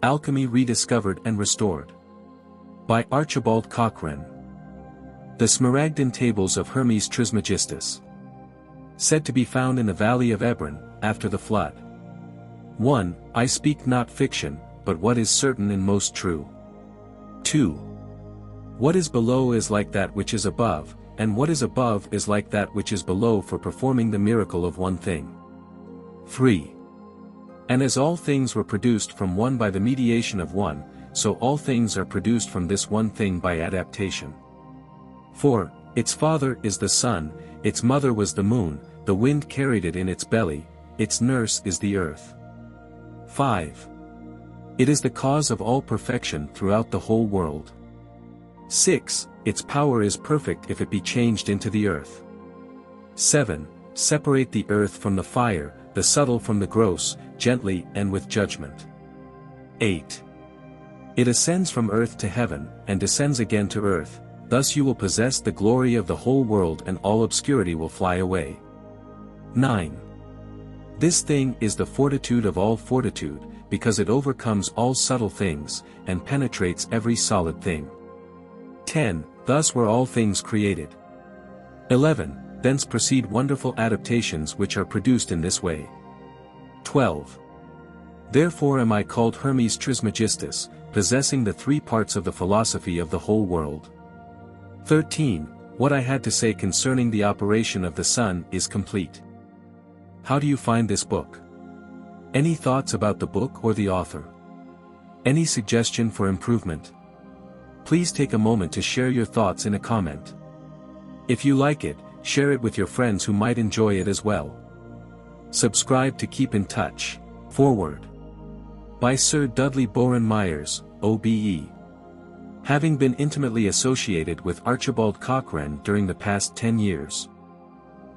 Alchemy Rediscovered and Restored. By Archibald Cockren. The Smaragdine Tables of Hermes Trismegistus. Said to be found in the valley of Ebron, after the flood. 1. I speak not fiction, but what is certain and most true. 2. What is below is like that which is above, and what is above is like that which is below for performing the miracle of one thing. 3. And as all things were produced from one by the mediation of one, so all things are produced from this one thing by adaptation. 4. Its father is the sun, its mother was the moon, the wind carried it in its belly, its nurse is the earth. 5. It is the cause of all perfection throughout the whole world. 6. Its power is perfect if it be changed into the earth. 7. Separate the earth from the fire, the subtle from the gross, gently and with judgment. 8. It ascends from earth to heaven, and descends again to earth, thus you will possess the glory of the whole world and all obscurity will fly away. 9. This thing is the fortitude of all fortitude, because it overcomes all subtle things, and penetrates every solid thing. 10. Thus were all things created. 11. Thence proceed wonderful adaptations which are produced in this way. 12. Therefore am I called Hermes Trismegistus, possessing the three parts of the philosophy of the whole world. 13. What I had to say concerning the operation of the sun is complete. How do you find this book? Any thoughts about the book or the author? Any suggestion for improvement? Please take a moment to share your thoughts in a comment. If you like it, share it with your friends who might enjoy it as well. Subscribe to keep in touch. Foreword. By Sir Dudley Bowen Myers, OBE. Having been intimately associated with Archibald Cockren during the past 10 years.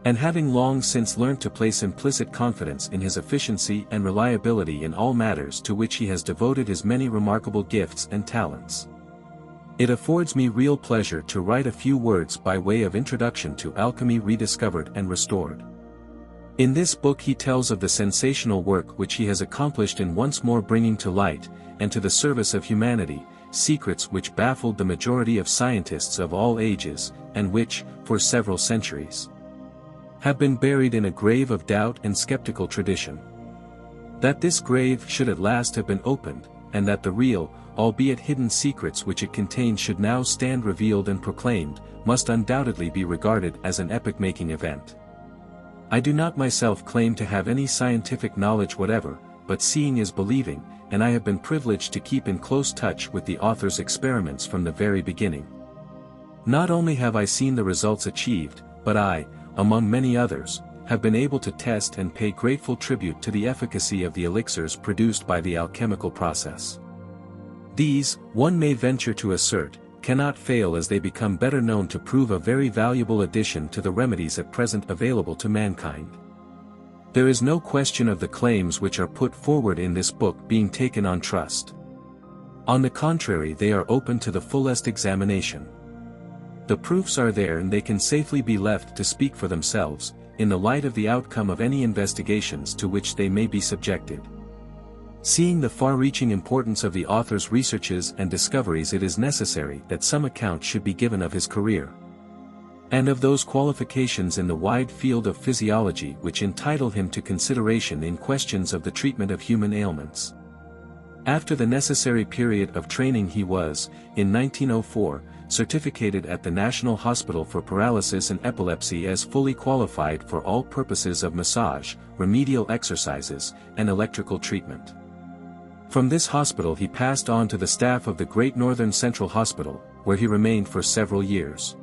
And having long since learnt to place implicit confidence in his efficiency and reliability in all matters to which he has devoted his many remarkable gifts and talents. It affords me real pleasure to write a few words by way of introduction to Alchemy Rediscovered and Restored. In this book he tells of the sensational work which he has accomplished in once more bringing to light, and to the service of humanity, secrets which baffled the majority of scientists of all ages, and which, for several centuries, have been buried in a grave of doubt and skeptical tradition. That this grave should at last have been opened, and that the real, albeit hidden secrets which it contains should now stand revealed and proclaimed, must undoubtedly be regarded as an epoch-making event. I do not myself claim to have any scientific knowledge whatever, but seeing is believing, and I have been privileged to keep in close touch with the author's experiments from the very beginning. Not only have I seen the results achieved, but I, among many others, have been able to test and pay grateful tribute to the efficacy of the elixirs produced by the alchemical process. These, one may venture to assert, cannot fail as they become better known to prove a very valuable addition to the remedies at present available to mankind. There is no question of the claims which are put forward in this book being taken on trust. On the contrary, they are open to the fullest examination. The proofs are there and they can safely be left to speak for themselves, in the light of the outcome of any investigations to which they may be subjected. Seeing the far-reaching importance of the author's researches and discoveries, it is necessary that some account should be given of his career, and of those qualifications in the wide field of physiology which entitle him to consideration in questions of the treatment of human ailments. After the necessary period of training he was, in 1904, certificated at the National Hospital for Paralysis and Epilepsy as fully qualified for all purposes of massage, remedial exercises, and electrical treatment. From this hospital he passed on to the staff of the Great Northern Central Hospital, where he remained for several years.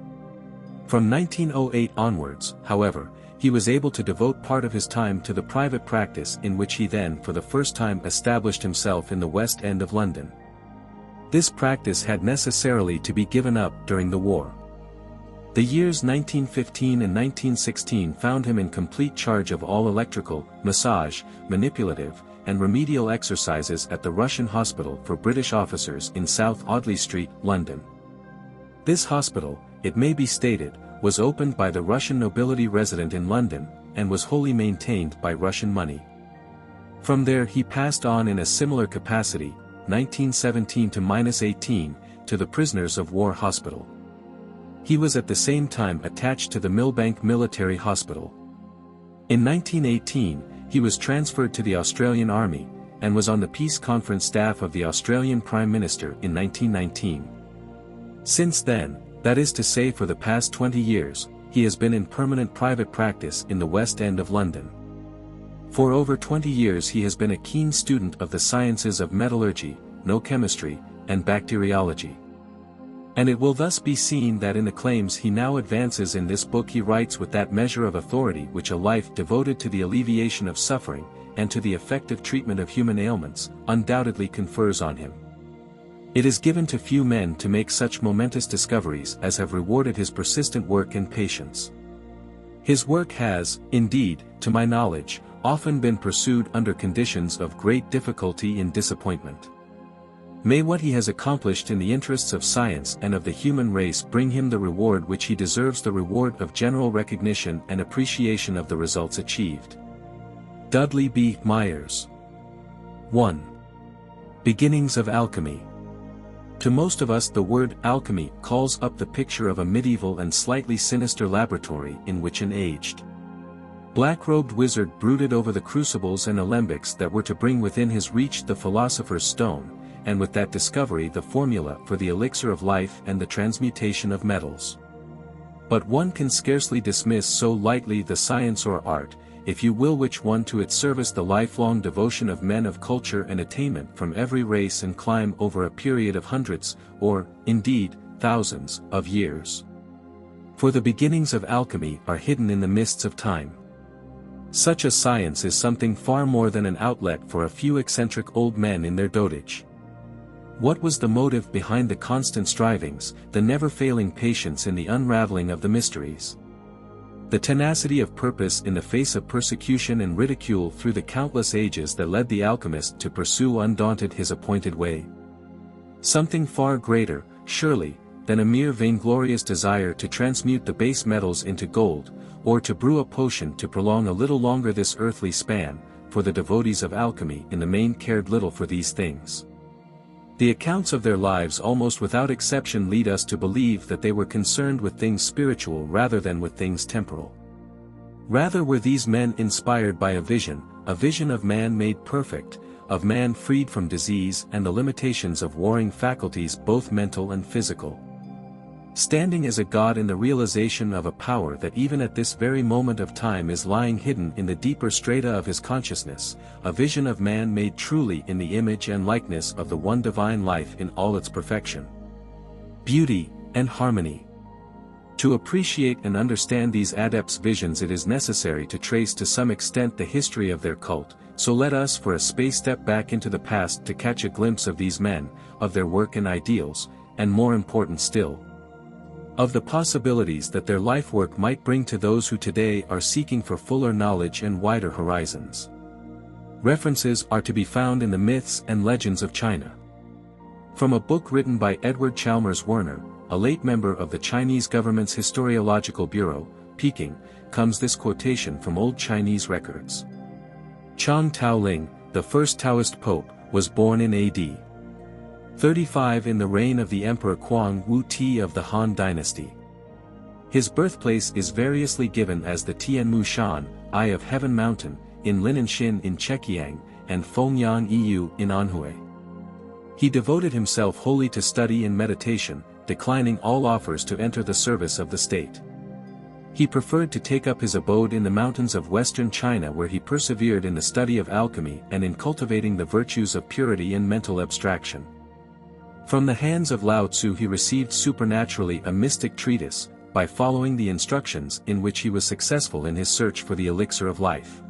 From 1908 onwards, however, he was able to devote part of his time to the private practice in which he then for the first time established himself in the West End of London. This practice had necessarily to be given up during the war. The years 1915 and 1916 found him in complete charge of all electrical, massage, manipulative, and remedial exercises at the Russian Hospital for British Officers in South Audley Street, London. This hospital, it may be stated, was opened by the Russian nobility resident in London, and was wholly maintained by Russian money. From there he passed on in a similar capacity, 1917 to -18, to the prisoners of war hospital. He was at the same time attached to the Millbank Military Hospital. In 1918, he was transferred to the Australian Army, and was on the Peace Conference staff of the Australian Prime Minister in 1919. Since then, that is to say for the past 20 years, he has been in permanent private practice in the West End of London. For over 20 years he has been a keen student of the sciences of metallurgy, chemistry, and bacteriology. And it will thus be seen that in the claims he now advances in this book he writes with that measure of authority which a life devoted to the alleviation of suffering, and to the effective treatment of human ailments, undoubtedly confers on him. It is given to few men to make such momentous discoveries as have rewarded his persistent work and patience. His work has, indeed, to my knowledge, often been pursued under conditions of great difficulty and disappointment. May what he has accomplished in the interests of science and of the human race bring him the reward which he deserves, the reward of general recognition and appreciation of the results achieved. Dudley B. Myers. 1. Beginnings of Alchemy. To most of us the word alchemy calls up the picture of a medieval and slightly sinister laboratory in which an aged, black-robed wizard brooded over the crucibles and alembics that were to bring within his reach the philosopher's stone, and with that discovery the formula for the elixir of life and the transmutation of metals. But one can scarcely dismiss so lightly the science or art, if you will, which won to its service the lifelong devotion of men of culture and attainment from every race and clime over a period of hundreds, or, indeed, thousands, of years. For the beginnings of alchemy are hidden in the mists of time. Such a science is something far more than an outlet for a few eccentric old men in their dotage. What was the motive behind the constant strivings, the never-failing patience in the unraveling of the mysteries? The tenacity of purpose in the face of persecution and ridicule through the countless ages that led the alchemist to pursue undaunted his appointed way. Something far greater, surely, than a mere vainglorious desire to transmute the base metals into gold, or to brew a potion to prolong a little longer this earthly span, for the devotees of alchemy in the main cared little for these things. The accounts of their lives almost without exception lead us to believe that they were concerned with things spiritual rather than with things temporal. Rather were these men inspired by a vision of man made perfect, of man freed from disease and the limitations of warring faculties both mental and physical. Standing as a god in the realization of a power that even at this very moment of time is lying hidden in the deeper strata of his consciousness, a vision of man made truly in the image and likeness of the one divine life in all its perfection, beauty, and harmony. To appreciate and understand these adepts' visions it is necessary to trace to some extent the history of their cult, so let us for a space step back into the past to catch a glimpse of these men, of their work and ideals, and more important still, of the possibilities that their life work might bring to those who today are seeking for fuller knowledge and wider horizons. References are to be found in the myths and legends of China. From a book written by Edward Chalmers Werner, a late member of the Chinese government's Historiological Bureau, Peking, comes this quotation from old Chinese records. Chang Taoling, the first Taoist pope, was born in AD 35 in the reign of the Emperor Quang Wu Ti of the Han Dynasty. His birthplace is variously given as the Tianmu Shan, Eye of Heaven Mountain, in Lininshin in Chekiang, and Fengyang Yu in Anhui. He devoted himself wholly to study and meditation, declining all offers to enter the service of the state. He preferred to take up his abode in the mountains of western China, where he persevered in the study of alchemy and in cultivating the virtues of purity and mental abstraction. From the hands of Lao Tzu he received supernaturally a mystic treatise, by following the instructions in which he was successful in his search for the elixir of life.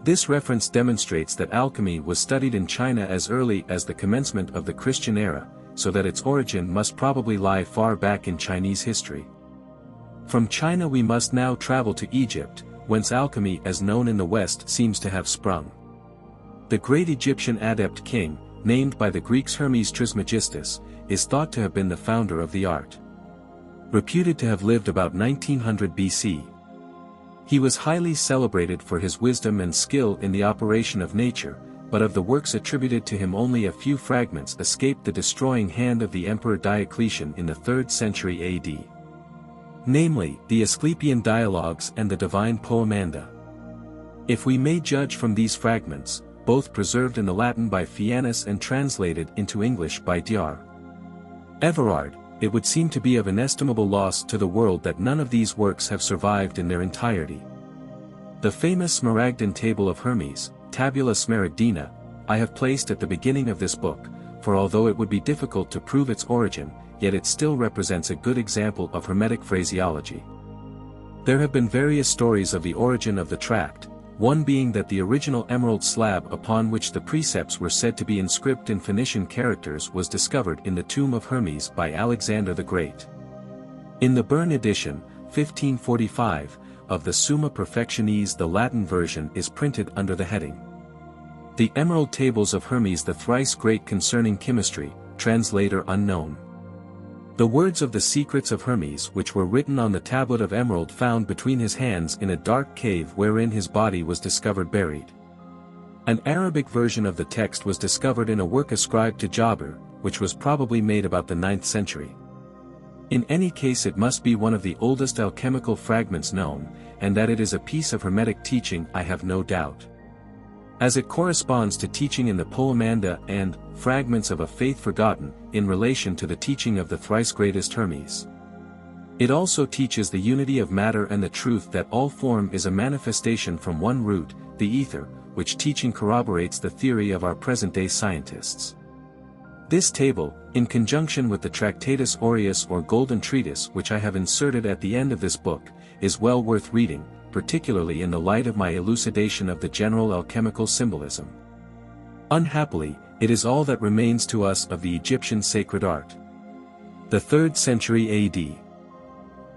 This reference demonstrates that alchemy was studied in China as early as the commencement of the Christian era, so that its origin must probably lie far back in Chinese history. From China we must now travel to Egypt, whence alchemy as known in the West seems to have sprung. The great Egyptian adept king, named by the Greeks Hermes Trismegistus, is thought to have been the founder of the art. Reputed to have lived about 1900 BC. He was highly celebrated for his wisdom and skill in the operation of nature, but of the works attributed to him only a few fragments escaped the destroying hand of the Emperor Diocletian in the 3rd century AD. Namely, the Asclepian Dialogues and the Divine Poemanda. If we may judge from these fragments, both preserved in the Latin by Fianus and translated into English by Dr. Everard, it would seem to be of inestimable loss to the world that none of these works have survived in their entirety. The famous Smaragdine Table of Hermes, Tabula Smaragdina, I have placed at the beginning of this book, for although it would be difficult to prove its origin, yet it still represents a good example of Hermetic phraseology. There have been various stories of the origin of the tract, one being that the original emerald slab upon which the precepts were said to be inscribed in Phoenician characters was discovered in the tomb of Hermes by Alexander the Great. In the Bern edition, 1545, of the Summa Perfectionis, the Latin version is printed under the heading, "The Emerald Tables of Hermes the Thrice Great Concerning Chemistry, translator unknown." The words of the Secrets of Hermes which were written on the tablet of emerald found between his hands in a dark cave wherein his body was discovered buried. An Arabic version of the text was discovered in a work ascribed to Jabir, which was probably made about the 9th century. In any case, it must be one of the oldest alchemical fragments known, and that it is a piece of Hermetic teaching I have no doubt, as it corresponds to teaching in the Poemanda and Fragments of a Faith Forgotten, in relation to the teaching of the thrice greatest Hermes. It also teaches the unity of matter and the truth that all form is a manifestation from one root, the ether, which teaching corroborates the theory of our present-day scientists. This table, in conjunction with the Tractatus Aureus or Golden Treatise which I have inserted at the end of this book, is well worth reading, particularly in the light of my elucidation of the general alchemical symbolism. Unhappily, it is all that remains to us of the Egyptian sacred art. The 3rd century AD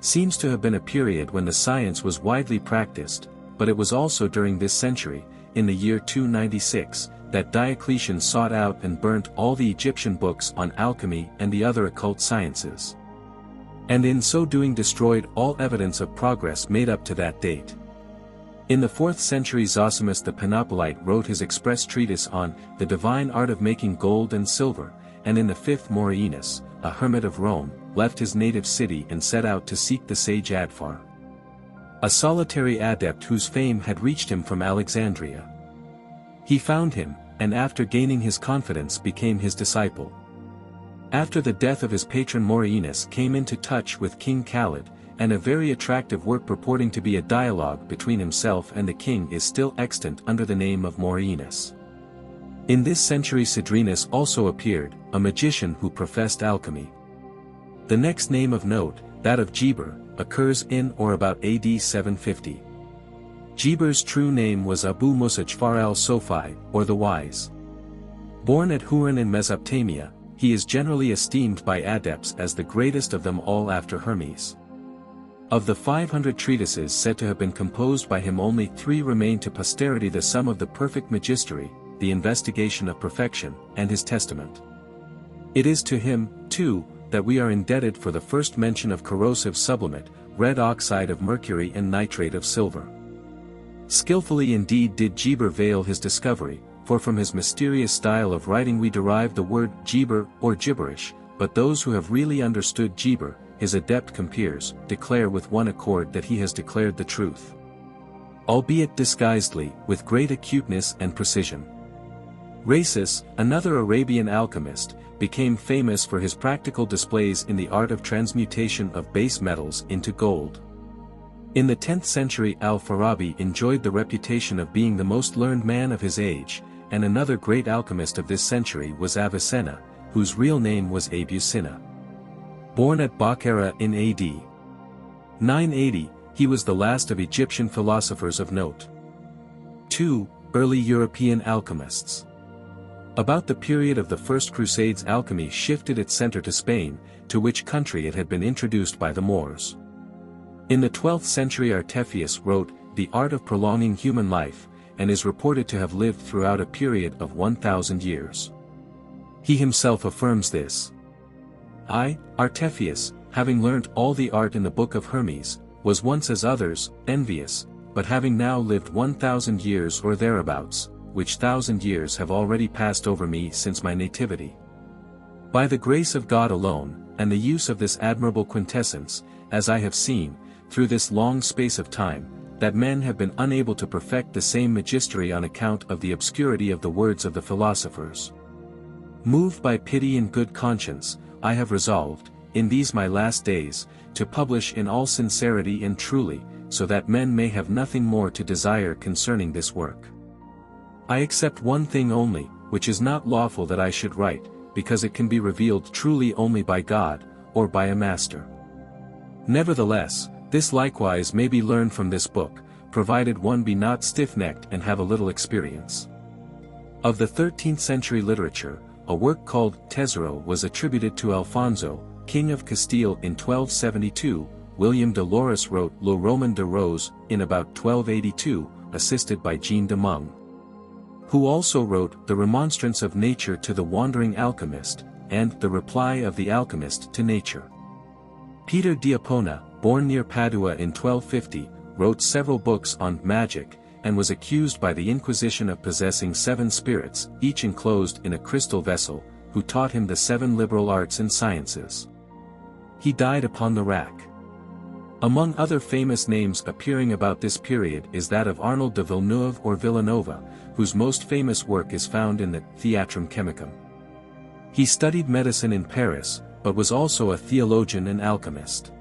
seems to have been a period when the science was widely practiced, but it was also during this century, in the year 296, that Diocletian sought out and burnt all the Egyptian books on alchemy and the other occult sciences, and in so doing destroyed all evidence of progress made up to that date. In the 4th century Zosimus the Panopolite wrote his express treatise on the divine art of making gold and silver, and in the 5th Morainus, a hermit of Rome, left his native city and set out to seek the sage Adphar, a solitary adept whose fame had reached him from Alexandria. He found him, and after gaining his confidence became his disciple. After the death of his patron Morainus came into touch with King Khalid, and a very attractive work purporting to be a dialogue between himself and the king is still extant under the name of Morainus. In this century Cedrinus also appeared, a magician who professed alchemy. The next name of note, that of Geber, occurs in or about AD 750. Geber's true name was Abu Musa Jfar al-Sofi, or the Wise. Born at Huran in Mesopotamia, he is generally esteemed by adepts as the greatest of them all after Hermes. Of the 500 treatises said to have been composed by him, only 3 remain to posterity: the Sum of the Perfect Magistery, the Investigation of Perfection, and his Testament. It is to him, too, that we are indebted for the first mention of corrosive sublimate, red oxide of mercury and nitrate of silver. Skillfully indeed did Geber veil his discovery, for from his mysterious style of writing we derive the word Geber or gibberish, but those who have really understood Geber, his adept compeers, declare with one accord that he has declared the truth, albeit disguisedly, with great acuteness and precision. Rhasis, another Arabian alchemist, became famous for his practical displays in the art of transmutation of base metals into gold. In the 10th century Al-Farabi enjoyed the reputation of being the most learned man of his age, and another great alchemist of this century was Avicenna, whose real name was Abucena. Born at Bokhara in AD 980, he was the last of Egyptian philosophers of note. 2. Early European alchemists. About the period of the First Crusades, alchemy shifted its center to Spain, to which country it had been introduced by the Moors. In the 12th century Artephius wrote The Art of Prolonging Human Life, and is reported to have lived throughout a period of 1,000 years. He himself affirms this. I, Artephius, having learnt all the art in the book of Hermes, was once as others, envious, but having now lived 1,000 years or thereabouts, which 1,000 years have already passed over me since my nativity. By the grace of God alone, and the use of this admirable quintessence, as I have seen, through this long space of time, that men have been unable to perfect the same magistery on account of the obscurity of the words of the philosophers. Moved by pity and good conscience, I have resolved, in these my last days, to publish in all sincerity and truly, so that men may have nothing more to desire concerning this work. I except one thing only, which is not lawful that I should write, because it can be revealed truly only by God, or by a master. Nevertheless, this likewise may be learned from this book, provided one be not stiff-necked and have a little experience. Of the 13th century literature, a work called Tesoro was attributed to Alfonso, King of Castile in 1272, William de Loris wrote Le Roman de Rose in about 1282, assisted by Jean de Meung, who also wrote The Remonstrance of Nature to the Wandering Alchemist, and The Reply of the Alchemist to Nature. Peter Diapona, born near Padua in 1250, wrote several books on magic, and was accused by the Inquisition of possessing 7 spirits, each enclosed in a crystal vessel, who taught him the 7 liberal arts and sciences. He died upon the rack. Among other famous names appearing about this period is that of Arnold de Villeneuve or Villanova, whose most famous work is found in the Theatrum Chemicum. He studied medicine in Paris, but was also a theologian and alchemist.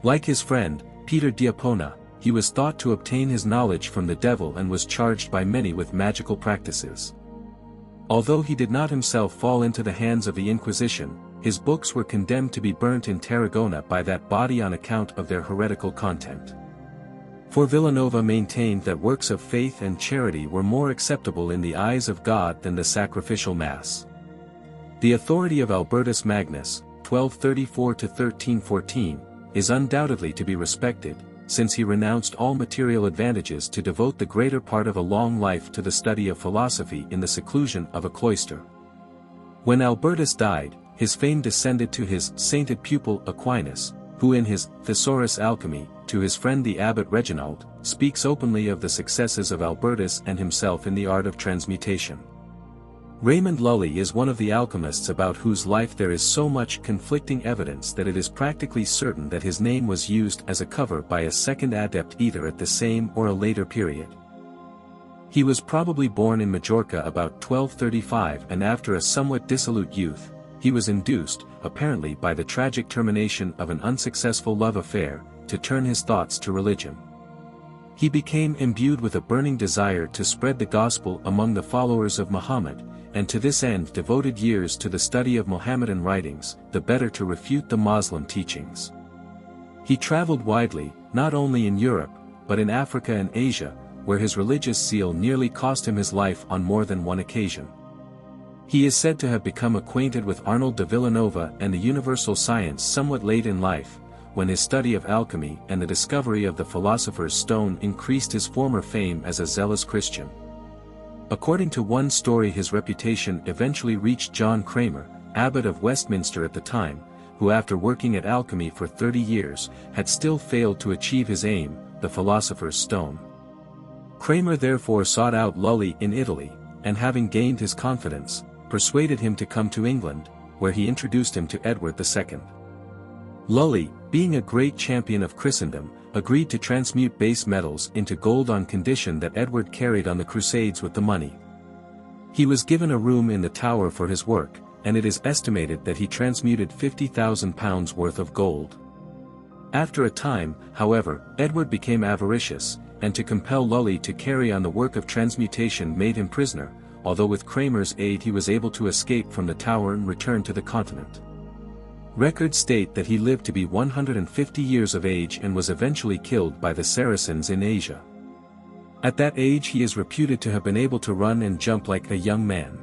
Like his friend, Peter Diapona, he was thought to obtain his knowledge from the devil and was charged by many with magical practices. Although he did not himself fall into the hands of the Inquisition, his books were condemned to be burnt in Tarragona by that body on account of their heretical content. For Villanova maintained that works of faith and charity were more acceptable in the eyes of God than the sacrificial mass. The authority of Albertus Magnus, 1234–1314, is undoubtedly to be respected, since he renounced all material advantages to devote the greater part of a long life to the study of philosophy in the seclusion of a cloister. When Albertus died, his fame descended to his sainted pupil Aquinas, who in his Thesaurus Alchemy, to his friend the abbot Reginald, speaks openly of the successes of Albertus and himself in the art of transmutation. Raymond Lully is one of the alchemists about whose life there is so much conflicting evidence that it is practically certain that his name was used as a cover by a second adept either at the same or a later period. He was probably born in Majorca about 1235, and after a somewhat dissolute youth, he was induced, apparently by the tragic termination of an unsuccessful love affair, to turn his thoughts to religion. He became imbued with a burning desire to spread the gospel among the followers of Muhammad, and to this end devoted years to the study of Mohammedan writings, the better to refute the Moslem teachings. He traveled widely, not only in Europe, but in Africa and Asia, where his religious zeal nearly cost him his life on more than one occasion. He is said to have become acquainted with Arnold de Villanova and the universal science somewhat late in life, when his study of alchemy and the discovery of the philosopher's stone increased his former fame as a zealous Christian. According to one story, his reputation eventually reached John Kramer, abbot of Westminster at the time, who after working at alchemy for 30 years, had still failed to achieve his aim, the philosopher's stone. Kramer therefore sought out Lully in Italy, and having gained his confidence, persuaded him to come to England, where he introduced him to Edward II. Lully, being a great champion of Christendom, agreed to transmute base metals into gold on condition that Edward carried on the Crusades with the money. He was given a room in the Tower for his work, and it is estimated that he transmuted £50,000 worth of gold. After a time, however, Edward became avaricious, and to compel Lully to carry on the work of transmutation made him prisoner, although with Kramer's aid he was able to escape from the Tower and return to the continent. Records state that he lived to be 150 years of age and was eventually killed by the Saracens in Asia. At that age he is reputed to have been able to run and jump like a young man.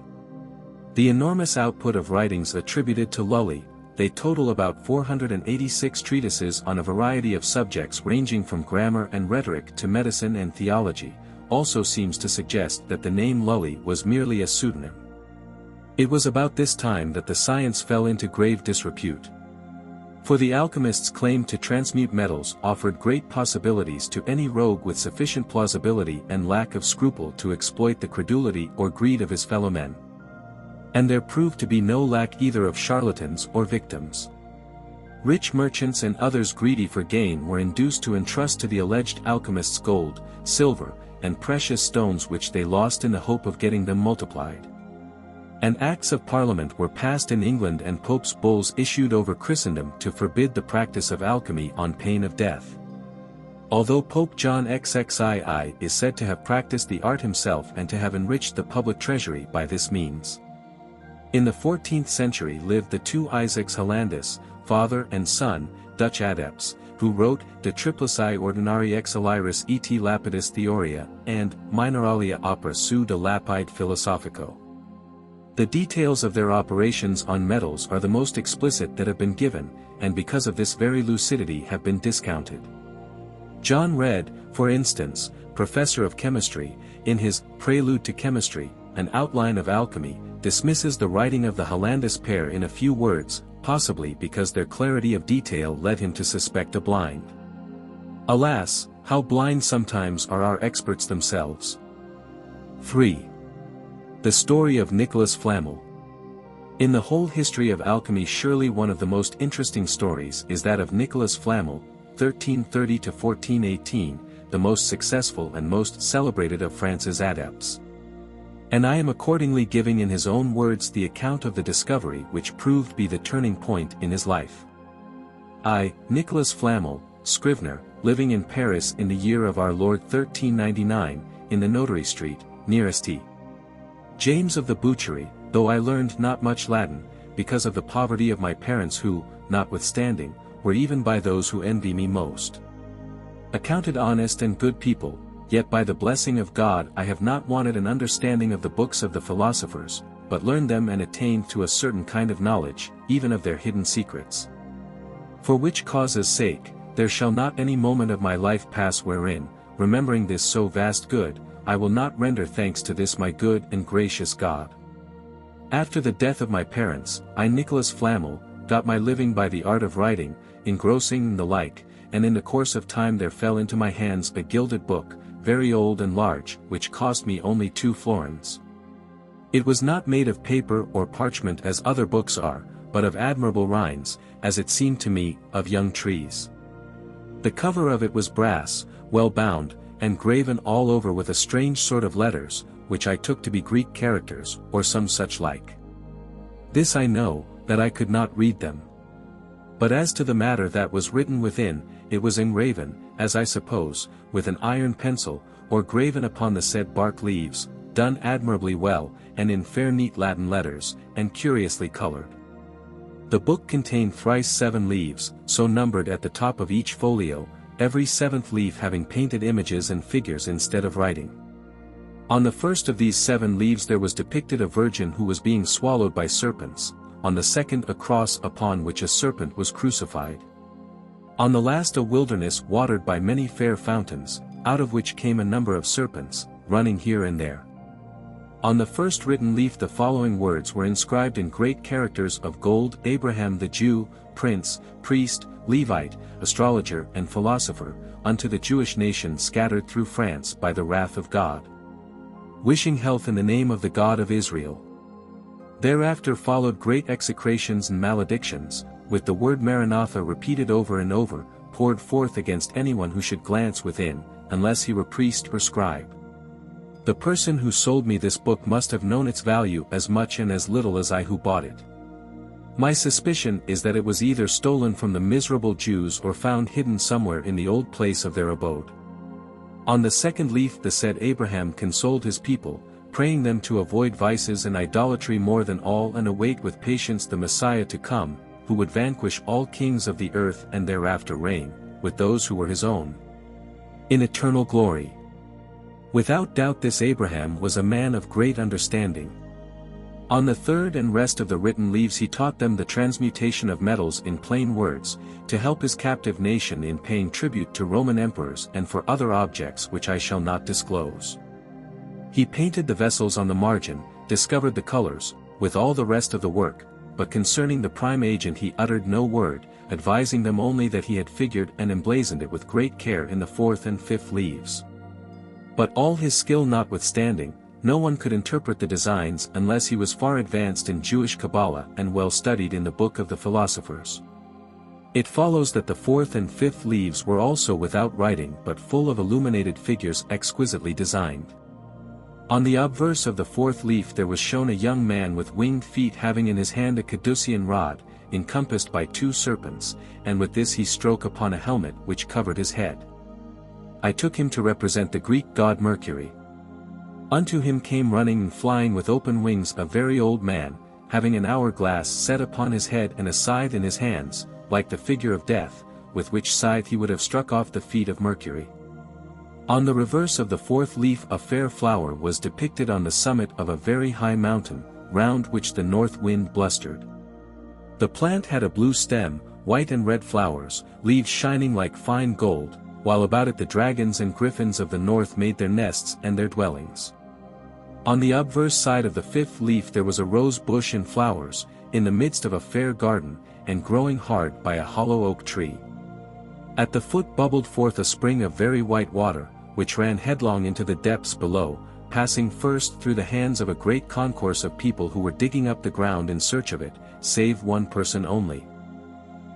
The enormous output of writings attributed to Lully, they total about 486 treatises on a variety of subjects ranging from grammar and rhetoric to medicine and theology, also seems to suggest that the name Lully was merely a pseudonym. It was about this time that the science fell into grave disrepute. For the alchemists claimed to transmute metals offered great possibilities to any rogue with sufficient plausibility and lack of scruple to exploit the credulity or greed of his fellow men. And there proved to be no lack either of charlatans or victims. Rich merchants and others greedy for gain were induced to entrust to the alleged alchemists gold, silver, and precious stones which they lost in the hope of getting them multiplied. And Acts of Parliament were passed in England and Pope's bulls issued over Christendom to forbid the practice of alchemy on pain of death. Although Pope John XXII is said to have practiced the art himself and to have enriched the public treasury by this means. In the 14th century lived the two Isaacs Hollandus, father and son, Dutch adepts, who wrote De Triplici Ordinari ex Aliris et Lapidis Theoria, and Mineralia opera su de Lapide Philosophico. The details of their operations on metals are the most explicit that have been given, and because of this very lucidity have been discounted. John Redd, for instance, professor of chemistry, in his Prelude to Chemistry, an outline of alchemy, dismisses the writing of the Hollandus pair in a few words, possibly because their clarity of detail led him to suspect a blind. Alas, how blind sometimes are our experts themselves. 3. The story of Nicholas Flamel. In the whole history of alchemy surely one of the most interesting stories is that of Nicholas Flamel, 1330 to 1418, the most successful and most celebrated of France's adepts. And I am accordingly giving in his own words the account of the discovery which proved to be the turning point in his life. I, Nicholas Flamel, scrivener, living in Paris in the year of our Lord 1399, in the Notary Street, near St. James of the Boucherie, though I learned not much Latin, because of the poverty of my parents who, notwithstanding, were even by those who envy me most accounted honest and good people, yet by the blessing of God I have not wanted an understanding of the books of the philosophers, but learned them and attained to a certain kind of knowledge, even of their hidden secrets. For which cause's sake, there shall not any moment of my life pass wherein, remembering this so vast good, I will not render thanks to this my good and gracious God. After the death of my parents, I Nicholas Flamel, got my living by the art of writing, engrossing and the like, and in the course of time there fell into my hands a gilded book, very old and large, which cost me only 2 florins. It was not made of paper or parchment as other books are, but of admirable rinds, as it seemed to me, of young trees. The cover of it was brass, well bound, and graven all over with a strange sort of letters, which I took to be Greek characters, or some such like. This I know, that I could not read them. But as to the matter that was written within, it was engraven, as I suppose, with an iron pencil, or graven upon the said bark leaves, done admirably well, and in fair neat Latin letters, and curiously colored. The book contained thrice 7 leaves, so numbered at the top of each folio, every 7th leaf having painted images and figures instead of writing. On the first of these 7 leaves there was depicted a virgin who was being swallowed by serpents, on the second a cross upon which a serpent was crucified. On the last a wilderness watered by many fair fountains, out of which came a number of serpents, running here and there. On the first written leaf the following words were inscribed in great characters of gold: Abraham the Jew, prince, priest, Levite, astrologer and philosopher, unto the Jewish nation scattered through France by the wrath of God. Wishing health in the name of the God of Israel. Thereafter followed great execrations and maledictions, with the word Maranatha repeated over and over, poured forth against anyone who should glance within, unless he were priest or scribe. The person who sold me this book must have known its value as much and as little as I who bought it. My suspicion is that it was either stolen from the miserable Jews or found hidden somewhere in the old place of their abode. On the second leaf the said Abraham consoled his people, praying them to avoid vices and idolatry more than all and await with patience the Messiah to come, who would vanquish all kings of the earth and thereafter reign, with those who were his own, in eternal glory. Without doubt this Abraham was a man of great understanding. On the third and rest of the written leaves he taught them the transmutation of metals in plain words, to help his captive nation in paying tribute to Roman emperors and for other objects which I shall not disclose. He painted the vessels on the margin, discovered the colors, with all the rest of the work, but concerning the prime agent he uttered no word, advising them only that he had figured and emblazoned it with great care in the fourth and fifth leaves. But all his skill notwithstanding, no one could interpret the designs unless he was far advanced in Jewish Kabbalah and well studied in the book of the philosophers. It follows that the fourth and fifth leaves were also without writing but full of illuminated figures exquisitely designed. On the obverse of the fourth leaf there was shown a young man with winged feet having in his hand a caducean rod, encompassed by two serpents, and with this he strode upon a helmet which covered his head. I took him to represent the Greek god Mercury. Unto him came running and flying with open wings a very old man, having an hourglass set upon his head and a scythe in his hands, like the figure of death, with which scythe he would have struck off the feet of Mercury. On the reverse of the fourth leaf a fair flower was depicted on the summit of a very high mountain, round which the north wind blustered. The plant had a blue stem, white and red flowers, leaves shining like fine gold, while about it the dragons and griffins of the north made their nests and their dwellings. On the obverse side of the fifth leaf there was a rose bush in flowers, in the midst of a fair garden, and growing hard by a hollow oak tree. At the foot bubbled forth a spring of very white water, which ran headlong into the depths below, passing first through the hands of a great concourse of people who were digging up the ground in search of it, save one person only,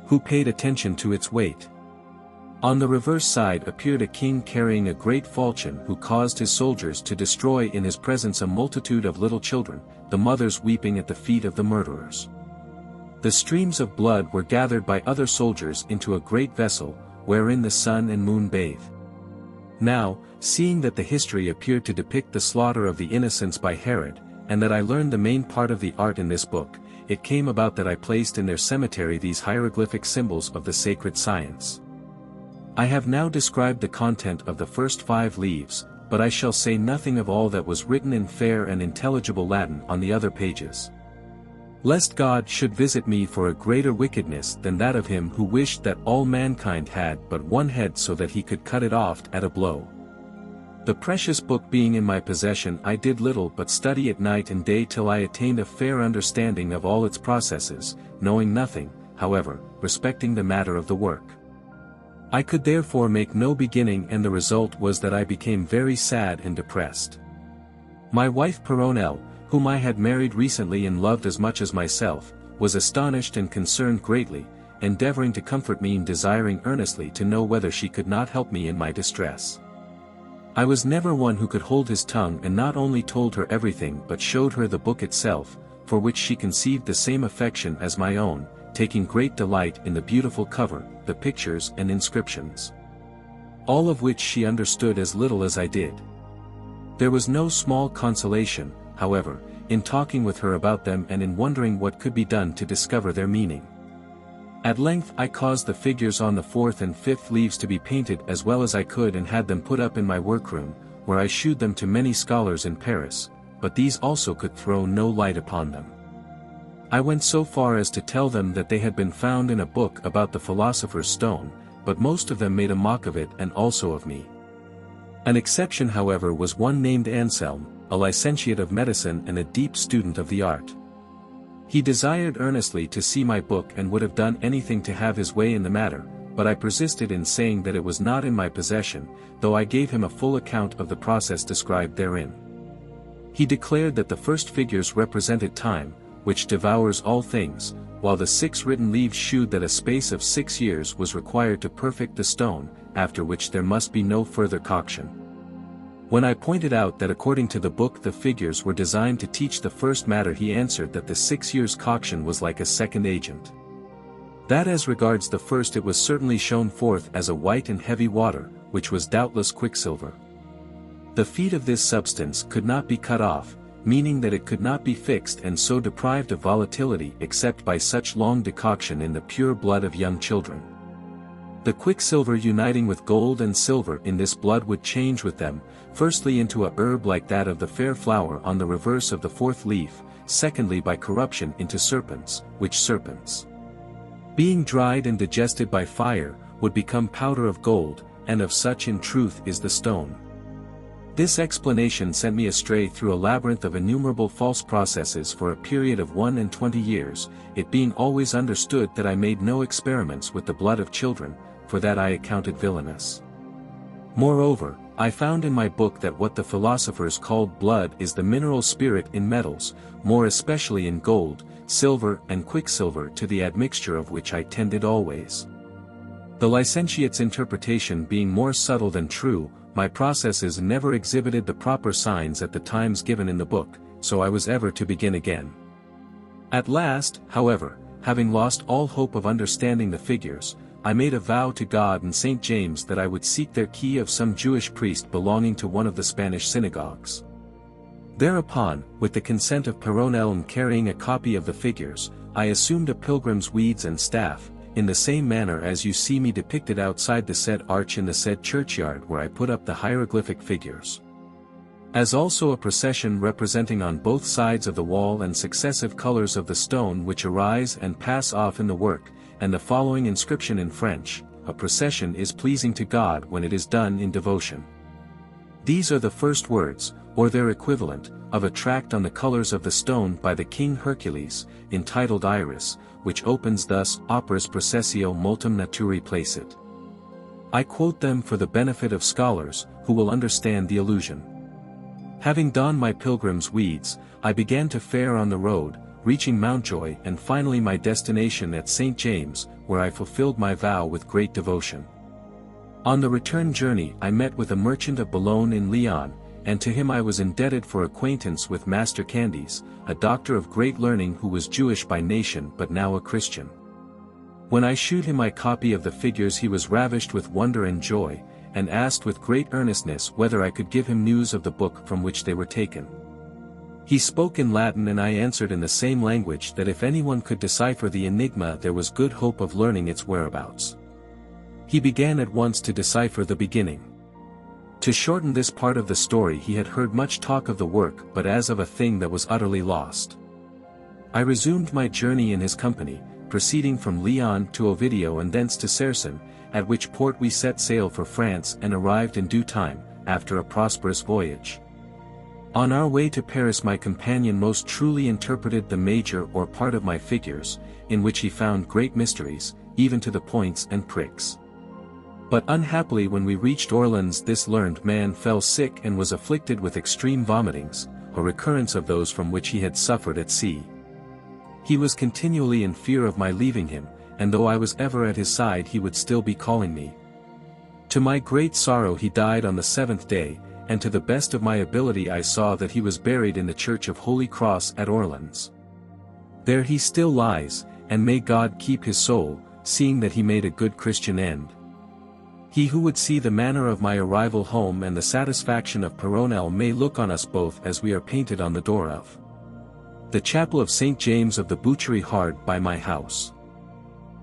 who paid attention to its weight. On the reverse side appeared a king carrying a great falchion who caused his soldiers to destroy in his presence a multitude of little children, the mothers weeping at the feet of the murderers. The streams of blood were gathered by other soldiers into a great vessel, wherein the sun and moon bathe. Now, seeing that the history appeared to depict the slaughter of the innocents by Herod, and that I learned the main part of the art in this book, it came about that I placed in their cemetery these hieroglyphic symbols of the sacred science. I have now described the content of the first 5 leaves, but I shall say nothing of all that was written in fair and intelligible Latin on the other pages, lest God should visit me for a greater wickedness than that of him who wished that all mankind had but one head so that he could cut it off at a blow. The precious book being in my possession I did little but study it night and day till I attained a fair understanding of all its processes, knowing nothing, however, respecting the matter of the work. I could therefore make no beginning, and the result was that I became very sad and depressed. My wife Peronelle, whom I had married recently and loved as much as myself, was astonished and concerned greatly, endeavoring to comfort me and desiring earnestly to know whether she could not help me in my distress. I was never one who could hold his tongue, and not only told her everything but showed her the book itself, for which she conceived the same affection as my own, taking great delight in the beautiful cover, the pictures and inscriptions, all of which she understood as little as I did. There was no small consolation, however, in talking with her about them and in wondering what could be done to discover their meaning. At length I caused the figures on the fourth and fifth leaves to be painted as well as I could and had them put up in my workroom, where I shewed them to many scholars in Paris, but these also could throw no light upon them. I went so far as to tell them that they had been found in a book about the philosopher's stone, but most of them made a mock of it and also of me. An exception however was one named Anselm, a licentiate of medicine and a deep student of the art. He desired earnestly to see my book and would have done anything to have his way in the matter, but I persisted in saying that it was not in my possession, though I gave him a full account of the process described therein. He declared that the first figures represented time, which devours all things, while the 6 written leaves shewed that a space of 6 years was required to perfect the stone, after which there must be no further coction. When I pointed out that according to the book the figures were designed to teach the first matter, he answered that the 6 years' coction was like a second agent. That as regards the first it was certainly shown forth as a white and heavy water, which was doubtless quicksilver. The feet of this substance could not be cut off, meaning that it could not be fixed and so deprived of volatility except by such long decoction in the pure blood of young children. The quicksilver uniting with gold and silver in this blood would change with them, firstly into a herb like that of the fair flower on the reverse of the fourth leaf, secondly by corruption into serpents, which serpents, being dried and digested by fire, would become powder of gold, and of such in truth is the stone. This explanation sent me astray through a labyrinth of innumerable false processes for a period of 21 years, it being always understood that I made no experiments with the blood of children, for that I accounted villainous. Moreover, I found in my book that what the philosophers called blood is the mineral spirit in metals, more especially in gold, silver and quicksilver, to the admixture of which I tended always. The licentiate's interpretation being more subtle than true, my processes never exhibited the proper signs at the times given in the book, so I was ever to begin again. At last, however, having lost all hope of understanding the figures, I made a vow to God and St. James that I would seek their key of some Jewish priest belonging to one of the Spanish synagogues. Thereupon, with the consent of Peyronel and carrying a copy of the figures, I assumed a pilgrim's weeds and staff, in the same manner as you see me depicted outside the said arch in the said churchyard where I put up the hieroglyphic figures. As also a procession representing on both sides of the wall and successive colors of the stone which arise and pass off in the work, and the following inscription in French: a procession is pleasing to God when it is done in devotion. These are the first words, or their equivalent, of a tract on the colors of the stone by the King Hercules, entitled Iris, which opens thus: Operis processio multum naturi placet. I quote them for the benefit of scholars, who will understand the allusion. Having donned my pilgrim's weeds, I began to fare on the road, reaching Mountjoy and finally my destination at St. James, where I fulfilled my vow with great devotion. On the return journey I met with a merchant of Boulogne in Lyon, and to him I was indebted for acquaintance with Master Candies, a doctor of great learning who was Jewish by nation but now a Christian. When I shewed him my copy of the figures he was ravished with wonder and joy, and asked with great earnestness whether I could give him news of the book from which they were taken. He spoke in Latin and I answered in the same language that if anyone could decipher the enigma there was good hope of learning its whereabouts. He began at once to decipher the beginning. To shorten this part of the story, he had heard much talk of the work but as of a thing that was utterly lost. I resumed my journey in his company, proceeding from Lyon to Ovidio and thence to Serson, at which port we set sail for France and arrived in due time, after a prosperous voyage. On our way to Paris my companion most truly interpreted the major or part of my figures, in which he found great mysteries, even to the points and pricks. But unhappily when we reached Orleans this learned man fell sick and was afflicted with extreme vomitings, a recurrence of those from which he had suffered at sea. He was continually in fear of my leaving him, and though I was ever at his side he would still be calling me. To my great sorrow he died on the 7th day, and to the best of my ability I saw that he was buried in the Church of Holy Cross at Orleans. There he still lies, and may God keep his soul, seeing that he made a good Christian end. He who would see the manner of my arrival home and the satisfaction of Peyronel may look on us both as we are painted on the door of the chapel of St. James of the Boucherie hard by my house.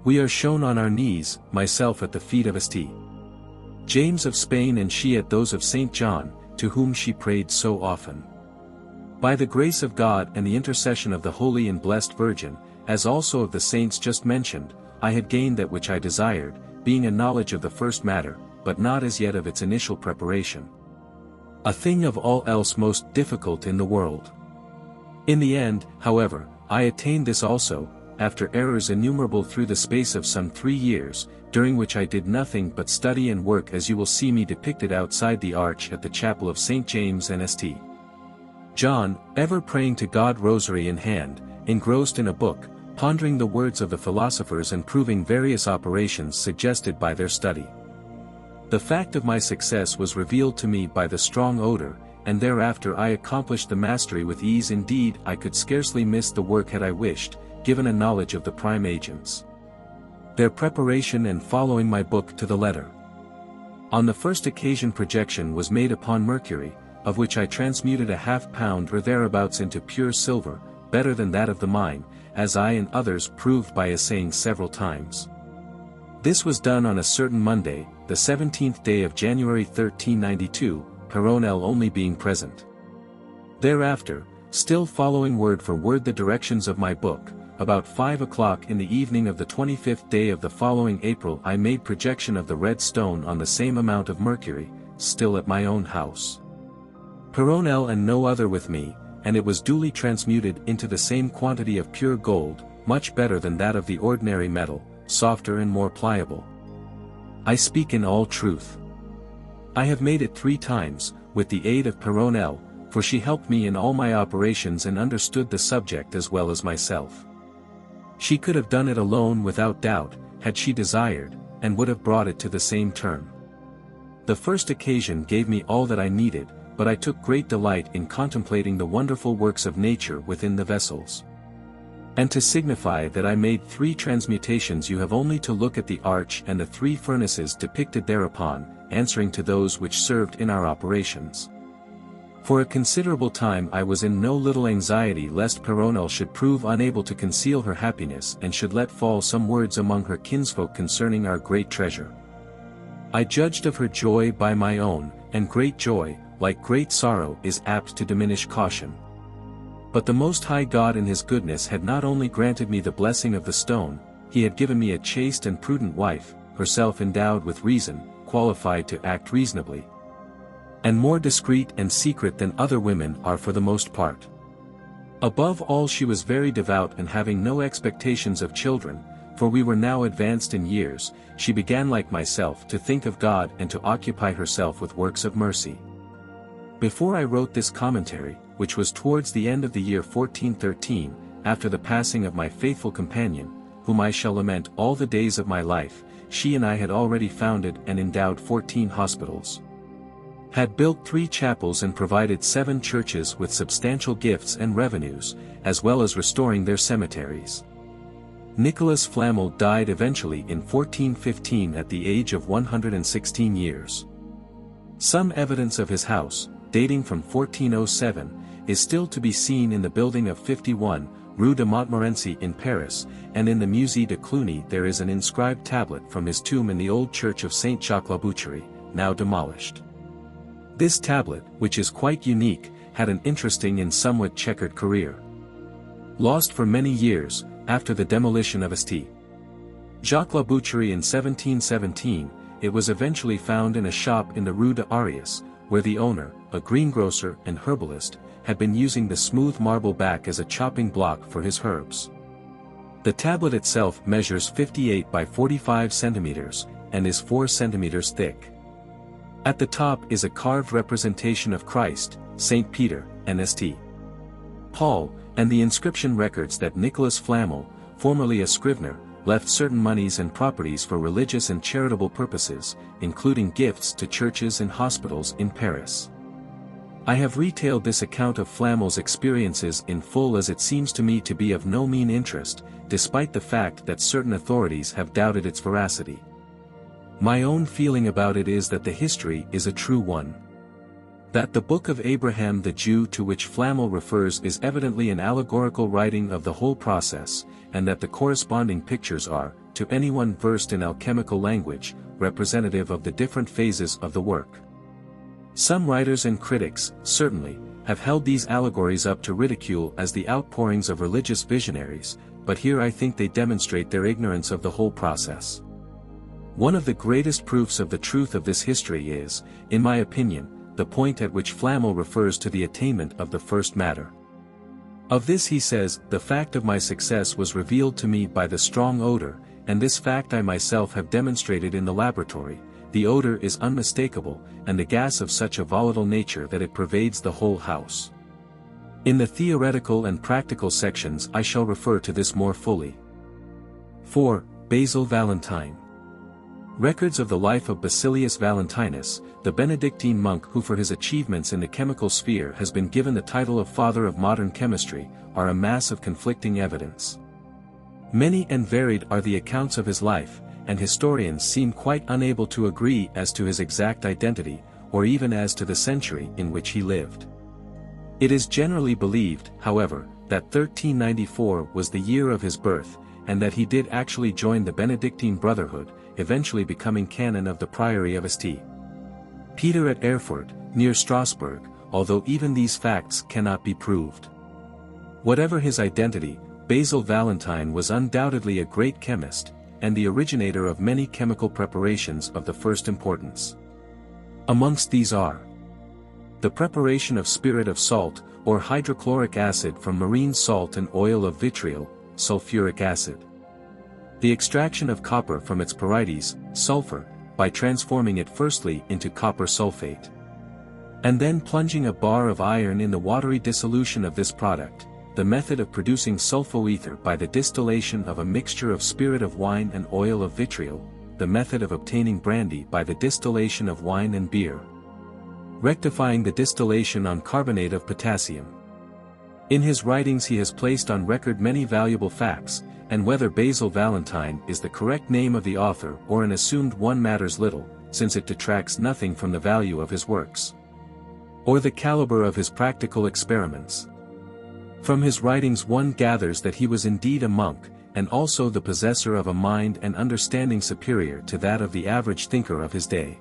We are shown on our knees, myself at the feet of St. James of Spain and she at those of St. John, to whom she prayed so often. By the grace of God and the intercession of the Holy and Blessed Virgin, as also of the saints just mentioned, I had gained that which I desired, being a knowledge of the first matter, but not as yet of its initial preparation. A thing of all else most difficult in the world. In the end, however, I attained this also, after errors innumerable through the space of some 3 years, during which I did nothing but study and work as you will see me depicted outside the arch at the chapel of St. James and St. John, ever praying to God rosary in hand, engrossed in a book, pondering the words of the philosophers and proving various operations suggested by their study. The fact of my success was revealed to me by the strong odor, and thereafter I accomplished the mastery with ease. Indeed, I could scarcely miss the work had I wished, given a knowledge of the prime agents, their preparation and following my book to the letter. On the first occasion projection was made upon mercury, of which I transmuted a £0.5 or thereabouts into pure silver, better than that of the mine, as I and others proved by assaying several times. This was done on a certain Monday, the 17th day of January 1392, Peyronel only being present. Thereafter, still following word for word the directions of my book, about 5 o'clock in the evening of the 25th day of the following April I made projection of the red stone on the same amount of mercury, still at my own house. Péronel and no other with me, and it was duly transmuted into the same quantity of pure gold, much better than that of the ordinary metal, softer and more pliable. I speak in all truth. I have made it 3 times, with the aid of Péronel, for she helped me in all my operations and understood the subject as well as myself. She could have done it alone without doubt, had she desired, and would have brought it to the same term. The first occasion gave me all that I needed, but I took great delight in contemplating the wonderful works of nature within the vessels. And to signify that I made 3 transmutations, you have only to look at the arch and the 3 furnaces depicted thereupon, answering to those which served in our operations. For a considerable time I was in no little anxiety lest Péronel should prove unable to conceal her happiness and should let fall some words among her kinsfolk concerning our great treasure. I judged of her joy by my own, and great joy, like great sorrow, is apt to diminish caution. But the Most High God in His goodness had not only granted me the blessing of the stone, He had given me a chaste and prudent wife, herself endowed with reason, qualified to act reasonably, and more discreet and secret than other women are for the most part. Above all, she was very devout, and having no expectations of children, for we were now advanced in years, she began like myself to think of God and to occupy herself with works of mercy. Before I wrote this commentary, which was towards the end of the year 1413, after the passing of my faithful companion, whom I shall lament all the days of my life, she and I had already founded and endowed 14 hospitals, had built 3 chapels and provided 7 churches with substantial gifts and revenues, as well as restoring their cemeteries. Nicholas Flamel died eventually in 1415 at the age of 116 years. Some evidence of his house, dating from 1407, is still to be seen in the building of 51, Rue de Montmorency in Paris, and in the Musée de Cluny there is an inscribed tablet from his tomb in the old church of Saint-Jacques-la-Boucherie, now demolished. This tablet, which is quite unique, had an interesting and somewhat checkered career. Lost for many years, after the demolition of St. Jacques-la-Boucherie in 1717, it was eventually found in a shop in the Rue de Aureus, where the owner, a greengrocer and herbalist, had been using the smooth marble back as a chopping block for his herbs. The tablet itself measures 58 by 45 centimeters, and is 4 centimeters thick. At the top is a carved representation of Christ, St. Peter, and St. Paul, and the inscription records that Nicholas Flamel, formerly a scrivener, left certain monies and properties for religious and charitable purposes, including gifts to churches and hospitals in Paris. I have retailed this account of Flamel's experiences in full, as it seems to me to be of no mean interest, despite the fact that certain authorities have doubted its veracity. My own feeling about it is that the history is a true one. That the Book of Abraham the Jew to which Flamel refers is evidently an allegorical writing of the whole process, and that the corresponding pictures are, to anyone versed in alchemical language, representative of the different phases of the work. Some writers and critics, certainly, have held these allegories up to ridicule as the outpourings of religious visionaries, but here I think they demonstrate their ignorance of the whole process. One of the greatest proofs of the truth of this history is, in my opinion, the point at which Flamel refers to the attainment of the first matter. Of this he says, "The fact of my success was revealed to me by the strong odor, and this fact I myself have demonstrated in the laboratory. The odor is unmistakable, and the gas of such a volatile nature that it pervades the whole house." In the theoretical and practical sections I shall refer to this more fully. 4. Basil Valentine. Records of the life of Basilius Valentinus, the Benedictine monk who for his achievements in the chemical sphere has been given the title of Father of Modern Chemistry, are a mass of conflicting evidence. Many and varied are the accounts of his life, and historians seem quite unable to agree as to his exact identity, or even as to the century in which he lived. It is generally believed, however, that 1394 was the year of his birth, and that he did actually join the Benedictine Brotherhood, eventually becoming canon of the Priory of St. Peter at Erfurt, near Strasbourg, although even these facts cannot be proved. Whatever his identity, Basil Valentine was undoubtedly a great chemist, and the originator of many chemical preparations of the first importance. Amongst these are the preparation of spirit of salt, or hydrochloric acid from marine salt and oil of vitriol, sulfuric acid. The extraction of copper from its parietes, sulfur, by transforming it firstly into copper sulfate. And then plunging a bar of iron in the watery dissolution of this product, the method of producing sulfoether by the distillation of a mixture of spirit of wine and oil of vitriol, the method of obtaining brandy by the distillation of wine and beer. Rectifying the distillation on carbonate of potassium. In his writings he has placed on record many valuable facts, and whether Basil Valentine is the correct name of the author or an assumed one matters little, since it detracts nothing from the value of his works, or the caliber of his practical experiments. From his writings one gathers that he was indeed a monk, and also the possessor of a mind and understanding superior to that of the average thinker of his day.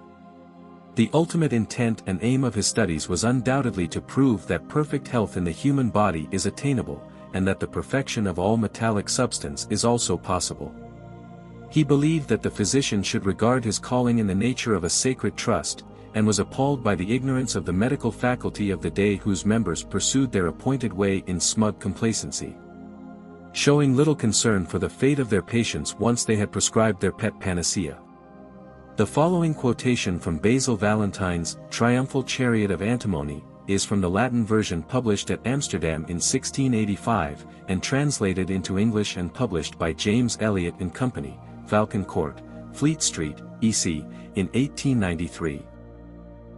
The ultimate intent and aim of his studies was undoubtedly to prove that perfect health in the human body is attainable, and that the perfection of all metallic substance is also possible. He believed that the physician should regard his calling in the nature of a sacred trust, and was appalled by the ignorance of the medical faculty of the day whose members pursued their appointed way in smug complacency, showing little concern for the fate of their patients once they had prescribed their pet panacea. The following quotation from Basil Valentine's Triumphal Chariot of Antimony is from the Latin version published at Amsterdam in 1685, and translated into English and published by James Eliot and Company, Falcon Court, Fleet Street, E.C., in 1893.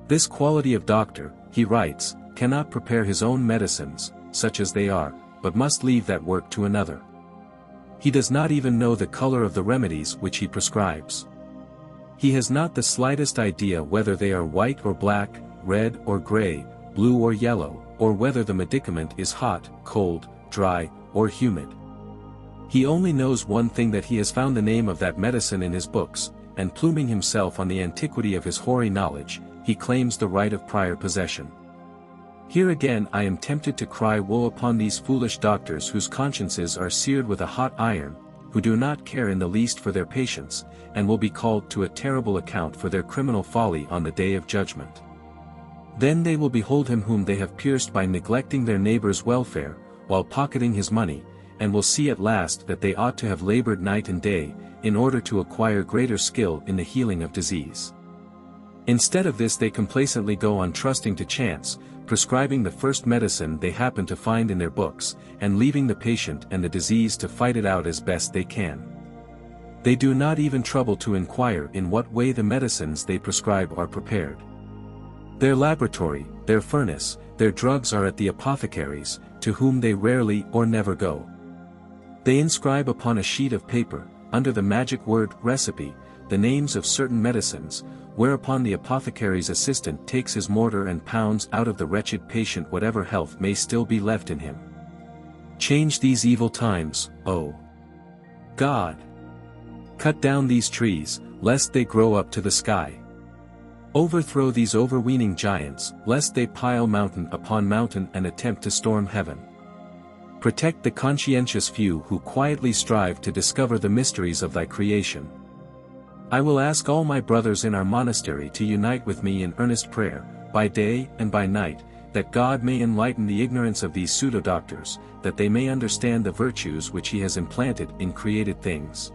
This quality of doctor, he writes, cannot prepare his own medicines, such as they are, but must leave that work to another. He does not even know the color of the remedies which he prescribes. He has not the slightest idea whether they are white or black, red or gray, blue or yellow, or whether the medicament is hot, cold, dry, or humid. He only knows one thing, that he has found the name of that medicine in his books, and pluming himself on the antiquity of his hoary knowledge, he claims the right of prior possession. Here again I am tempted to cry woe upon these foolish doctors whose consciences are seared with a hot iron, who do not care in the least for their patients, and will be called to a terrible account for their criminal folly on the day of judgment. Then they will behold him whom they have pierced by neglecting their neighbor's welfare, while pocketing his money, and will see at last that they ought to have labored night and day, in order to acquire greater skill in the healing of disease. Instead of this they complacently go on trusting to chance, prescribing the first medicine they happen to find in their books, and leaving the patient and the disease to fight it out as best they can. They do not even trouble to inquire in what way the medicines they prescribe are prepared. Their laboratory, their furnace, their drugs are at the apothecaries, to whom they rarely or never go. They inscribe upon a sheet of paper, under the magic word recipe, the names of certain medicines, whereupon the apothecary's assistant takes his mortar and pounds out of the wretched patient whatever health may still be left in him. Change these evil times, O God! Cut down these trees, lest they grow up to the sky. Overthrow these overweening giants, lest they pile mountain upon mountain and attempt to storm heaven. Protect the conscientious few who quietly strive to discover the mysteries of thy creation. I will ask all my brothers in our monastery to unite with me in earnest prayer, by day and by night, that God may enlighten the ignorance of these pseudo-doctors, that they may understand the virtues which he has implanted in created things,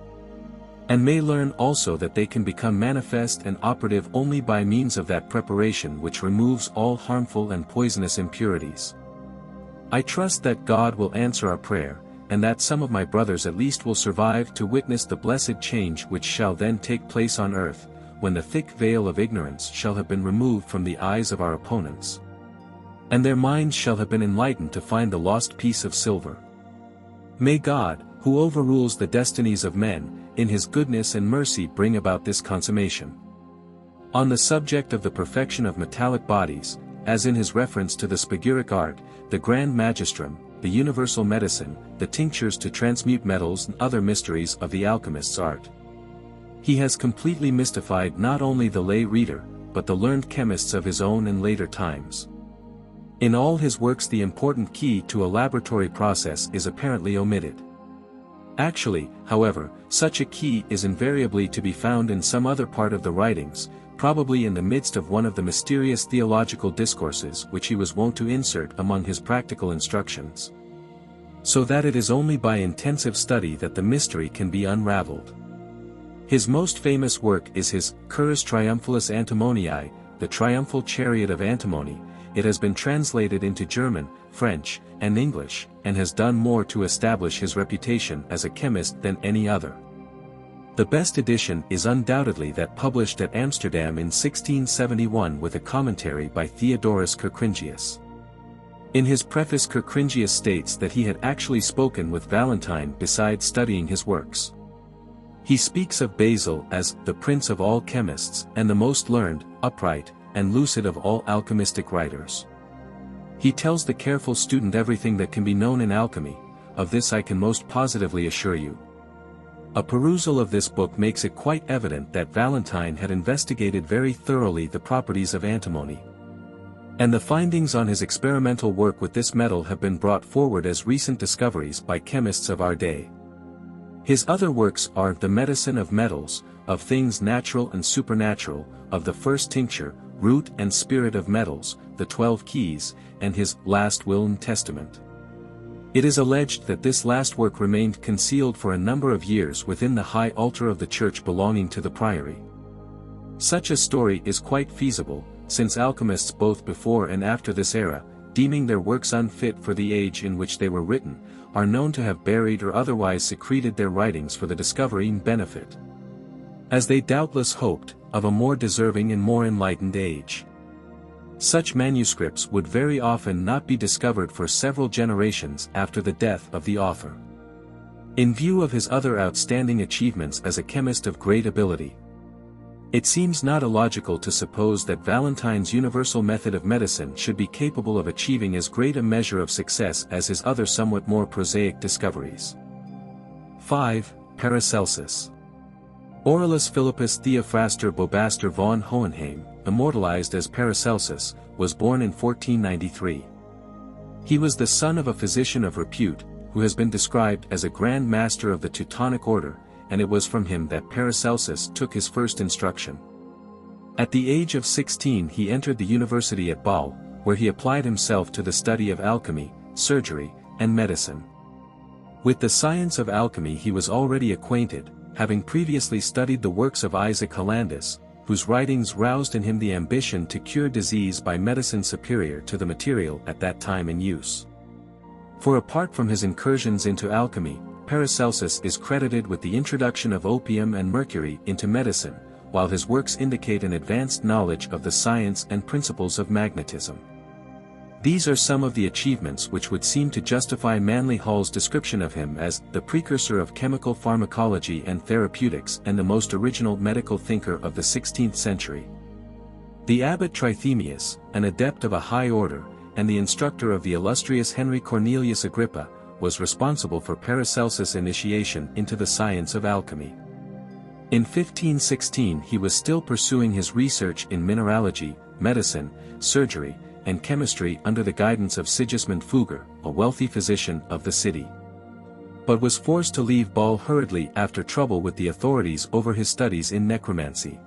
and may learn also that they can become manifest and operative only by means of that preparation which removes all harmful and poisonous impurities. I trust that God will answer our prayer, and that some of my brothers at least will survive to witness the blessed change which shall then take place on earth, when the thick veil of ignorance shall have been removed from the eyes of our opponents, and their minds shall have been enlightened to find the lost piece of silver. May God, who overrules the destinies of men, in his goodness and mercy bring about this consummation. On the subject of the perfection of metallic bodies, as in his reference to the spagyric art, the grand magistrum, the universal medicine, the tinctures to transmute metals and other mysteries of the alchemist's art, he has completely mystified not only the lay reader, but the learned chemists of his own and later times. In all his works the important key to a laboratory process is apparently omitted. Actually, however, such a key is invariably to be found in some other part of the writings, probably in the midst of one of the mysterious theological discourses which he was wont to insert among his practical instructions. So that it is only by intensive study that the mystery can be unraveled. His most famous work is his Cursus Triumphalis Antimoniae, the Triumphal Chariot of Antimony. It has been translated into German, French, and English, and has done more to establish his reputation as a chemist than any other. The best edition is undoubtedly that published at Amsterdam in 1671 with a commentary by Theodorus Kerkringius. In his preface Kerkringius states that he had actually spoken with Valentine besides studying his works. He speaks of Basil as the prince of all chemists and the most learned, upright, and lucid of all alchemistic writers. He tells the careful student everything that can be known in alchemy, of this I can most positively assure you. A perusal of this book makes it quite evident that Valentine had investigated very thoroughly the properties of antimony. And the findings on his experimental work with this metal have been brought forward as recent discoveries by chemists of our day. His other works are The Medicine of Metals, of Things Natural and Supernatural, of the First Tincture, Root and Spirit of Metals, the 12 Keys, and his Last Will and Testament. It is alleged that this last work remained concealed for a number of years within the high altar of the church belonging to the priory. Such a story is quite feasible, since alchemists both before and after this era, deeming their works unfit for the age in which they were written, are known to have buried or otherwise secreted their writings for the discovering benefit, as they doubtless hoped, of a more deserving and more enlightened age. Such manuscripts would very often not be discovered for several generations after the death of the author. In view of his other outstanding achievements as a chemist of great ability, it seems not illogical to suppose that Valentine's universal method of medicine should be capable of achieving as great a measure of success as his other somewhat more prosaic discoveries. 5. Paracelsus. Aurelius Philippus Theophrastor Bobaster von Hohenheim, immortalized as Paracelsus, was born in 1493. He was the son of a physician of repute, who has been described as a Grand Master of the Teutonic Order, and it was from him that Paracelsus took his first instruction. At the age of 16 he entered the university at Bâle, where he applied himself to the study of alchemy, surgery, and medicine. With the science of alchemy he was already acquainted, having previously studied the works of Isaac Hollandus, whose writings roused in him the ambition to cure disease by medicine superior to the material at that time in use. For apart from his incursions into alchemy, Paracelsus is credited with the introduction of opium and mercury into medicine, while his works indicate an advanced knowledge of the science and principles of magnetism. These are some of the achievements which would seem to justify Manly Hall's description of him as the precursor of chemical pharmacology and therapeutics and the most original medical thinker of the 16th century. The abbot Trithemius, an adept of a high order, and the instructor of the illustrious Henry Cornelius Agrippa, was responsible for Paracelsus' initiation into the science of alchemy. In 1516 he was still pursuing his research in mineralogy, medicine, surgery, and chemistry under the guidance of Sigismund Fugger, a wealthy physician of the city, but was forced to leave Bâle hurriedly after trouble with the authorities over his studies in necromancy.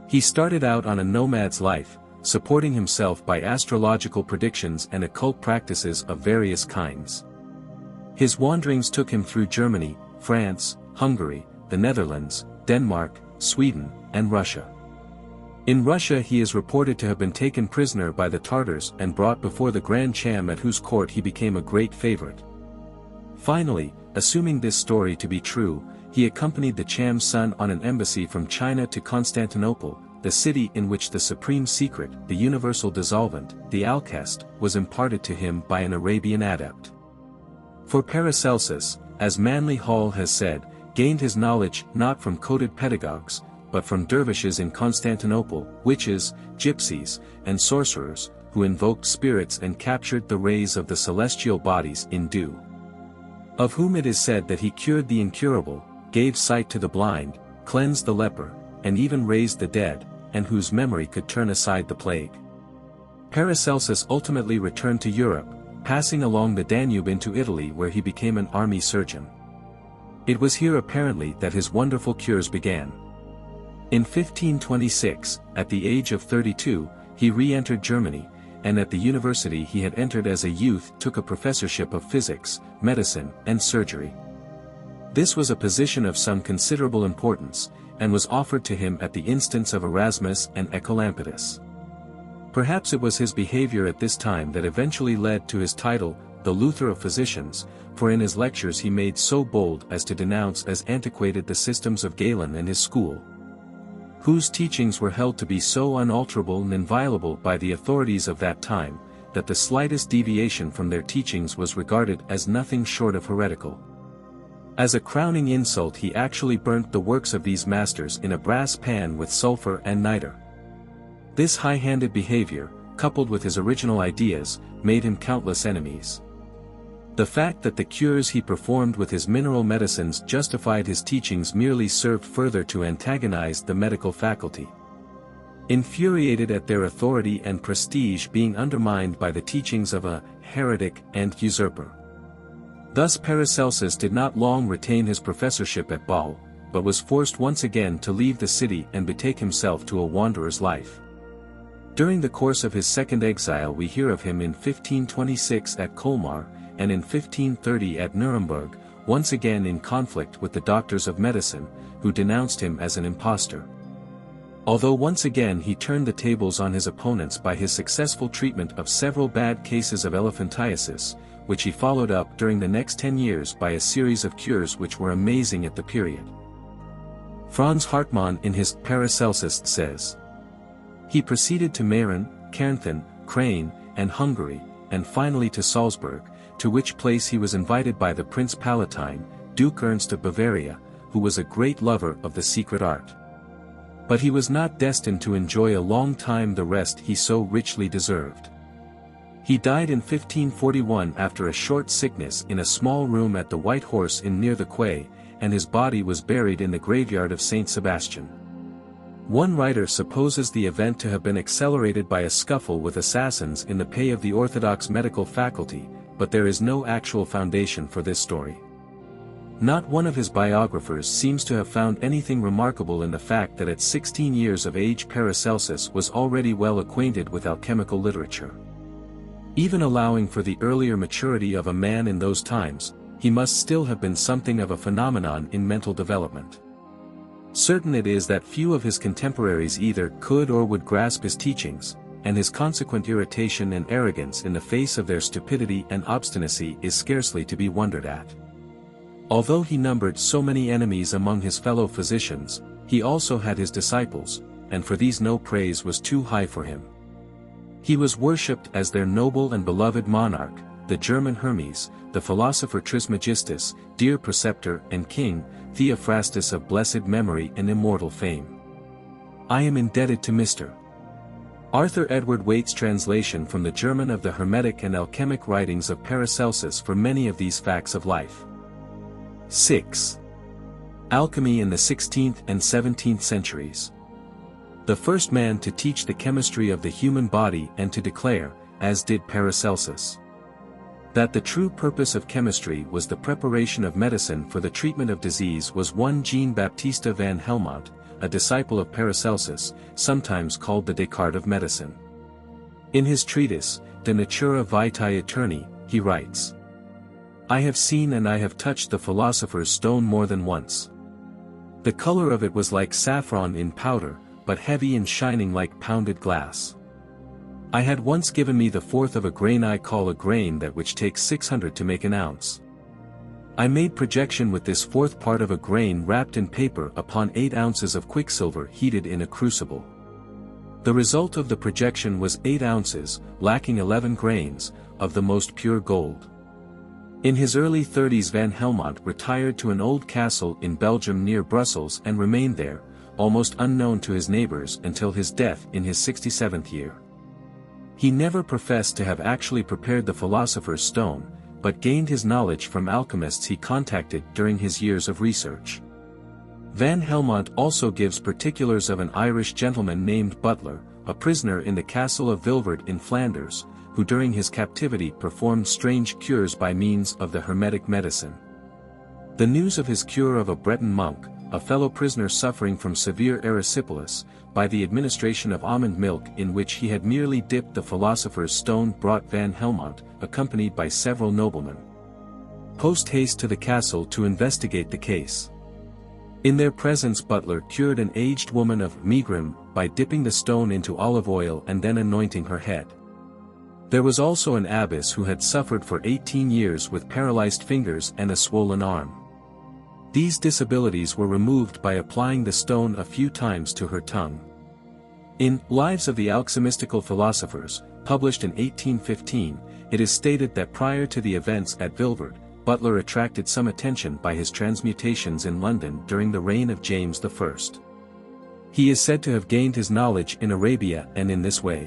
He started out on a nomad's life, supporting himself by astrological predictions and occult practices of various kinds. His wanderings took him through Germany, France, Hungary, the Netherlands, Denmark, Sweden, and Russia. In Russia he is reported to have been taken prisoner by the Tartars and brought before the Grand Cham at whose court he became a great favorite. Finally, assuming this story to be true, he accompanied the Cham's son on an embassy from China to Constantinople, the city in which the supreme secret, the universal dissolvent, the alchest, was imparted to him by an Arabian adept. For Paracelsus, as Manly Hall has said, gained his knowledge not from coded pedagogues, but from dervishes in Constantinople, witches, gypsies, and sorcerers, who invoked spirits and captured the rays of the celestial bodies in dew. Of whom it is said that he cured the incurable, gave sight to the blind, cleansed the leper, and even raised the dead, and whose memory could turn aside the plague. Paracelsus ultimately returned to Europe, passing along the Danube into Italy where he became an army surgeon. It was here apparently that his wonderful cures began. In 1526, at the age of 32, he re-entered Germany, and at the university he had entered as a youth took a professorship of physics, medicine, and surgery. This was a position of some considerable importance, and was offered to him at the instance of Erasmus and Ecolampidus. Perhaps it was his behavior at this time that eventually led to his title, the Luther of Physicians, for in his lectures he made so bold as to denounce as antiquated the systems of Galen and his school, whose teachings were held to be so unalterable and inviolable by the authorities of that time, that the slightest deviation from their teachings was regarded as nothing short of heretical. As a crowning insult he actually burnt the works of these masters in a brass pan with sulfur and niter. This high-handed behavior, coupled with his original ideas, made him countless enemies. The fact that the cures he performed with his mineral medicines justified his teachings merely served further to antagonize the medical faculty. Infuriated at their authority and prestige being undermined by the teachings of a heretic and usurper. Thus Paracelsus did not long retain his professorship at Basel, but was forced once again to leave the city and betake himself to a wanderer's life. During the course of his second exile we hear of him in 1526 at Colmar, and in 1530 at Nuremberg, once again in conflict with the doctors of medicine, who denounced him as an impostor. Although once again he turned the tables on his opponents by his successful treatment of several bad cases of elephantiasis, which he followed up during the next 10 years by a series of cures which were amazing at the period. Franz Hartmann in his Paracelsus says, he proceeded to Mähren, Kärnten, Crane, and Hungary, and finally to Salzburg, to which place he was invited by the Prince Palatine, Duke Ernst of Bavaria, who was a great lover of the secret art. But he was not destined to enjoy a long time the rest he so richly deserved. He died in 1541 after a short sickness in a small room at the White Horse Inn near the quay, and his body was buried in the graveyard of Saint Sebastian. One writer supposes the event to have been accelerated by a scuffle with assassins in the pay of the Orthodox medical faculty, but there is no actual foundation for this story. Not one of his biographers seems to have found anything remarkable in the fact that at 16 years of age Paracelsus was already well acquainted with alchemical literature. Even allowing for the earlier maturity of a man in those times, he must still have been something of a phenomenon in mental development. Certain it is that few of his contemporaries either could or would grasp his teachings, and his consequent irritation and arrogance in the face of their stupidity and obstinacy is scarcely to be wondered at. Although he numbered so many enemies among his fellow physicians, he also had his disciples, and for these no praise was too high for him. He was worshipped as their noble and beloved monarch, the German Hermes, the philosopher Trismegistus, dear preceptor and king, Theophrastus of blessed memory and immortal fame. I am indebted to Mr. Arthur Edward Waite's translation from the German of the Hermetic and alchemic writings of Paracelsus for many of these facts of life. 6. Alchemy in the 16th and 17th centuries. The first man to teach the chemistry of the human body and to declare, as did Paracelsus, that the true purpose of chemistry was the preparation of medicine for the treatment of disease was one Jean Baptista van Helmont, a disciple of Paracelsus, sometimes called the Descartes of medicine. In his treatise, De Natura Vitae Aeterni, he writes, I have seen and I have touched the philosopher's stone more than once. The color of it was like saffron in powder, but heavy and shining like pounded glass. I had once given me the fourth of a grain I call a grain that which takes 600 to make an ounce. I made projection with this fourth part of a grain wrapped in paper upon 8 ounces of quicksilver heated in a crucible. The result of the projection was 8 ounces, lacking 11 grains, of the most pure gold. In his early 30s Van Helmont retired to an old castle in Belgium near Brussels and remained there, almost unknown to his neighbors until his death in his 67th year. He never professed to have actually prepared the philosopher's stone, but gained his knowledge from alchemists he contacted during his years of research. Van Helmont also gives particulars of an Irish gentleman named Butler, a prisoner in the castle of Vilvoorde in Flanders, who during his captivity performed strange cures by means of the Hermetic medicine. The news of his cure of a Breton monk, a fellow prisoner suffering from severe erysipelas, by the administration of almond milk in which he had merely dipped the philosopher's stone, brought Van Helmont, accompanied by several noblemen, post-haste to the castle to investigate the case. In their presence Butler cured an aged woman of megrim by dipping the stone into olive oil and then anointing her head. There was also an abbess who had suffered for 18 years with paralyzed fingers and a swollen arm. These disabilities were removed by applying the stone a few times to her tongue. In Lives of the Alchemistical Philosophers, published in 1815, it is stated that prior to the events at Vilverde, Butler attracted some attention by his transmutations in London during the reign of James I. He is said to have gained his knowledge in Arabia and in this way.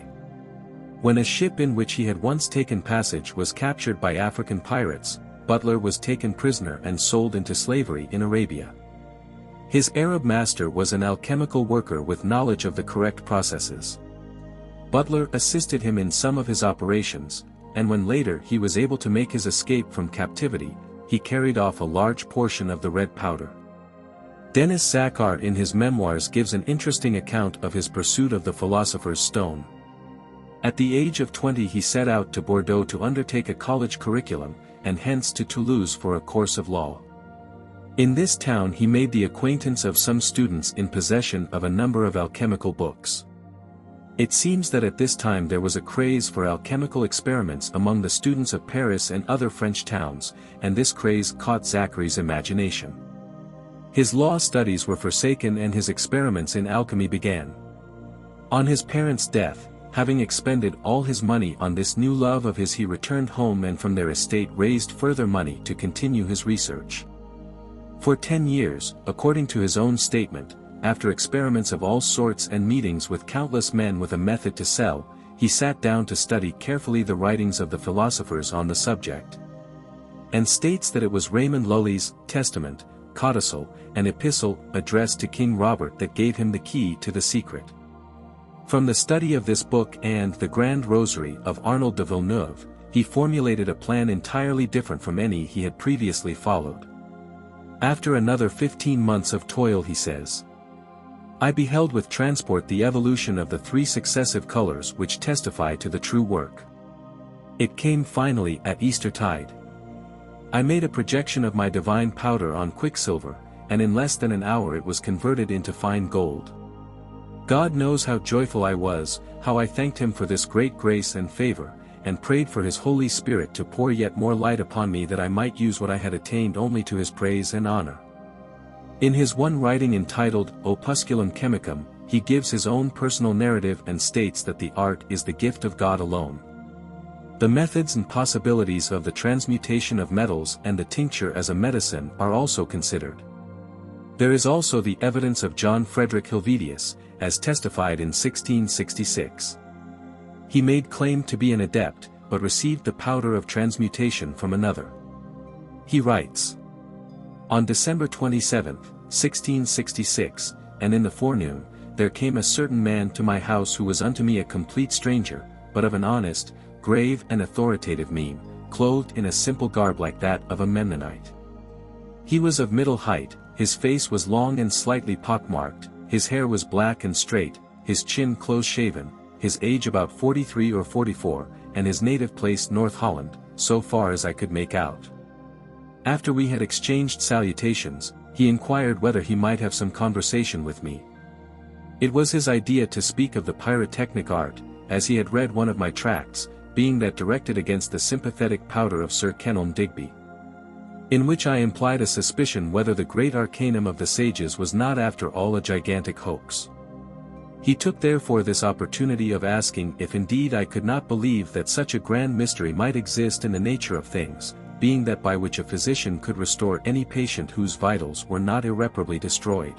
When a ship in which he had once taken passage was captured by African pirates, Butler was taken prisoner and sold into slavery in Arabia. His Arab master was an alchemical worker with knowledge of the correct processes. Butler assisted him in some of his operations, and when later he was able to make his escape from captivity, he carried off a large portion of the red powder. Denis Saccard in his memoirs gives an interesting account of his pursuit of the philosopher's stone. At the age of 20 he set out to Bordeaux to undertake a college curriculum, and hence to Toulouse for a course of law. In this town he made the acquaintance of some students in possession of a number of alchemical books. It seems that at this time there was a craze for alchemical experiments among the students of Paris and other French towns, and this craze caught Zachary's imagination. His law studies were forsaken and his experiments in alchemy began. On his parents' death, having expended all his money on this new love of his, he returned home and from their estate raised further money to continue his research. For 10 years, according to his own statement, after experiments of all sorts and meetings with countless men with a method to sell, he sat down to study carefully the writings of the philosophers on the subject. And states that it was Raymond Lully's Testament, Codicil, and Epistle addressed to King Robert that gave him the key to the secret. From the study of this book and the Grand Rosary of Arnold de Villeneuve, he formulated a plan entirely different from any he had previously followed. After another 15 months of toil, he says, I beheld with transport the evolution of the 3 successive colors which testify to the true work. It came finally at Eastertide. I made a projection of my divine powder on quicksilver, and in less than an hour it was converted into fine gold. God knows how joyful I was, how I thanked him for this great grace and favor, and prayed for his Holy Spirit to pour yet more light upon me that I might use what I had attained only to his praise and honor. In his one writing entitled Opusculum Chemicum, he gives his own personal narrative and states that the art is the gift of God alone. The methods and possibilities of the transmutation of metals and the tincture as a medicine are also considered. There is also the evidence of John Frederick Helvetius, as testified in 1666. He made claim to be an adept, but received the powder of transmutation from another. He writes, on December 27, 1666, and in the forenoon, there came a certain man to my house who was unto me a complete stranger, but of an honest, grave and authoritative mien, clothed in a simple garb like that of a Mennonite. He was of middle height, his face was long and slightly pockmarked, his hair was black and straight, his chin close-shaven, his age about 43 or 44, and his native place North Holland, so far as I could make out. After we had exchanged salutations, he inquired whether he might have some conversation with me. It was his idea to speak of the pyrotechnic art, as he had read one of my tracts, being that directed against the sympathetic powder of Sir Kenelm Digby, in which I implied a suspicion whether the great arcanum of the sages was not after all a gigantic hoax. He took therefore this opportunity of asking if indeed I could not believe that such a grand mystery might exist in the nature of things, being that by which a physician could restore any patient whose vitals were not irreparably destroyed.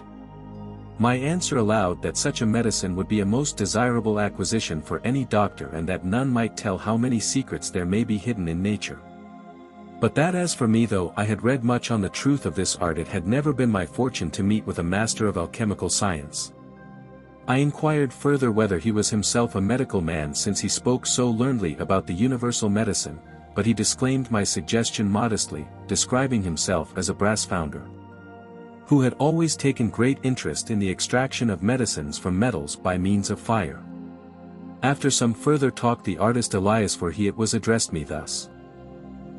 My answer allowed that such a medicine would be a most desirable acquisition for any doctor and that none might tell how many secrets there may be hidden in nature. But that as for me, though I had read much on the truth of this art, it had never been my fortune to meet with a master of alchemical science. I inquired further whether he was himself a medical man, since he spoke so learnedly about the universal medicine, but he disclaimed my suggestion modestly, describing himself as a brass founder who had always taken great interest in the extraction of medicines from metals by means of fire. After some further talk, the artist Elias for he it was addressed me thus.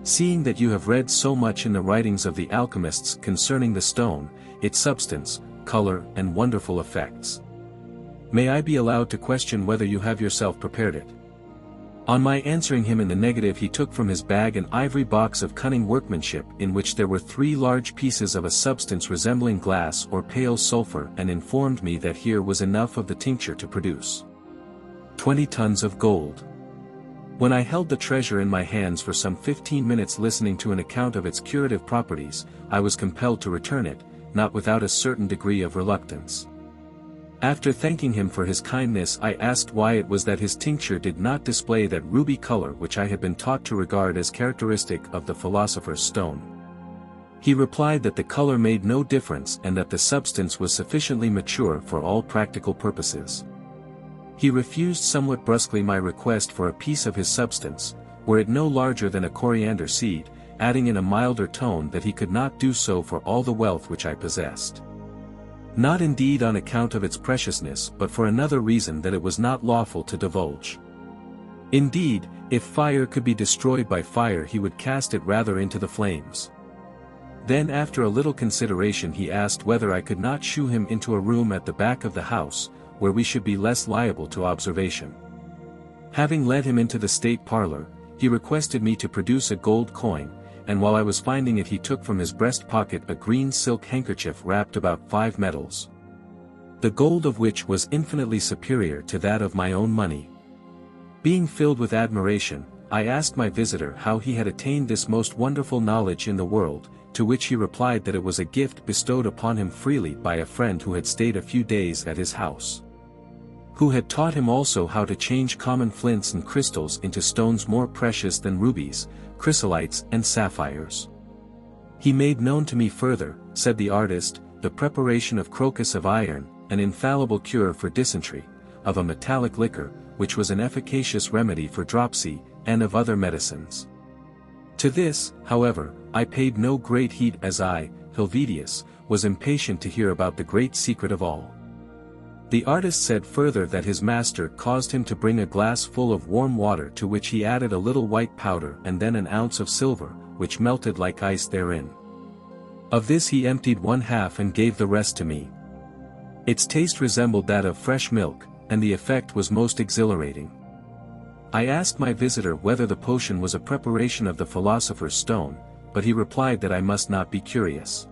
Seeing that you have read so much in the writings of the alchemists concerning the stone, its substance, color, and wonderful effects, may I be allowed to question whether you have yourself prepared it? On my answering him in the negative, he took from his bag an ivory box of cunning workmanship in which there were 3 large pieces of a substance resembling glass or pale sulfur, and informed me that here was enough of the tincture to produce 20 tons of gold. When I held the treasure in my hands for some 15 minutes listening to an account of its curative properties, I was compelled to return it, not without a certain degree of reluctance. After thanking him for his kindness, I asked why it was that his tincture did not display that ruby color which I had been taught to regard as characteristic of the philosopher's stone. He replied that the color made no difference and that the substance was sufficiently mature for all practical purposes. He refused somewhat brusquely my request for a piece of his substance, were it no larger than a coriander seed, adding in a milder tone that he could not do so for all the wealth which I possessed. Not indeed on account of its preciousness, but for another reason, that it was not lawful to divulge. Indeed, if fire could be destroyed by fire, he would cast it rather into the flames. Then after a little consideration he asked whether I could not shew him into a room at the back of the house, where we should be less liable to observation. Having led him into the state parlor, he requested me to produce a gold coin, and while I was finding it he took from his breast pocket a green silk handkerchief wrapped about 5 medals, the gold of which was infinitely superior to that of my own money. Being filled with admiration, I asked my visitor how he had attained this most wonderful knowledge in the world, to which he replied that it was a gift bestowed upon him freely by a friend who had stayed a few days at his house, who had taught him also how to change common flints and crystals into stones more precious than rubies, chrysolites and sapphires. He made known to me further, said the artist, the preparation of crocus of iron, an infallible cure for dysentery, of a metallic liquor, which was an efficacious remedy for dropsy, and of other medicines. To this, however, I paid no great heed, as I, Helvetius, was impatient to hear about the great secret of all. The artist said further that his master caused him to bring a glass full of warm water, to which he added a little white powder and then an ounce of silver, which melted like ice therein. Of this he emptied 1/2 and gave the rest to me. Its taste resembled that of fresh milk, and the effect was most exhilarating. I asked my visitor whether the potion was a preparation of the philosopher's stone, but he replied that I must not be curious.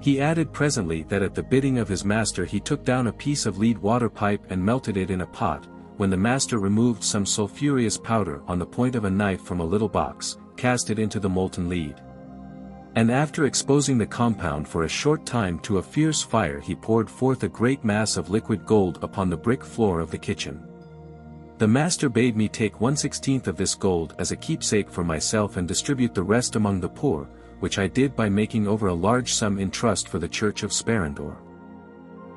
He added presently that at the bidding of his master he took down a piece of lead water pipe and melted it in a pot, when the master removed some sulphureous powder on the point of a knife from a little box, cast it into the molten lead, and after exposing the compound for a short time to a fierce fire he poured forth a great mass of liquid gold upon the brick floor of the kitchen. The master bade me take 1/16 of this gold as a keepsake for myself and distribute the rest among the poor, which I did by making over a large sum in trust for the church of Sparendor.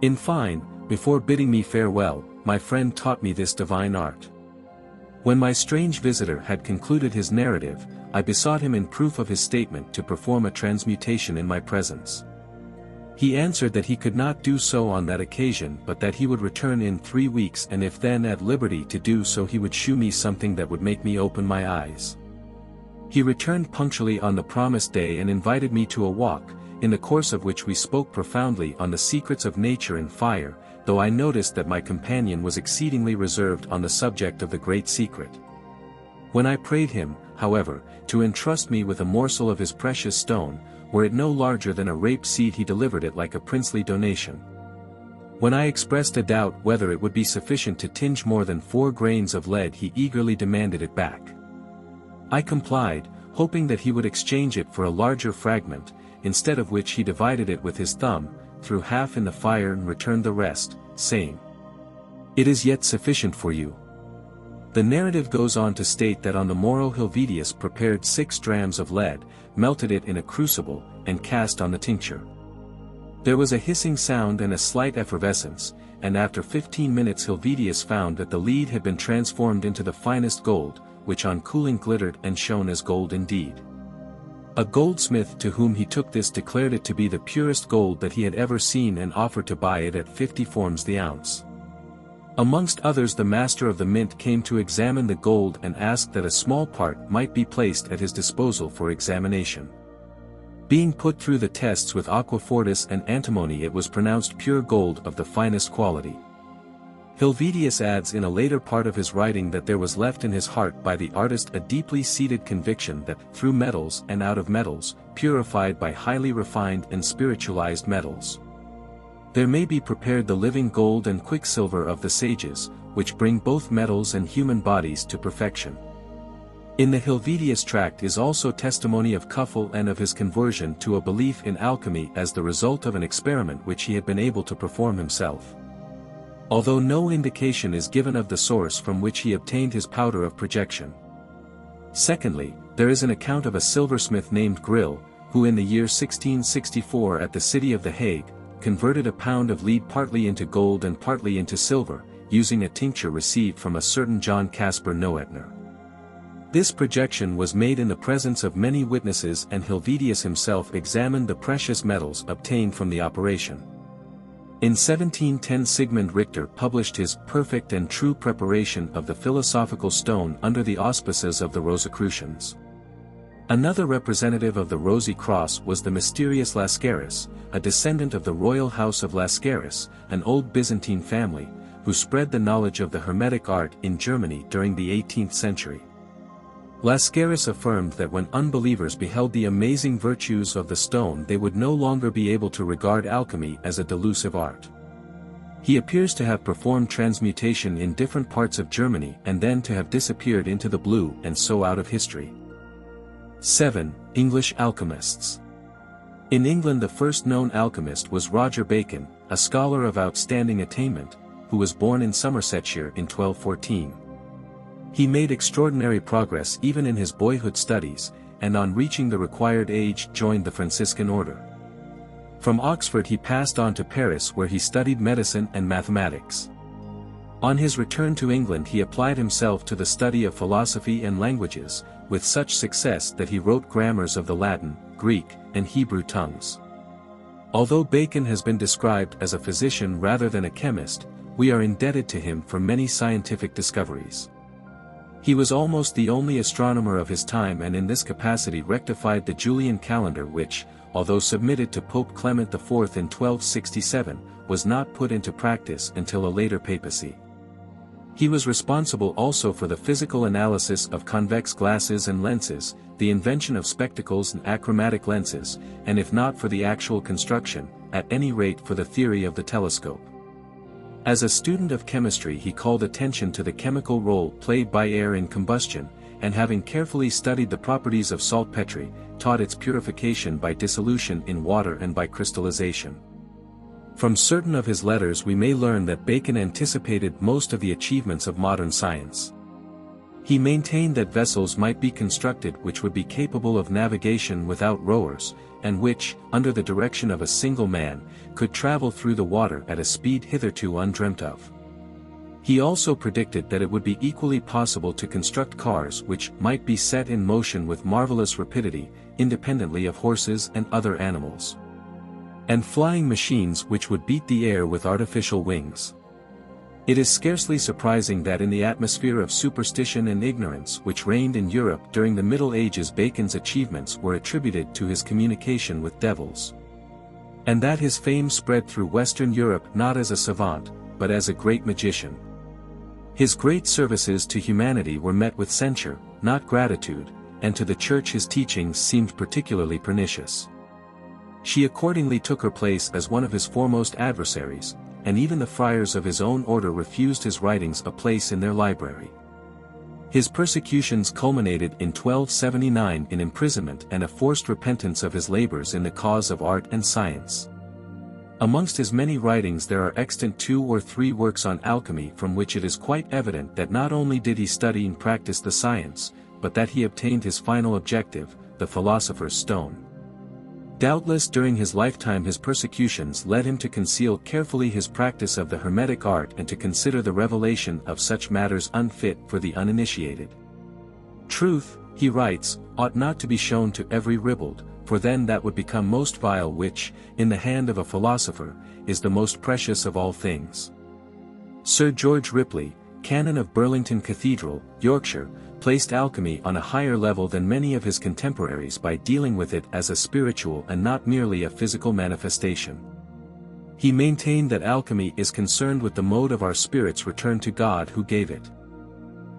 In fine, before bidding me farewell, my friend taught me this divine art. When my strange visitor had concluded his narrative, I besought him in proof of his statement to perform a transmutation in my presence. He answered that he could not do so on that occasion, but that he would return in 3 weeks, and if then at liberty to do so he would shew me something that would make me open my eyes. He returned punctually on the promised day and invited me to a walk, in the course of which we spoke profoundly on the secrets of nature and fire, though I noticed that my companion was exceedingly reserved on the subject of the great secret. When I prayed him, however, to entrust me with a morsel of his precious stone, were it no larger than a rape seed, he delivered it like a princely donation. When I expressed a doubt whether it would be sufficient to tinge more than 4 grains of lead, he eagerly demanded it back. I complied, hoping that he would exchange it for a larger fragment, instead of which he divided it with his thumb, threw half in the fire and returned the rest, saying, "It is yet sufficient for you." The narrative goes on to state that on the morrow Helvetius prepared 6 drams of lead, melted it in a crucible, and cast on the tincture. There was a hissing sound and a slight effervescence, and after 15 minutes Helvetius found that the lead had been transformed into the finest gold, which on cooling glittered and shone as gold indeed. A goldsmith to whom he took this declared it to be the purest gold that he had ever seen and offered to buy it at 50 florins the ounce. Amongst others the master of the mint came to examine the gold and asked that a small part might be placed at his disposal for examination. Being put through the tests with aquafortis and antimony, it was pronounced pure gold of the finest quality. Helvetius adds in a later part of his writing that there was left in his heart by the artist a deeply seated conviction that, through metals and out of metals, purified by highly refined and spiritualized metals, there may be prepared the living gold and quicksilver of the sages, which bring both metals and human bodies to perfection. In the Helvetius tract is also testimony of Kuffel and of his conversion to a belief in alchemy as the result of an experiment which he had been able to perform himself. Although no indication is given of the source from which he obtained his powder of projection. Secondly, there is an account of a silversmith named Grill, who in the year 1664 at the city of The Hague, converted a pound of lead partly into gold and partly into silver, using a tincture received from a certain John Caspar Noetner. This projection was made in the presence of many witnesses, and Helvetius himself examined the precious metals obtained from the operation. In 1710 Sigmund Richter published his Perfect and True Preparation of the Philosophical Stone under the auspices of the Rosicrucians. Another representative of the Rosy Cross was the mysterious Lascaris, a descendant of the royal house of Lascaris, an old Byzantine family, who spread the knowledge of the Hermetic art in Germany during the 18th century. Lascaris affirmed that when unbelievers beheld the amazing virtues of the stone they would no longer be able to regard alchemy as a delusive art. He appears to have performed transmutation in different parts of Germany and then to have disappeared into the blue and so out of history. 7. English alchemists. In England the first known alchemist was Roger Bacon, a scholar of outstanding attainment, who was born in Somersetshire in 1214. He made extraordinary progress even in his boyhood studies, and on reaching the required age joined the Franciscan order. From Oxford he passed on to Paris where he studied medicine and mathematics. On his return to England he applied himself to the study of philosophy and languages, with such success that he wrote grammars of the Latin, Greek, and Hebrew tongues. Although Bacon has been described as a physician rather than a chemist, we are indebted to him for many scientific discoveries. He was almost the only astronomer of his time and in this capacity rectified the Julian calendar which, although submitted to Pope Clement IV in 1267, was not put into practice until a later papacy. He was responsible also for the physical analysis of convex glasses and lenses, the invention of spectacles and achromatic lenses, and if not for the actual construction, at any rate for the theory of the telescope. As a student of chemistry he called attention to the chemical role played by air in combustion, and having carefully studied the properties of saltpetre, taught its purification by dissolution in water and by crystallization. From certain of his letters we may learn that Bacon anticipated most of the achievements of modern science. He maintained that vessels might be constructed which would be capable of navigation without rowers, and which, under the direction of a single man, could travel through the water at a speed hitherto undreamt of. He also predicted that it would be equally possible to construct cars which might be set in motion with marvelous rapidity, independently of horses and other animals, and flying machines which would beat the air with artificial wings. It is scarcely surprising that in the atmosphere of superstition and ignorance which reigned in Europe during the Middle Ages Bacon's achievements were attributed to his communication with devils, and that his fame spread through Western Europe not as a savant, but as a great magician. His great services to humanity were met with censure, not gratitude, and to the Church his teachings seemed particularly pernicious. She accordingly took her place as one of his foremost adversaries, and even the friars of his own order refused his writings a place in their library. His persecutions culminated in 1279 in imprisonment and a forced repentance of his labors in the cause of art and science. Amongst his many writings there are extant 2 or 3 works on alchemy from which it is quite evident that not only did he study and practice the science, but that he obtained his final objective, the philosopher's stone. Doubtless during his lifetime his persecutions led him to conceal carefully his practice of the Hermetic art and to consider the revelation of such matters unfit for the uninitiated. Truth, he writes, ought not to be shown to every ribald, for then that would become most vile which, in the hand of a philosopher, is the most precious of all things. Sir George Ripley, Canon of Burlington Cathedral, Yorkshire, placed alchemy on a higher level than many of his contemporaries by dealing with it as a spiritual and not merely a physical manifestation. He maintained that alchemy is concerned with the mode of our spirit's return to God who gave it.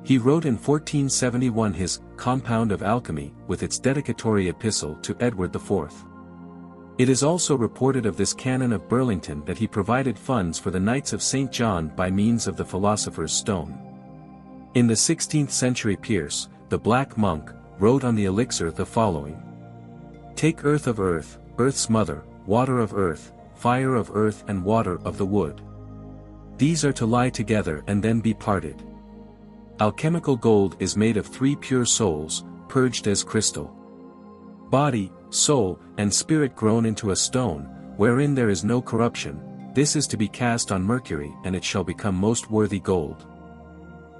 He wrote in 1471 his Compound of Alchemy with its dedicatory epistle to Edward IV. It is also reported of this Canon of Burlington that he provided funds for the Knights of St. John by means of the Philosopher's Stone. In the 16th century Pierce, the Black Monk, wrote on the elixir the following. Take earth of earth, earth's mother, water of earth, fire of earth and water of the wood. These are to lie together and then be parted. Alchemical gold is made of 3 pure souls, purged as crystal. Body, soul, and spirit grown into a stone, wherein there is no corruption, this is to be cast on mercury and it shall become most worthy gold.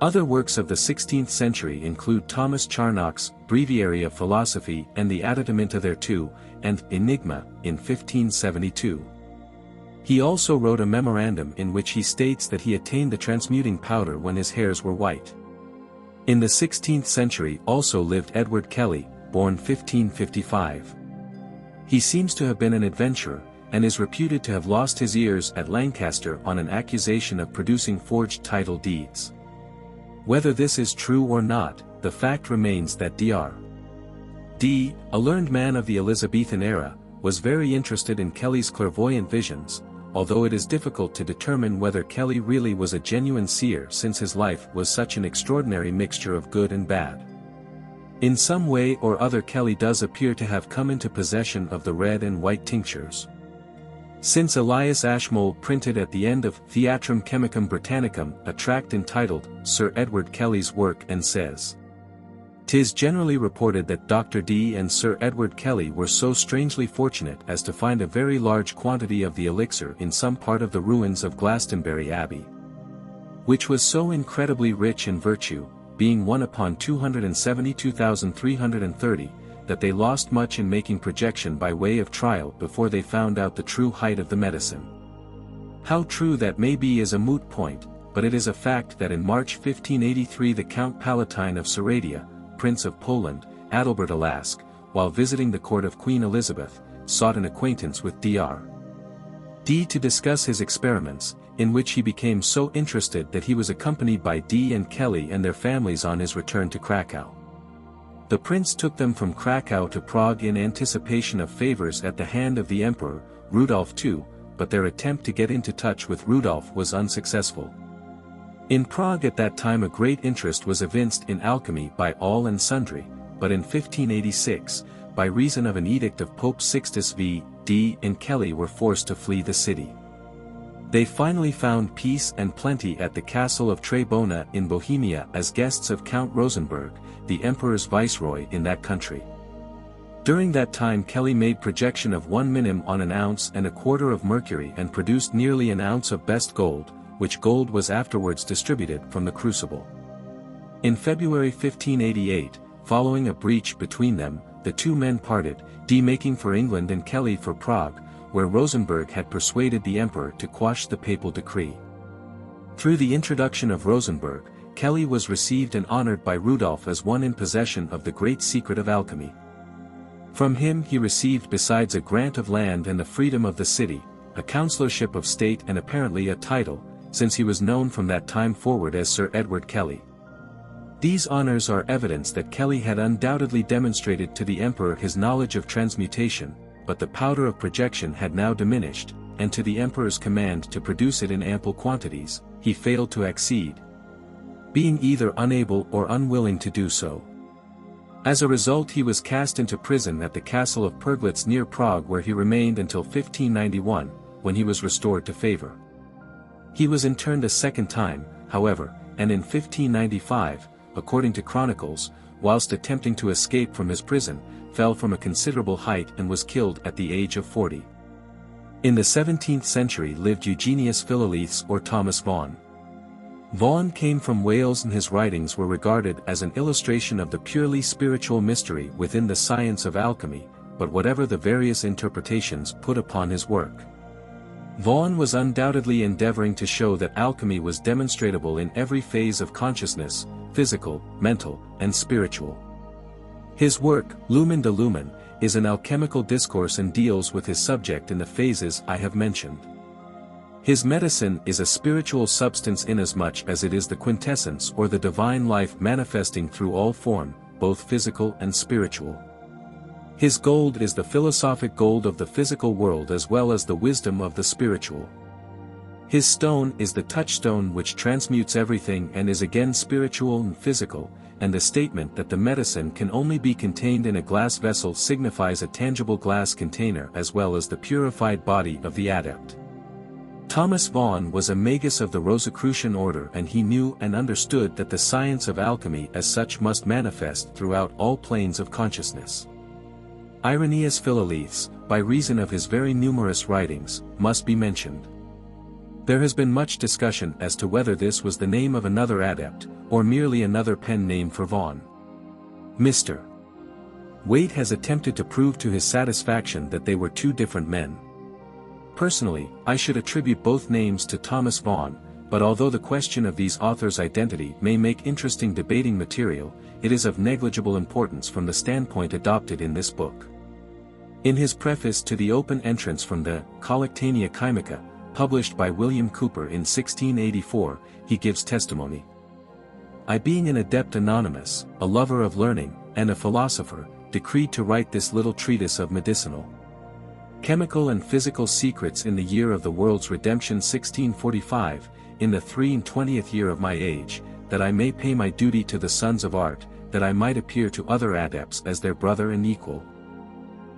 Other works of the 16th century include Thomas Charnock's Breviary of Philosophy and the Addendumenta thereto, and Enigma, in 1572. He also wrote a memorandum in which he states that he attained the transmuting powder when his hairs were white. In the 16th century also lived Edward Kelly, born 1555. He seems to have been an adventurer, and is reputed to have lost his ears at Lancaster on an accusation of producing forged title deeds. Whether this is true or not, the fact remains that Dr. D, a learned man of the Elizabethan era, was very interested in Kelly's clairvoyant visions, although it is difficult to determine whether Kelly really was a genuine seer since his life was such an extraordinary mixture of good and bad. In some way or other Kelly does appear to have come into possession of the red and white tinctures. Since Elias Ashmole printed at the end of Theatrum Chemicum Britannicum a tract entitled Sir Edward Kelly's Work and says, "'Tis generally reported that Dr. D and Sir Edward Kelly were so strangely fortunate as to find a very large quantity of the elixir in some part of the ruins of Glastonbury Abbey, which was so incredibly rich in virtue, being 1 upon 272,330, that they lost much in making projection by way of trial before they found out the true height of the medicine. How true that may be is a moot point, but it is a fact that in March 1583 the Count Palatine of Seradia, Prince of Poland, Adalbert Alask, while visiting the court of Queen Elizabeth, sought an acquaintance with Dr. D to discuss his experiments, in which he became so interested that he was accompanied by D and Kelly and their families on his return to Krakow. The prince took them from Krakow to Prague in anticipation of favors at the hand of the emperor, Rudolf II, but their attempt to get into touch with Rudolf was unsuccessful. In Prague at that time a great interest was evinced in alchemy by all and sundry, but in 1586, by reason of an edict of Pope Sixtus V, D and Kelly were forced to flee the city. They finally found peace and plenty at the castle of Trebona in Bohemia as guests of Count Rosenberg, the emperor's viceroy in that country. During that time Kelly made projection of 1 minim on an ounce and a quarter of mercury and produced nearly an ounce of best gold, which gold was afterwards distributed from the crucible. In February 1588, following a breach between them, the two men parted, D making for England and Kelly for Prague, where Rosenberg had persuaded the emperor to quash the papal decree. Through the introduction of Rosenberg, Kelly was received and honored by Rudolf as one in possession of the great secret of alchemy. From him he received besides a grant of land and the freedom of the city, a councillorship of state and apparently a title, since he was known from that time forward as Sir Edward Kelly. These honors are evidence that Kelly had undoubtedly demonstrated to the emperor his knowledge of transmutation, but the powder of projection had now diminished, and to the emperor's command to produce it in ample quantities, he failed to accede, being either unable or unwilling to do so. As a result he was cast into prison at the castle of Perglitz near Prague where he remained until 1591, when he was restored to favor. He was interned a second time, however, and in 1595, according to chronicles, whilst attempting to escape from his prison, fell from a considerable height and was killed at the age of 40. In the 17th century lived Eugenius Philalethes or Thomas Vaughan. Vaughan came from Wales and his writings were regarded as an illustration of the purely spiritual mystery within the science of alchemy, but whatever the various interpretations put upon his work, Vaughan was undoubtedly endeavoring to show that alchemy was demonstratable in every phase of consciousness, physical, mental, and spiritual. His work, Lumen de Lumen, is an alchemical discourse and deals with his subject in the phases I have mentioned. His medicine is a spiritual substance inasmuch as it is the quintessence or the divine life manifesting through all form, both physical and spiritual. His gold is the philosophic gold of the physical world as well as the wisdom of the spiritual. His stone is the touchstone which transmutes everything and is again spiritual and physical, and the statement that the medicine can only be contained in a glass vessel signifies a tangible glass container as well as the purified body of the adept. Thomas Vaughan was a magus of the Rosicrucian order, and he knew and understood that the science of alchemy as such must manifest throughout all planes of consciousness. Irenaeus Philalethes, by reason of his very numerous writings, must be mentioned. There has been much discussion as to whether this was the name of another adept, or merely another pen name for Vaughan. Mr. Waite has attempted to prove to his satisfaction that they were two different men. Personally, I should attribute both names to Thomas Vaughan, but although the question of these authors' identity may make interesting debating material, it is of negligible importance from the standpoint adopted in this book. In his preface to the open entrance from the Collectanea Chymica, published by William Cooper in 1684, he gives testimony. I being an adept anonymous, a lover of learning, and a philosopher, decreed to write this little treatise of medicinal, chemical and physical secrets in the year of the world's redemption 1645, in the 23rd year of my age, that I may pay my duty to the sons of art, that I might appear to other adepts as their brother and equal.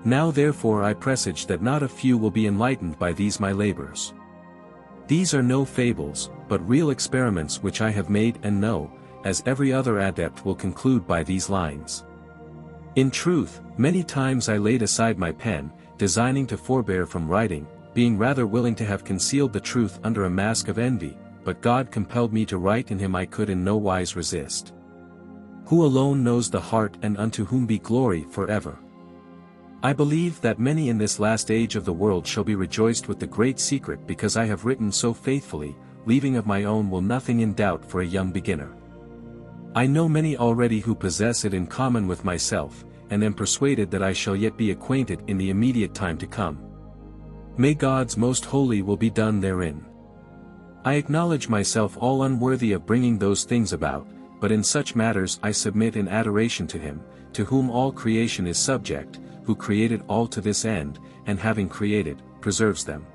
Now therefore I presage that not a few will be enlightened by these my labors. These are no fables, but real experiments which I have made and know, as every other adept will conclude by these lines. In truth, many times I laid aside my pen, designing to forbear from writing, being rather willing to have concealed the truth under a mask of envy, but God compelled me to write, in him I could in no wise resist. Who alone knows the heart, and unto whom be glory forever. I believe that many in this last age of the world shall be rejoiced with the great secret because I have written so faithfully, leaving of my own will nothing in doubt for a young beginner. I know many already who possess it in common with myself, and am persuaded that I shall yet be acquainted in the immediate time to come. May God's most holy will be done therein. I acknowledge myself all unworthy of bringing those things about, but in such matters I submit in adoration to him, to whom all creation is subject, who created all to this end, and having created, preserves them.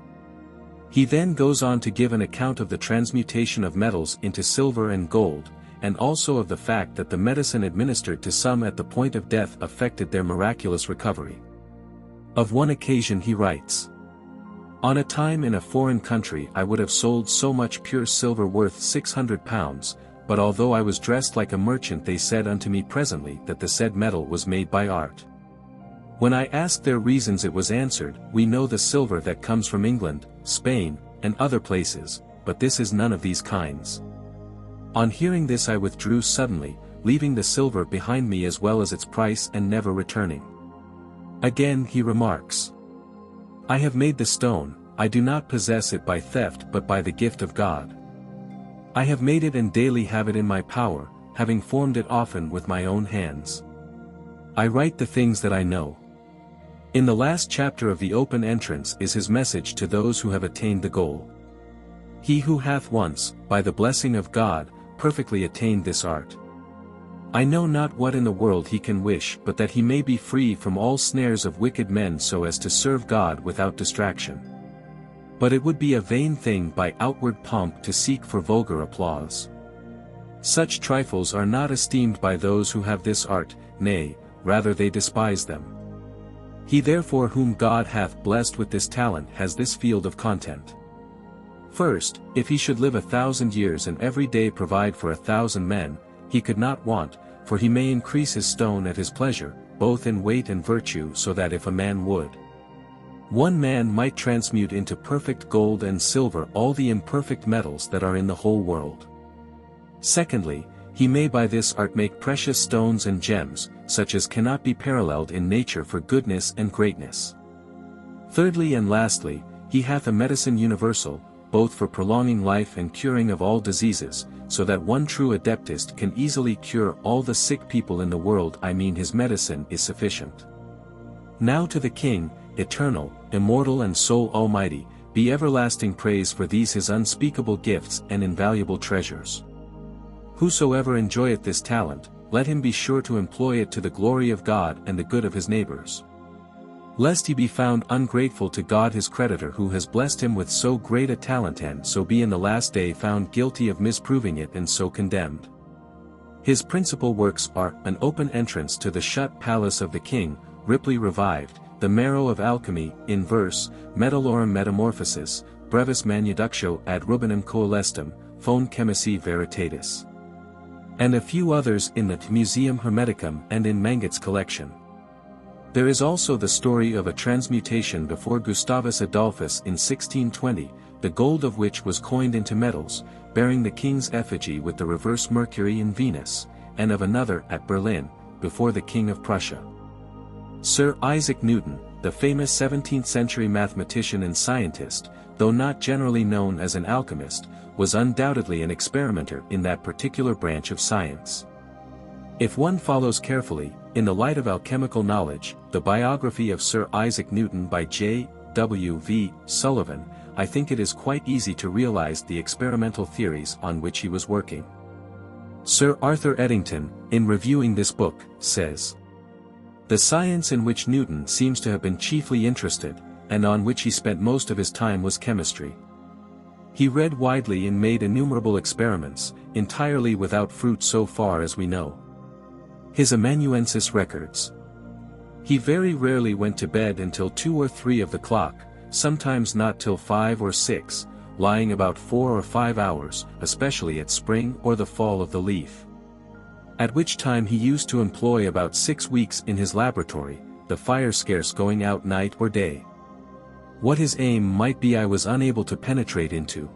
He then goes on to give an account of the transmutation of metals into silver and gold, and also of the fact that the medicine administered to some at the point of death affected their miraculous recovery. Of one occasion he writes, "On a time in a foreign country I would have sold so much pure silver worth 600 pounds, but although I was dressed like a merchant they said unto me presently that the said metal was made by art. When I asked their reasons it was answered, we know the silver that comes from England, Spain, and other places, but this is none of these kinds." On hearing this I withdrew suddenly, leaving the silver behind me as well as its price and never returning. Again he remarks, "I have made the stone, I do not possess it by theft but by the gift of God. I have made it and daily have it in my power, having formed it often with my own hands. I write the things that I know." In the last chapter of the open entrance is his message to those who have attained the goal. He who hath once, by the blessing of God, perfectly attained this art. I know not what in the world he can wish but that he may be free from all snares of wicked men so as to serve God without distraction. But it would be a vain thing by outward pomp to seek for vulgar applause. Such trifles are not esteemed by those who have this art, nay, rather they despise them. He therefore whom God hath blessed with this talent has this field of content. First, if he should live 1,000 years and every day provide for 1,000 men, he could not want, for he may increase his stone at his pleasure, both in weight and virtue so that if a man would, one man might transmute into perfect gold and silver all the imperfect metals that are in the whole world. Secondly, he may by this art make precious stones and gems, such as cannot be paralleled in nature for goodness and greatness. Thirdly and lastly, he hath a medicine universal, both for prolonging life and curing of all diseases, so that one true adeptist can easily cure all the sick people in the world. I mean his medicine is sufficient. Now to the King, eternal, immortal and sole almighty, be everlasting praise for these his unspeakable gifts and invaluable treasures. Whosoever enjoyeth this talent, let him be sure to employ it to the glory of God and the good of his neighbors. Lest he be found ungrateful to God his creditor who has blessed him with so great a talent and so be in the last day found guilty of misproving it and so condemned. His principal works are An Open Entrance to the Shut Palace of the King, Ripley Revived, The Marrow of Alchemy, in verse, Metallorum Metamorphosis, Brevis Manuductio ad Rubinum Coelestum, Phone Chemici Veritatis. And a few others in the Museum Hermeticum and in Manget's collection. There is also the story of a transmutation before Gustavus Adolphus in 1620, the gold of which was coined into metals, bearing the king's effigy with the reverse Mercury and Venus, and of another at Berlin, before the King of Prussia. Sir Isaac Newton, the famous 17th-century mathematician and scientist, though not generally known as an alchemist, was undoubtedly an experimenter in that particular branch of science. If one follows carefully, in the light of alchemical knowledge, the biography of Sir Isaac Newton by J. W. V. Sullivan, I think it is quite easy to realize the experimental theories on which he was working. Sir Arthur Eddington, in reviewing this book, says, "The science in which Newton seems to have been chiefly interested, and on which he spent most of his time was chemistry. He read widely and made innumerable experiments, entirely without fruit so far as we know. His amanuensis records. He very rarely went to bed until 2 or 3 of the clock, sometimes not till 5 or 6, lying about 4 or 5 hours, especially at spring or the fall of the leaf. At which time he used to employ about 6 weeks in his laboratory, the fire scarce going out night or day. What his aim might be I was unable to penetrate into.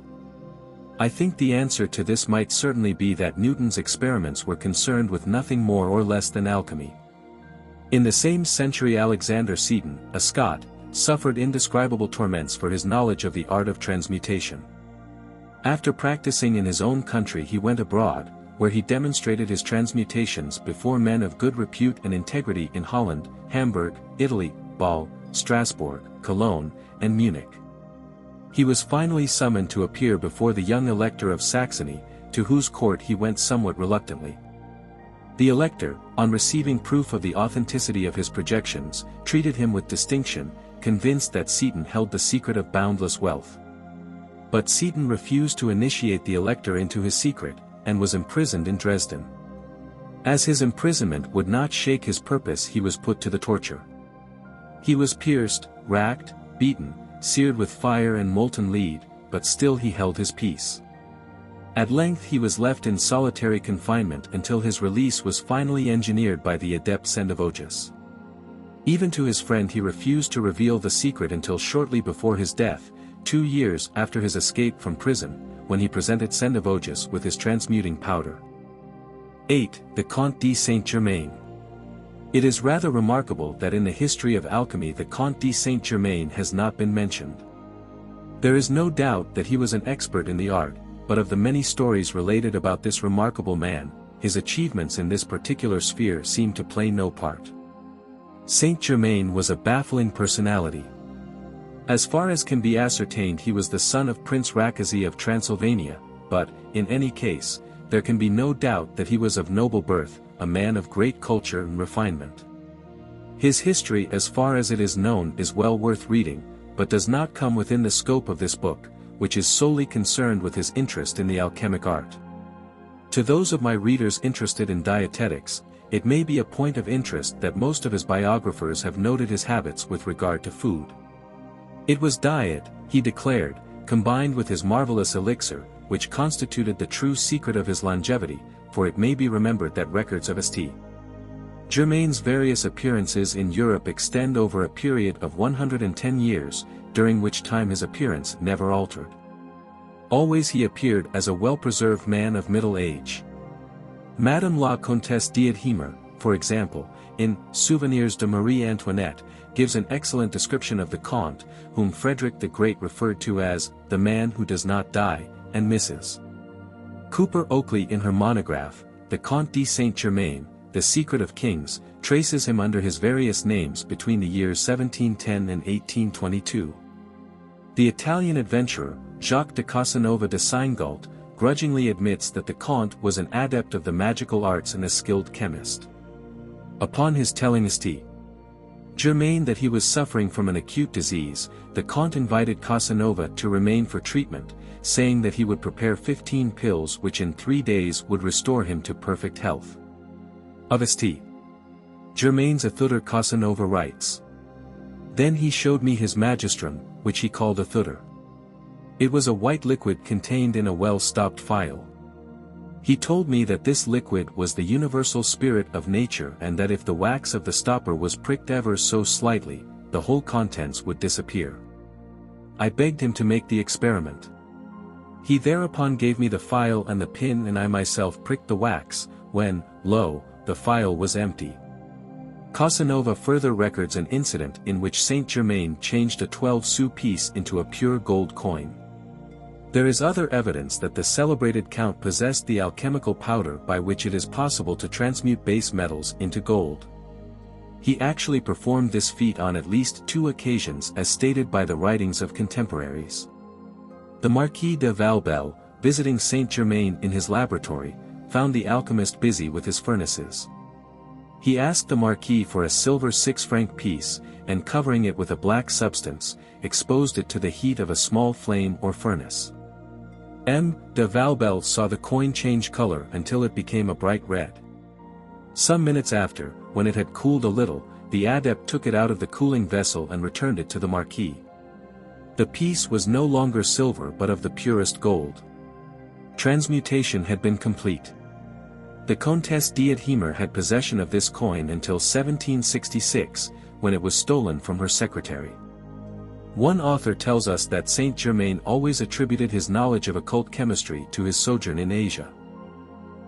I think the answer to this might certainly be that Newton's experiments were concerned with nothing more or less than alchemy. In the same century Alexander Seton, a Scot, suffered indescribable torments for his knowledge of the art of transmutation. After practicing in his own country he went abroad, where he demonstrated his transmutations before men of good repute and integrity in Holland, Hamburg, Italy, Bâle, Strasbourg, Cologne, and Munich. He was finally summoned to appear before the young Elector of Saxony, to whose court he went somewhat reluctantly. The Elector, on receiving proof of the authenticity of his projections, treated him with distinction, convinced that Seton held the secret of boundless wealth. But Seton refused to initiate the Elector into his secret, and was imprisoned in Dresden. As his imprisonment would not shake his purpose he was put to the torture. He was pierced, racked, beaten, seared with fire and molten lead, but still he held his peace. At length he was left in solitary confinement until his release was finally engineered by the adept Sendivogius. Even to his friend he refused to reveal the secret until shortly before his death, 2 years after his escape from prison, when he presented Sendivogius with his transmuting powder. 8. The Comte de Saint-Germain. It is rather remarkable that in the history of alchemy the Comte de Saint-Germain has not been mentioned. There is no doubt that he was an expert in the art, but of the many stories related about this remarkable man, his achievements in this particular sphere seem to play no part. Saint-Germain was a baffling personality. As far as can be ascertained he was the son of Prince Rákóczi of Transylvania, but, in any case, there can be no doubt that he was of noble birth, a man of great culture and refinement. His history as far as it is known is well worth reading, but does not come within the scope of this book, which is solely concerned with his interest in the alchemic art. To those of my readers interested in dietetics, it may be a point of interest that most of his biographers have noted his habits with regard to food. It was diet, he declared, combined with his marvelous elixir, which constituted the true secret of his longevity, for it may be remembered that records of St. Germain's various appearances in Europe extend over a period of 110 years, during which time his appearance never altered. Always he appeared as a well-preserved man of middle age. Madame la Comtesse d'Adhemer, for example, in Souvenirs de Marie Antoinette, gives an excellent description of the Comte, whom Frederick the Great referred to as the man who does not die, and Mrs. Cooper Oakley in her monograph, The Comte de Saint-Germain, The Secret of Kings, traces him under his various names between the years 1710 and 1822. The Italian adventurer, Jacques de Casanova de Seingault, grudgingly admits that the Comte was an adept of the magical arts and a skilled chemist. Upon his telling Germain that he was suffering from an acute disease, the Comte invited Casanova to remain for treatment, saying that he would prepare 15 pills which in 3 days would restore him to perfect health. Of Germain's Author Casanova writes, "Then he showed me his magistrum, which he called Author. It was a white liquid contained in a well-stopped phial. He told me that this liquid was the universal spirit of nature and that if the wax of the stopper was pricked ever so slightly, the whole contents would disappear. I begged him to make the experiment. He thereupon gave me the phial and the pin and I myself pricked the wax, when, lo, the phial was empty." Casanova further records an incident in which Saint-Germain changed a 12-sou piece into a pure gold coin. There is other evidence that the celebrated Count possessed the alchemical powder by which it is possible to transmute base metals into gold. He actually performed this feat on at least 2 occasions as stated by the writings of contemporaries. The Marquis de Valbel, visiting Saint-Germain in his laboratory, found the alchemist busy with his furnaces. He asked the Marquis for a silver 6-franc piece, and covering it with a black substance, exposed it to the heat of a small flame or furnace. M. de Valbel saw the coin change color until it became a bright red. Some minutes after, when it had cooled a little, the adept took it out of the cooling vessel and returned it to the Marquis. The piece was no longer silver but of the purest gold. Transmutation had been complete. The Comtesse d'Adhemer had possession of this coin until 1766, when it was stolen from her secretary. One author tells us that Saint-Germain always attributed his knowledge of occult chemistry to his sojourn in Asia.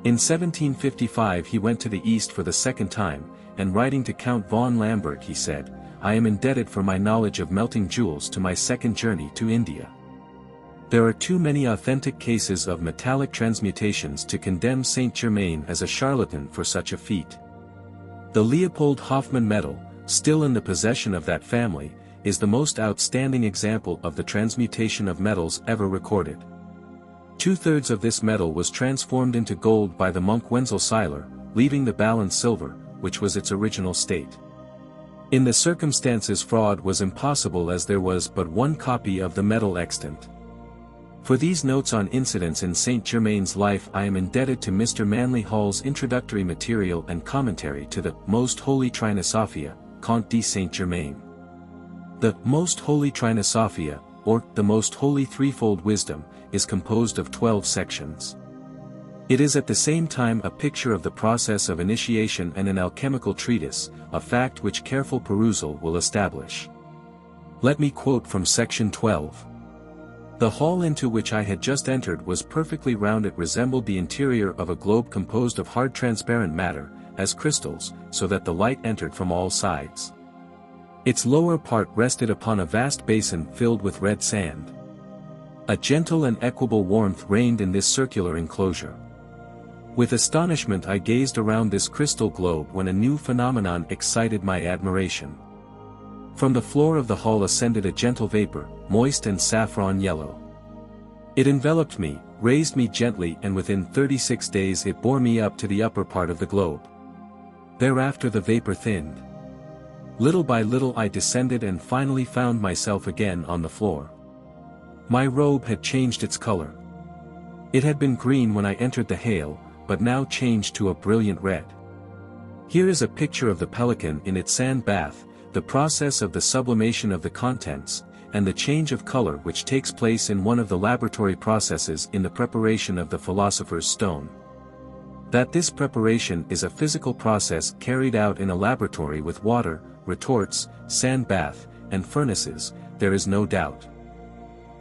In 1755 he went to the East for the second time, and writing to Count von Lambert he said, "I am indebted for my knowledge of melting jewels to my second journey to India." There are too many authentic cases of metallic transmutations to condemn Saint-Germain as a charlatan for such a feat. The Leopold Hoffmann medal, still in the possession of that family, is the most outstanding example of the transmutation of metals ever recorded. 2/3 of this metal was transformed into gold by the monk Wenzel Seiler, leaving the balance silver, which was its original state. In the circumstances fraud was impossible as there was but one copy of the metal extant. For these notes on incidents in Saint-Germain's life I am indebted to Mr. Manly Hall's introductory material and commentary to the Most Holy Trina Sophia, Comte de Saint-Germain. The Most Holy Trina Sophia, or the Most Holy Threefold Wisdom, is composed of 12 sections. It is at the same time a picture of the process of initiation and an alchemical treatise, a fact which careful perusal will establish. Let me quote from section 12. "The hall into which I had just entered was perfectly round. It resembled the interior of a globe composed of hard transparent matter, as crystals, so that the light entered from all sides. Its lower part rested upon a vast basin filled with red sand. A gentle and equable warmth reigned in this circular enclosure. With astonishment I gazed around this crystal globe when a new phenomenon excited my admiration. From the floor of the hall ascended a gentle vapor, moist and saffron yellow. It enveloped me, raised me gently, and within 36 days it bore me up to the upper part of the globe. Thereafter the vapor thinned. Little by little I descended and finally found myself again on the floor. My robe had changed its color. It had been green when I entered the hail, but now changed to a brilliant red. Here is a picture of the pelican in its sand bath, the process of the sublimation of the contents, and the change of color which takes place in one of the laboratory processes in the preparation of the philosopher's stone. That this preparation is a physical process carried out in a laboratory with water, retorts, sand bath, and furnaces, there is no doubt.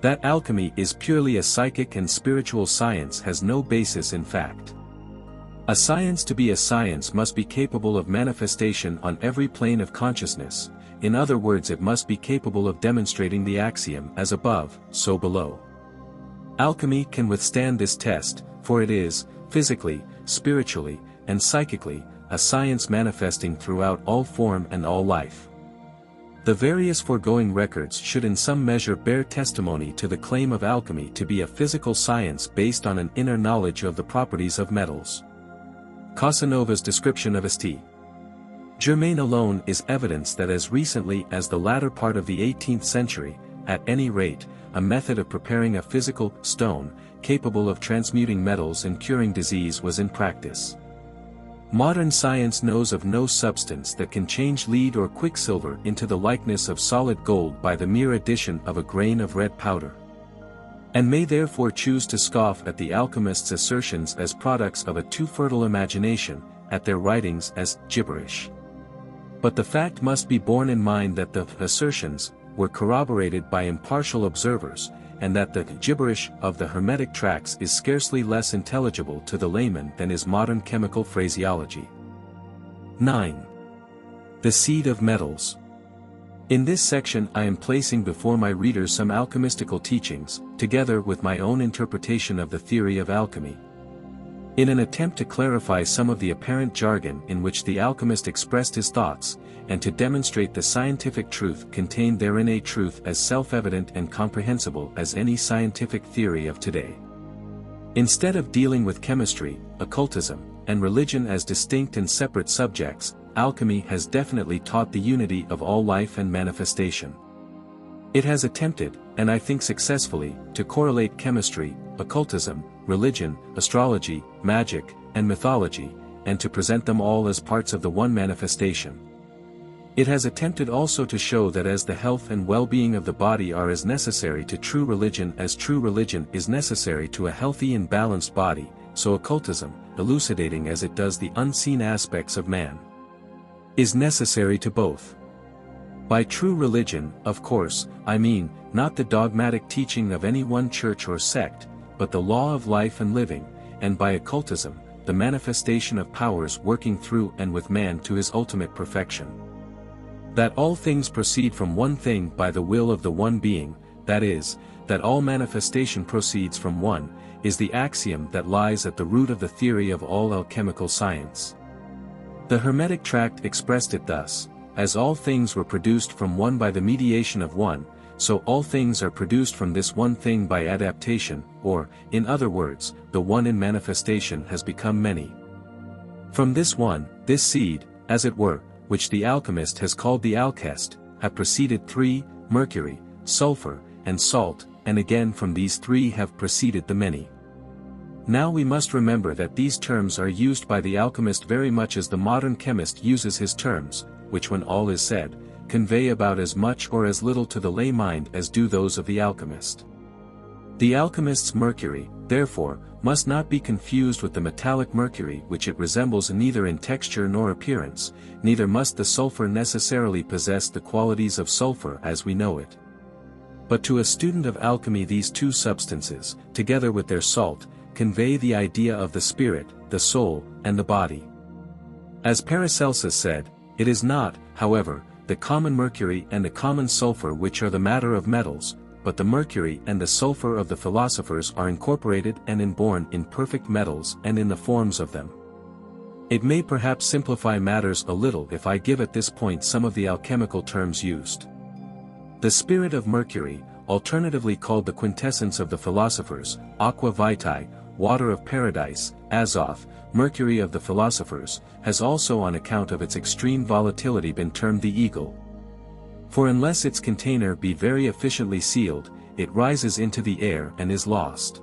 That alchemy is purely a psychic and spiritual science has no basis in fact. A science to be a science must be capable of manifestation on every plane of consciousness, in other words it must be capable of demonstrating the axiom as above, so below. Alchemy can withstand this test, for it is, physically, spiritually, and psychically, a science manifesting throughout all form and all life. The various foregoing records should in some measure bear testimony to the claim of alchemy to be a physical science based on an inner knowledge of the properties of metals. Casanova's description of St. Germain alone is evidence that as recently as the latter part of the 18th century, at any rate, a method of preparing a physical stone, capable of transmuting metals and curing disease was in practice. Modern science knows of no substance that can change lead or quicksilver into the likeness of solid gold by the mere addition of a grain of red powder. And may therefore choose to scoff at the alchemists' assertions as products of a too fertile imagination, at their writings as gibberish. But the fact must be borne in mind that the assertions were corroborated by impartial observers, and that the gibberish of the Hermetic tracts is scarcely less intelligible to the layman than is modern chemical phraseology. 9. The seed of metals. In this section I am placing before my readers some alchemistical teachings, together with my own interpretation of the theory of alchemy. In an attempt to clarify some of the apparent jargon in which the alchemist expressed his thoughts, and to demonstrate the scientific truth contained therein, a truth as self-evident and comprehensible as any scientific theory of today. Instead of dealing with chemistry, occultism, and religion as distinct and separate subjects, alchemy has definitely taught the unity of all life and manifestation. It has attempted, and I think successfully, to correlate chemistry, occultism, religion, astrology, magic, and mythology, and to present them all as parts of the one manifestation. It has attempted also to show that as the health and well-being of the body are as necessary to true religion as true religion is necessary to a healthy and balanced body, so occultism, elucidating as it does the unseen aspects of man, is necessary to both. By true religion, of course, I mean, not the dogmatic teaching of any one church or sect, but the law of life and living, and by occultism, the manifestation of powers working through and with man to his ultimate perfection. That all things proceed from one thing by the will of the one being, that is, that all manifestation proceeds from one, is the axiom that lies at the root of the theory of all alchemical science. The Hermetic tract expressed it thus: as all things were produced from one by the mediation of one, so all things are produced from this one thing by adaptation, or, in other words, the one in manifestation has become many. From this one, this seed, as it were, which the alchemist has called the alchest, have proceeded three, mercury, sulfur, and salt, and again from these three have proceeded the many. Now we must remember that these terms are used by the alchemist very much as the modern chemist uses his terms, which when all is said, convey about as much or as little to the lay mind as do those of the alchemist. The alchemist's mercury, therefore, must not be confused with the metallic mercury which it resembles neither in texture nor appearance, neither must the sulfur necessarily possess the qualities of sulfur as we know it. But to a student of alchemy these two substances, together with their salt, convey the idea of the spirit, the soul, and the body. As Paracelsus said, it is not, however, the common mercury and the common sulfur which are the matter of metals, but the mercury and the sulfur of the philosophers are incorporated and inborn in perfect metals and in the forms of them. It may perhaps simplify matters a little if I give at this point some of the alchemical terms used. The spirit of mercury, alternatively called the quintessence of the philosophers, aqua vitae, water of paradise, azoth, mercury of the philosophers, has also on account of its extreme volatility been termed the eagle. For unless its container be very efficiently sealed, it rises into the air and is lost.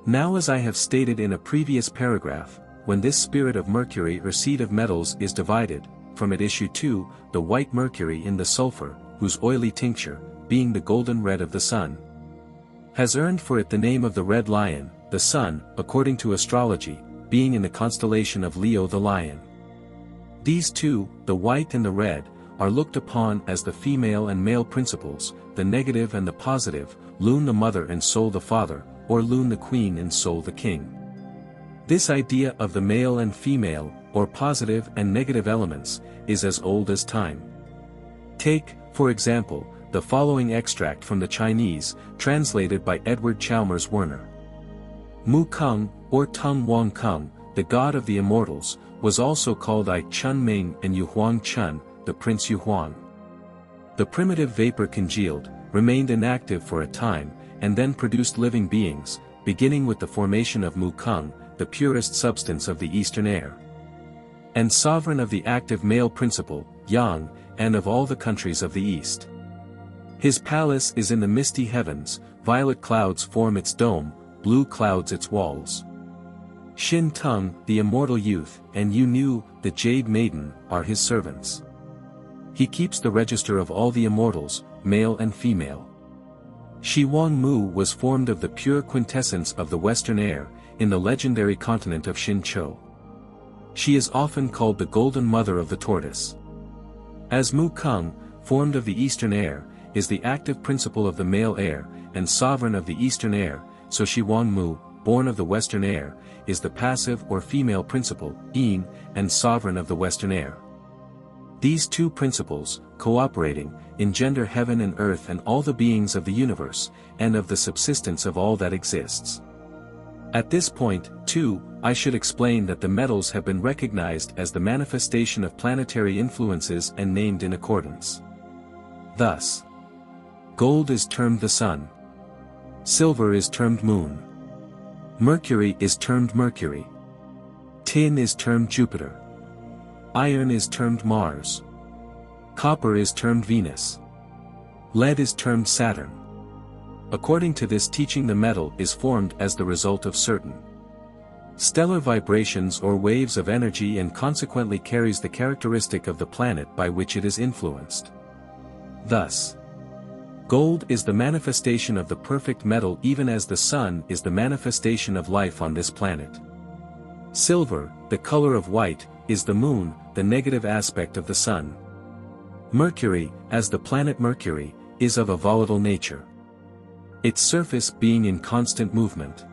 Now, as I have stated in a previous paragraph, when this spirit of mercury or seed of metals is divided, from it issue two, the white mercury in the sulfur, whose oily tincture, being the golden red of the sun, has earned for it the name of the red lion, the sun, according to astrology, being in the constellation of Leo the lion. These two, the white and the red, are looked upon as the female and male principles, the negative and the positive, Lune the mother and Sol the father, or Lune the queen and Sol the king. This idea of the male and female, or positive and negative elements, is as old as time. Take, for example, the following extract from the Chinese, translated by Edward Chalmers Werner. Mu Kung, or Tung Wang Kung, the god of the immortals, was also called I Chun Ming and Yu Huang Chun, the Prince Yu Huang. The primitive vapor congealed, remained inactive for a time, and then produced living beings, beginning with the formation of Mu Kung, the purest substance of the eastern air. And sovereign of the active male principle, Yang, and of all the countries of the east. His palace is in the misty heavens, violet clouds form its dome, blue clouds its walls. Shin Tung, the immortal youth, and Yu Nu, the jade maiden, are his servants. He keeps the register of all the immortals, male and female. Shi Wang Mu was formed of the pure quintessence of the western air, in the legendary continent of Shin Chou. She is often called the golden mother of the tortoise. As Mu Kung, formed of the eastern air, is the active principle of the male air, and sovereign of the eastern air, so Shi Wang Mu, born of the western air, is the passive or female principle, Yin, and sovereign of the western air. These two principles, cooperating, engender heaven and earth and all the beings of the universe, and of the subsistence of all that exists. At this point, too, I should explain that the metals have been recognized as the manifestation of planetary influences and named in accordance. Thus, gold is termed the sun. Silver is termed moon. Mercury is termed Mercury. Tin is termed Jupiter. Iron is termed Mars. Copper is termed Venus. Lead is termed Saturn. According to this teaching, the metal is formed as the result of certain stellar vibrations or waves of energy and consequently carries the characteristic of the planet by which it is influenced. Thus, gold is the manifestation of the perfect metal even as the sun is the manifestation of life on this planet. Silver, the color of white, is the moon, the negative aspect of the sun. Mercury, as the planet Mercury, is of a volatile nature, its surface being in constant movement.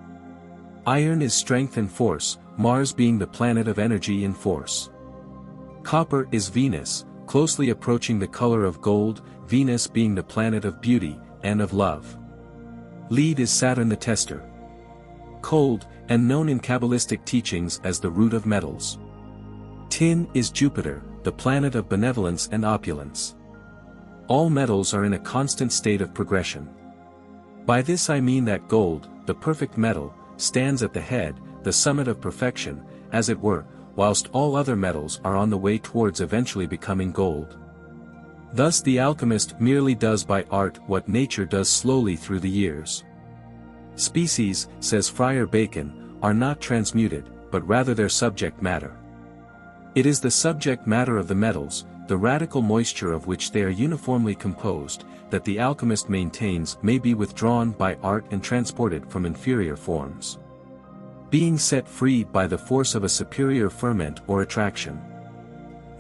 Iron is strength and force, Mars being the planet of energy and force. Copper is Venus, closely approaching the color of gold, Venus being the planet of beauty, and of love. Lead is Saturn the tester. Cold, and known in Kabbalistic teachings as the root of metals. Tin is Jupiter, the planet of benevolence and opulence. All metals are in a constant state of progression. By this I mean that gold, the perfect metal, stands at the head, the summit of perfection, as it were, whilst all other metals are on the way towards eventually becoming gold. Thus the alchemist merely does by art what nature does slowly through the years. Species, says Friar Bacon, are not transmuted, but rather their subject matter. It is the subject matter of the metals, the radical moisture of which they are uniformly composed, that the alchemist maintains may be withdrawn by art and transported from inferior forms, being set free by the force of a superior ferment or attraction.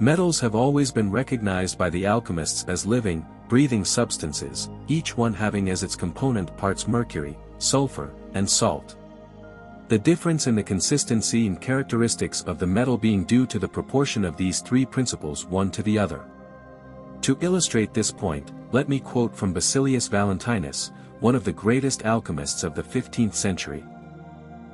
Metals have always been recognized by the alchemists as living, breathing substances, each one having as its component parts mercury, sulfur, and salt. The difference in the consistency and characteristics of the metal being due to the proportion of these three principles one to the other. To illustrate this point, let me quote from Basilius Valentinus, one of the greatest alchemists of the 15th century.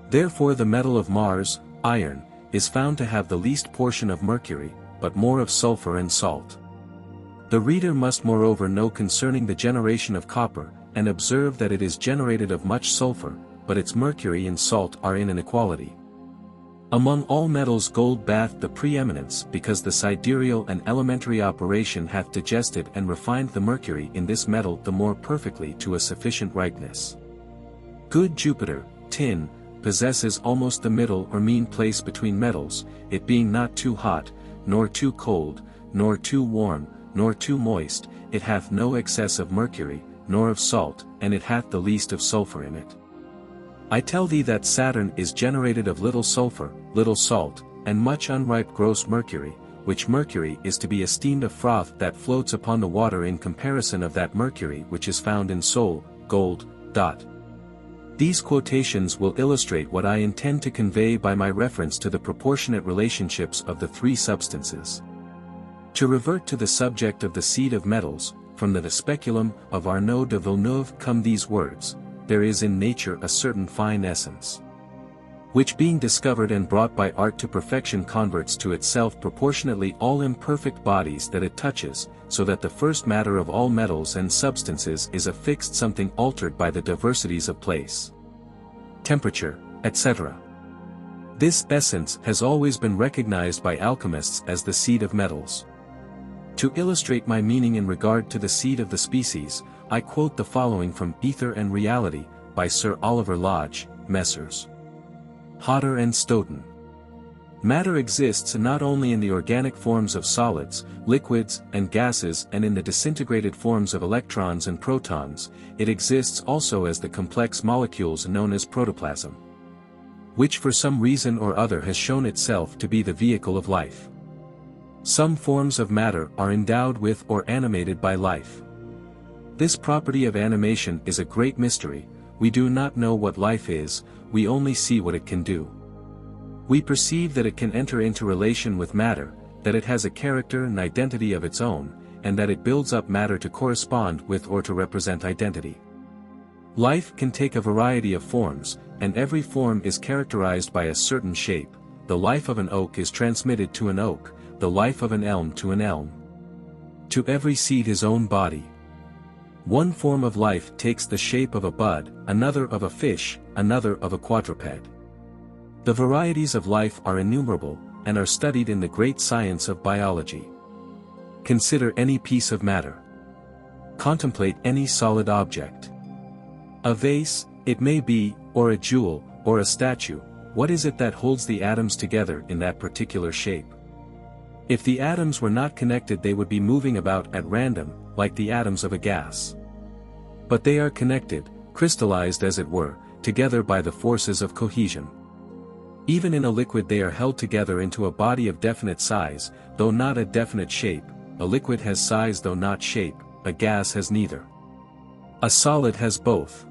Therefore the metal of Mars, iron, is found to have the least portion of mercury, but more of sulfur and salt. The reader must moreover know concerning the generation of copper, and observe that it is generated of much sulfur, but its mercury and salt are in an equality. Among all metals gold bath the preeminence because the sidereal and elementary operation hath digested and refined the mercury in this metal the more perfectly to a sufficient ripeness. Good Jupiter, tin, possesses almost the middle or mean place between metals, it being not too hot, nor too cold, nor too warm, nor too moist, it hath no excess of mercury, nor of salt, and it hath the least of sulfur in it. I tell thee that Saturn is generated of little sulfur, little salt, and much unripe gross mercury, which mercury is to be esteemed a froth that floats upon the water in comparison of that mercury which is found in Sol, gold, These quotations will illustrate what I intend to convey by my reference to the proportionate relationships of the three substances. To revert to the subject of the seed of metals, from the speculum of Arnaud de Villeneuve come these words: there is in nature a certain fine essence, which being discovered and brought by art to perfection converts to itself proportionately all imperfect bodies that it touches, so that the first matter of all metals and substances is a fixed something altered by the diversities of place, temperature, etc. This essence has always been recognized by alchemists as the seed of metals. To illustrate my meaning in regard to the seed of the species, I quote the following from Ether and Reality, by Sir Oliver Lodge, Messrs. Hodder and Stoughton. Matter exists not only in the organic forms of solids, liquids, and gases and in the disintegrated forms of electrons and protons, it exists also as the complex molecules known as protoplasm, which for some reason or other has shown itself to be the vehicle of life. Some forms of matter are endowed with or animated by life. This property of animation is a great mystery. We do not know what life is, we only see what it can do. We perceive that it can enter into relation with matter, that it has a character and identity of its own, and that it builds up matter to correspond with or to represent identity. Life can take a variety of forms, and every form is characterized by a certain shape. The life of an oak is transmitted to an oak, the life of an elm to an elm. To every seed his own body. One form of life takes the shape of a bud, another of a fish, another of a quadruped. The varieties of life are innumerable, and are studied in the great science of biology. Consider any piece of matter. Contemplate any solid object. A vase, it may be, or a jewel, or a statue. What is it that holds the atoms together in that particular shape? If the atoms were not connected, they would be moving about at random, like the atoms of a gas. But they are connected, crystallized as it were, together by the forces of cohesion. Even in a liquid they are held together into a body of definite size, though not a definite shape. A liquid has size though not shape, a gas has neither. A solid has both.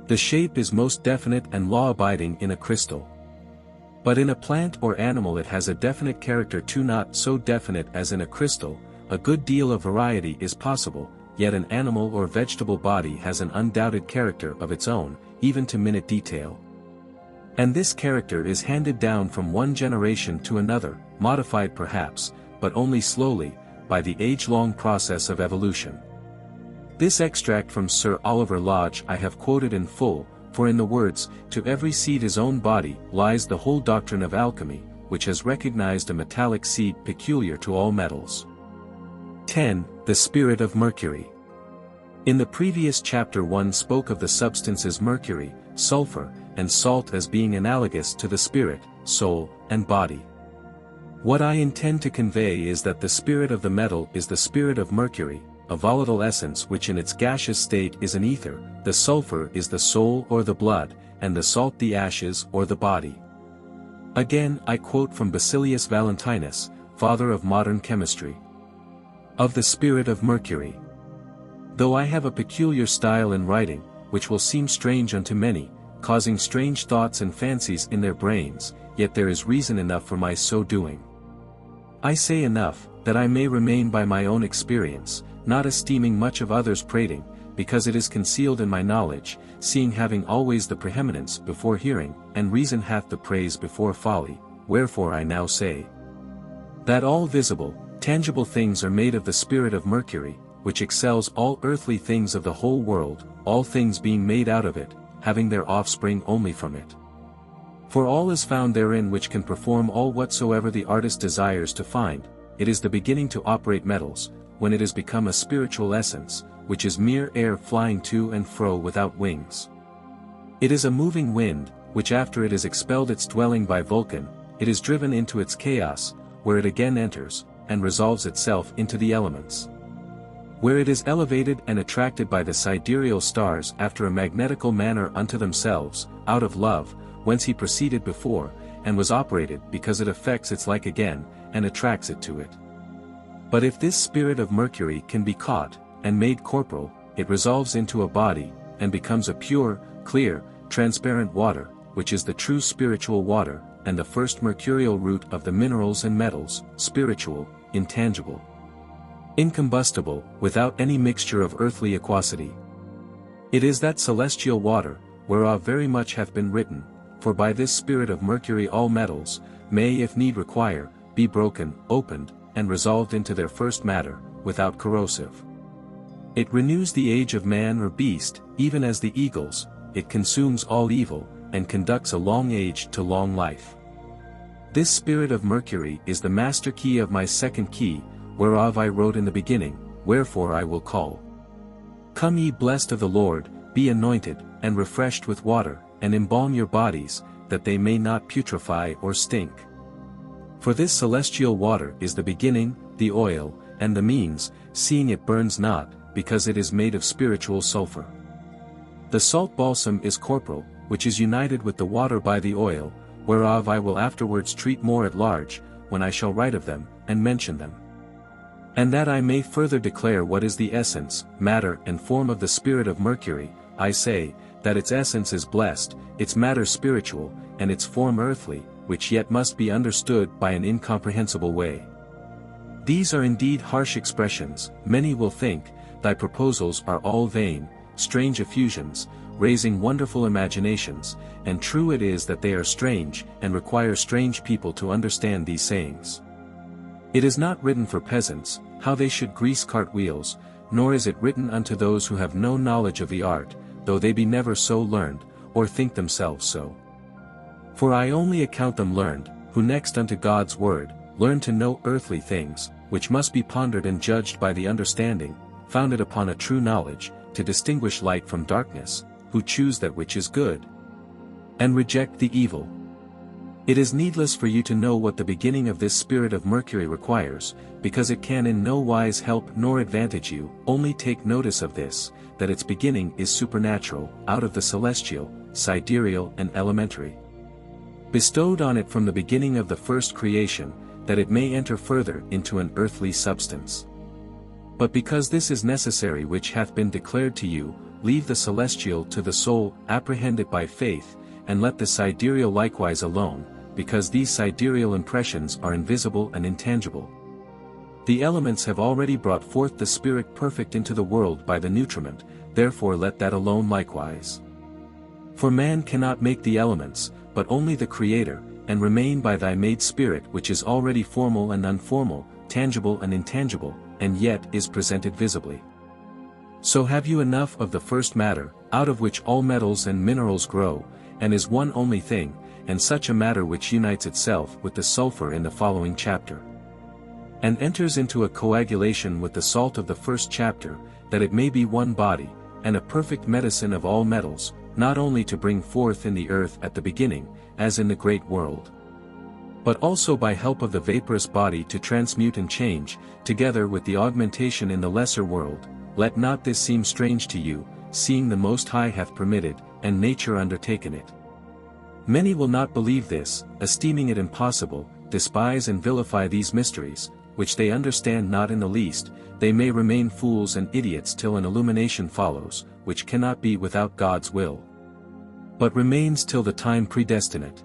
The shape is most definite and law-abiding in a crystal. But in a plant or animal it has a definite character too, not so definite as in a crystal. A good deal of variety is possible, yet an animal or vegetable body has an undoubted character of its own, even to minute detail. And this character is handed down from one generation to another, modified perhaps, but only slowly, by the age-long process of evolution. This extract from Sir Oliver Lodge I have quoted in full, for in the words, "To every seed his own body," lies the whole doctrine of alchemy, which has recognized a metallic seed peculiar to all metals. 10. The spirit of mercury. In the previous chapter one spoke of the substances mercury, sulfur, and salt as being analogous to the spirit, soul, and body. What I intend to convey is that the spirit of the metal is the spirit of mercury, a volatile essence which in its gaseous state is an ether, the sulfur is the soul or the blood, and the salt the ashes or the body. Again I quote from Basilius Valentinus, father of modern chemistry. Of the spirit of mercury. Though I have a peculiar style in writing, which will seem strange unto many, causing strange thoughts and fancies in their brains, yet there is reason enough for my so doing. I say enough, that I may remain by my own experience, not esteeming much of others' prating, because it is concealed in my knowledge, seeing having always the preeminence before hearing, and reason hath the praise before folly, wherefore I now say, that all visible, tangible things are made of the spirit of mercury, which excels all earthly things of the whole world, all things being made out of it, having their offspring only from it. For all is found therein which can perform all whatsoever the artist desires to find. It is the beginning to operate metals, when it has become a spiritual essence, which is mere air flying to and fro without wings. It is a moving wind, which after it has expelled its dwelling by Vulcan, it is driven into its chaos, where it again enters, and resolves itself into the elements. Where it is elevated and attracted by the sidereal stars after a magnetical manner unto themselves, out of love, whence he proceeded before, and was operated because it affects its like again, and attracts it to it. But if this spirit of mercury can be caught, and made corporal, it resolves into a body, and becomes a pure, clear, transparent water, which is the true spiritual water, and the first mercurial root of the minerals and metals, spiritual, intangible, incombustible, without any mixture of earthly aquosity. It is that celestial water, whereof very much hath been written, for by this spirit of mercury all metals, may if need require, be broken, opened, and resolved into their first matter, without corrosive. It renews the age of man or beast, even as the eagles, it consumes all evil, and conducts a long age to long life. This spirit of mercury is the master key of my second key, whereof I wrote in the beginning, wherefore I will call. Come ye blessed of the Lord, be anointed, and refreshed with water, and embalm your bodies, that they may not putrefy or stink. For this celestial water is the beginning, the oil, and the means, seeing it burns not, because it is made of spiritual sulfur. The salt balsam is corporal, which is united with the water by the oil, whereof I will afterwards treat more at large, when I shall write of them, and mention them. And that I may further declare what is the essence, matter and form of the spirit of mercury, I say, that its essence is blessed, its matter spiritual, and its form earthly, which yet must be understood by an incomprehensible way. These are indeed harsh expressions, many will think, thy proposals are all vain, strange effusions, raising wonderful imaginations, and true it is that they are strange, and require strange people to understand these sayings. It is not written for peasants, how they should grease cartwheels, nor is it written unto those who have no knowledge of the art, though they be never so learned, or think themselves so. For I only account them learned, who next unto God's word, learn to know earthly things, which must be pondered and judged by the understanding, founded upon a true knowledge, to distinguish light from darkness, who choose that which is good, and reject the evil. It is needless for you to know what the beginning of this spirit of mercury requires, because it can in no wise help nor advantage you, only take notice of this, that its beginning is supernatural, out of the celestial, sidereal and elementary, bestowed on it from the beginning of the first creation, that it may enter further into an earthly substance. But because this is necessary which hath been declared to you, leave the celestial to the soul, apprehend it by faith, and let the sidereal likewise alone, because these sidereal impressions are invisible and intangible. The elements have already brought forth the spirit perfect into the world by the nutriment, therefore let that alone likewise. For man cannot make the elements, but only the Creator, and remain by thy made spirit which is already formal and unformal, tangible and intangible, and yet is presented visibly. So have you enough of the first matter, out of which all metals and minerals grow, and is one only thing, and such a matter which unites itself with the sulfur in the following chapter, and enters into a coagulation with the salt of the first chapter, that it may be one body, and a perfect medicine of all metals, not only to bring forth in the earth at the beginning, as in the great world, but also by help of the vaporous body to transmute and change, together with the augmentation in the lesser world. Let not this seem strange to you, seeing the Most High hath permitted, and nature undertaken it. Many will not believe this, esteeming it impossible, despise and vilify these mysteries, which they understand not in the least. They may remain fools and idiots till an illumination follows, which cannot be without God's will, but remains till the time predestinate.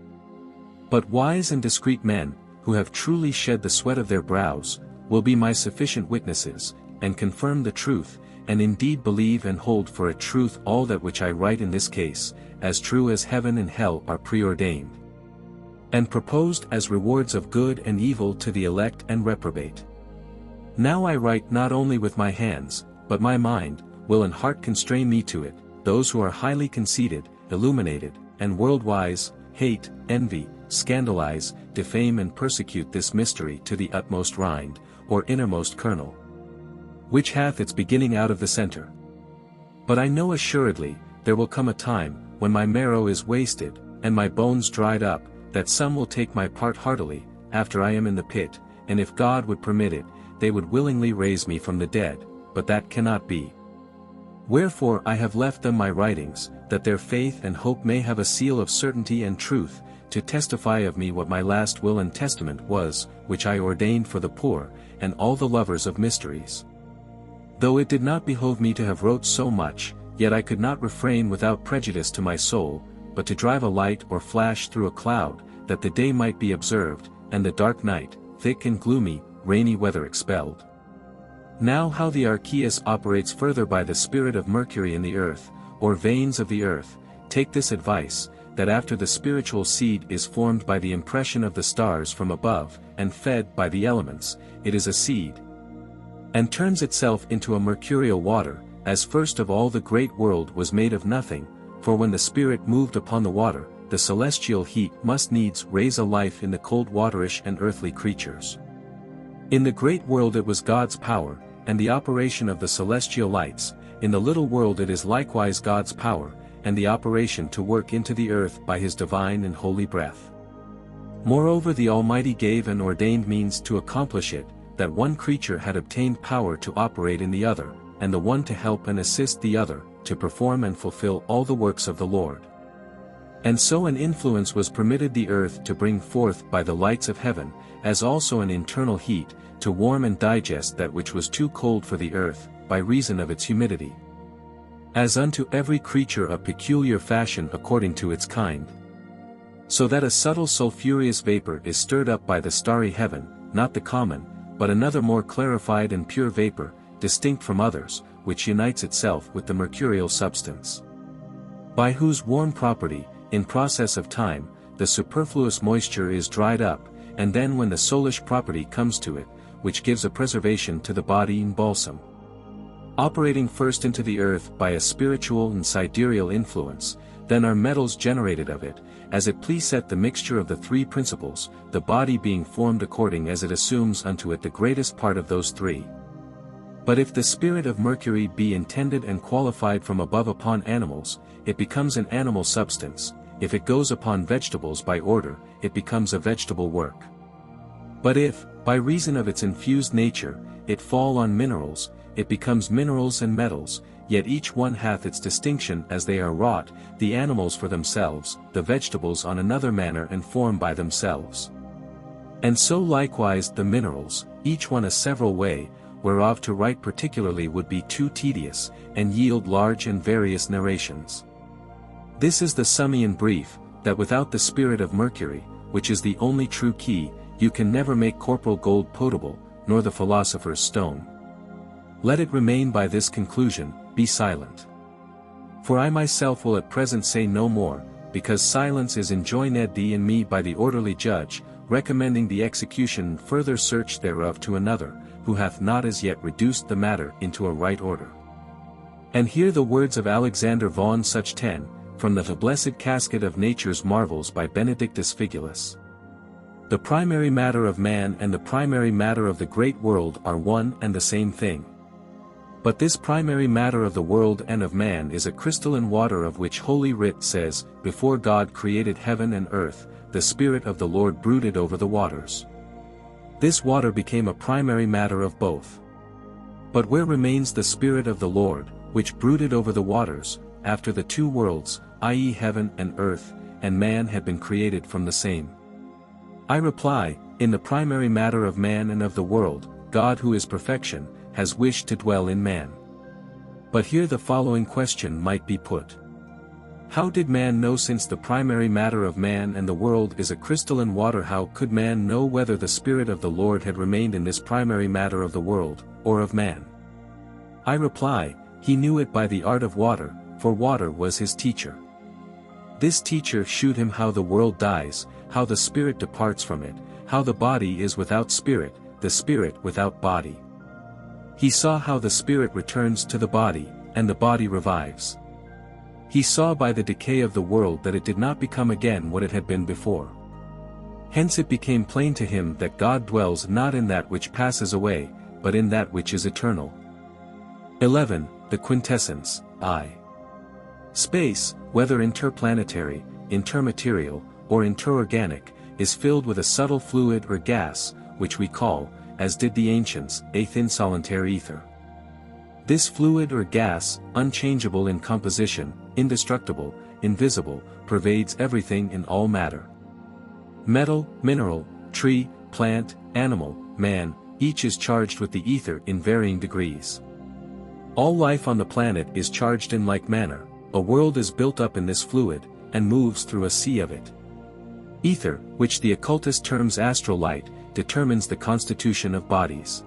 But wise and discreet men, who have truly shed the sweat of their brows, will be my sufficient witnesses, and confirm the truth, and indeed believe and hold for a truth all that which I write in this case, as true as heaven and hell are preordained, and proposed as rewards of good and evil to the elect and reprobate. Now I write not only with my hands, but my mind, will and heart constrain me to it. Those who are highly conceited, illuminated, and world-wise, hate, envy, scandalize, defame and persecute this mystery to the utmost rind, or innermost kernel, which hath its beginning out of the center. But I know assuredly, there will come a time, when my marrow is wasted, and my bones dried up, that some will take my part heartily, after I am in the pit, and if God would permit it, they would willingly raise me from the dead, but that cannot be. Wherefore I have left them my writings, that their faith and hope may have a seal of certainty and truth, to testify of me what my last will and testament was, which I ordained for the poor, and all the lovers of mysteries. Though it did not behove me to have wrote so much, yet I could not refrain without prejudice to my soul, but to drive a light or flash through a cloud, that the day might be observed, and the dark night, thick and gloomy, rainy weather expelled. Now how the Archieus operates further by the spirit of Mercury in the earth, or veins of the earth, take this advice, that after the spiritual seed is formed by the impression of the stars from above, and fed by the elements, it is a seed, and turns itself into a mercurial water, as first of all the great world was made of nothing, for when the spirit moved upon the water, the celestial heat must needs raise a life in the cold waterish and earthly creatures. In the great world it was God's power, and the operation of the celestial lights, in the little world it is likewise God's power, and the operation to work into the earth by his divine and holy breath. Moreover the Almighty gave and ordained means to accomplish it, that one creature had obtained power to operate in the other, and the one to help and assist the other, to perform and fulfill all the works of the Lord. And so an influence was permitted the earth to bring forth by the lights of heaven, as also an internal heat, to warm and digest that which was too cold for the earth, by reason of its humidity. As unto every creature a peculiar fashion according to its kind. So that a subtle sulphureous vapor is stirred up by the starry heaven, not the common, but another more clarified and pure vapor, distinct from others, which unites itself with the mercurial substance. By whose warm property, in process of time, the superfluous moisture is dried up, and then when the soulish property comes to it, which gives a preservation to the body in balsam. Operating first into the earth by a spiritual and sidereal influence, then are metals generated of it, as it pleaseth the mixture of the three principles, the body being formed according as it assumes unto it the greatest part of those three. But if the spirit of Mercury be intended and qualified from above upon animals, it becomes an animal substance, if it goes upon vegetables by order, it becomes a vegetable work. But if, by reason of its infused nature, it fall on minerals, it becomes minerals and metals, yet each one hath its distinction as they are wrought, the animals for themselves, the vegetables on another manner and form by themselves. And so likewise the minerals, each one a several way, whereof to write particularly would be too tedious, and yield large and various narrations. This is the summary in brief, that without the spirit of Mercury, which is the only true key, you can never make corporal gold potable, nor the philosopher's stone. Let it remain by this conclusion, be silent. For I myself will at present say no more, because silence is enjoined thee and me by the orderly judge, recommending the execution and further search thereof to another, who hath not as yet reduced the matter into a right order. And hear the words of Alexander von Such 10, from the blessed casket of nature's marvels by Benedictus Figulus. The primary matter of man and the primary matter of the great world are one and the same thing. But this primary matter of the world and of man is a crystalline water, of which Holy Writ says, before God created heaven and earth, the Spirit of the Lord brooded over the waters. This water became a primary matter of both. But where remains the Spirit of the Lord, which brooded over the waters, after the two worlds, i.e. heaven and earth, and man had been created from the same? I reply, in the primary matter of man and of the world, God who is perfection, has wished to dwell in man. But here the following question might be put. How did man know, since the primary matter of man and the world is a crystalline water, how could man know whether the Spirit of the Lord had remained in this primary matter of the world, or of man? I reply, he knew it by the art of water, for water was his teacher. This teacher shewed him how the world dies, how the spirit departs from it, how the body is without spirit, the spirit without body. He saw how the spirit returns to the body, and the body revives. He saw by the decay of the world that it did not become again what it had been before. Hence it became plain to him that God dwells not in that which passes away, but in that which is eternal. 11. The quintessence, I. Space, whether interplanetary, intermaterial, or interorganic, is filled with a subtle fluid or gas, which we call, as did the ancients, a thin solitary ether. This fluid or gas, unchangeable in composition, indestructible, invisible, pervades everything in all matter. Metal, mineral, tree, plant, animal, man, each is charged with the ether in varying degrees. All life on the planet is charged in like manner, a world is built up in this fluid, and moves through a sea of it. Ether, which the occultist terms astral light, determines the constitution of bodies.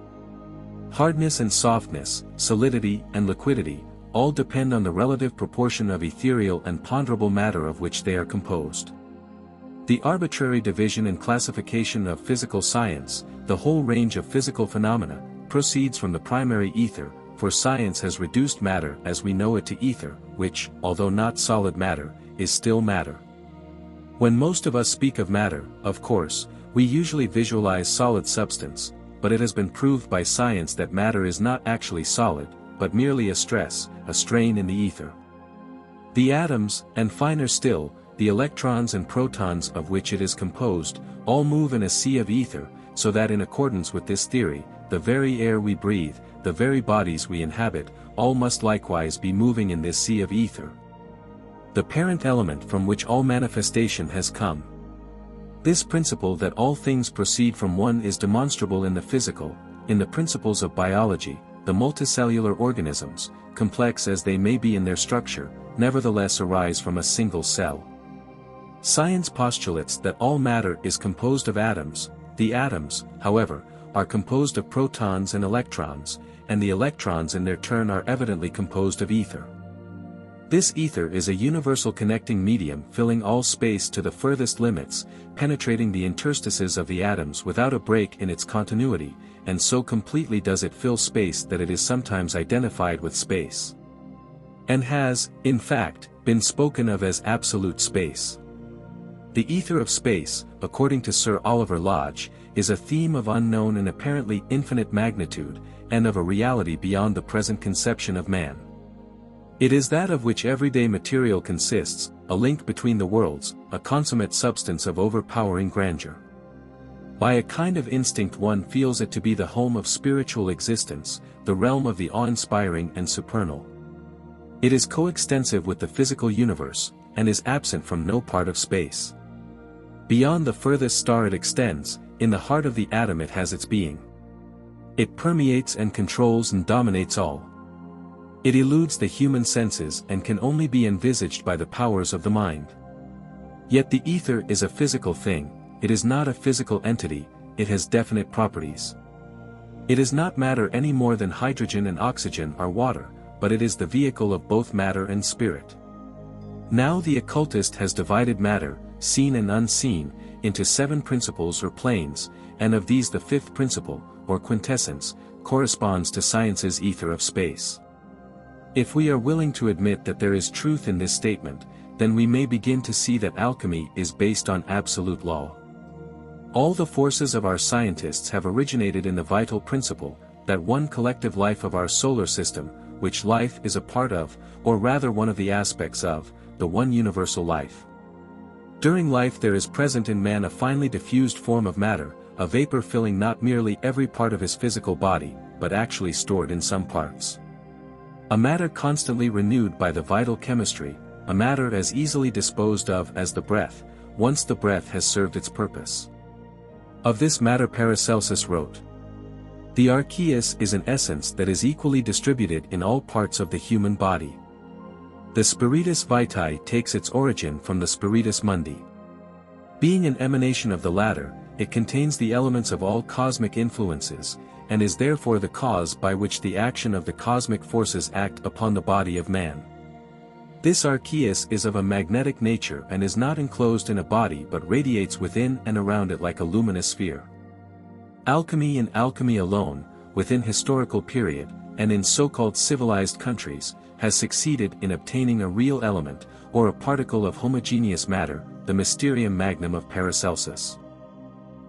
Hardness and softness, solidity and liquidity, all depend on the relative proportion of ethereal and ponderable matter of which they are composed. The arbitrary division and classification of physical science, the whole range of physical phenomena, proceeds from the primary ether, for science has reduced matter as we know it to ether, which, although not solid matter, is still matter. When most of us speak of matter, of course, we usually visualize solid substance, but it has been proved by science that matter is not actually solid, but merely a stress, a strain in the ether. The atoms, and finer still, the electrons and protons of which it is composed, all move in a sea of ether, so that in accordance with this theory, the very air we breathe, the very bodies we inhabit, all must likewise be moving in this sea of ether. The parent element from which all manifestation has come. This principle that all things proceed from one is demonstrable in the physical, in the principles of biology, the multicellular organisms, complex as they may be in their structure, nevertheless arise from a single cell. Science postulates that all matter is composed of atoms, the atoms, however, are composed of protons and electrons, and the electrons in their turn are evidently composed of ether. This ether is a universal connecting medium filling all space to the furthest limits, penetrating the interstices of the atoms without a break in its continuity, and so completely does it fill space that it is sometimes identified with space. And has, in fact, been spoken of as absolute space. The ether of space, according to Sir Oliver Lodge, is a theme of unknown and apparently infinite magnitude, and of a reality beyond the present conception of man. It is that of which everyday material consists, a link between the worlds, a consummate substance of overpowering grandeur. By a kind of instinct one feels it to be the home of spiritual existence, the realm of the awe-inspiring and supernal. It is coextensive with the physical universe, and is absent from no part of space. Beyond the furthest star it extends, in the heart of the atom it has its being. It permeates and controls and dominates all. It eludes the human senses and can only be envisaged by the powers of the mind. Yet the ether is a physical thing, it is not a physical entity, it has definite properties. It is not matter any more than hydrogen and oxygen are water, but it is the vehicle of both matter and spirit. Now the occultist has divided matter, seen and unseen, into 7 principles or planes, and of these the 5th principle, or quintessence, corresponds to science's ether of space. If we are willing to admit that there is truth in this statement, then we may begin to see that alchemy is based on absolute law. All the forces of our scientists have originated in the vital principle, that one collective life of our solar system, which life is a part of, or rather one of the aspects of, the one universal life. During life there is present in man a finely diffused form of matter, a vapor filling not merely every part of his physical body, but actually stored in some parts. A matter constantly renewed by the vital chemistry, a matter as easily disposed of as the breath, once the breath has served its purpose. Of this matter Paracelsus wrote, "The archeus is an essence that is equally distributed in all parts of the human body. The spiritus vitae takes its origin from the spiritus mundi. Being an emanation of the latter, it contains the elements of all cosmic influences, and is therefore the cause by which the action of the cosmic forces act upon the body of man. This archeus is of a magnetic nature and is not enclosed in a body but radiates within and around it like a luminous sphere. Alchemy and alchemy alone, within historical period, and in so-called civilized countries, has succeeded in obtaining a real element, or a particle of homogeneous matter, the mysterium magnum of Paracelsus.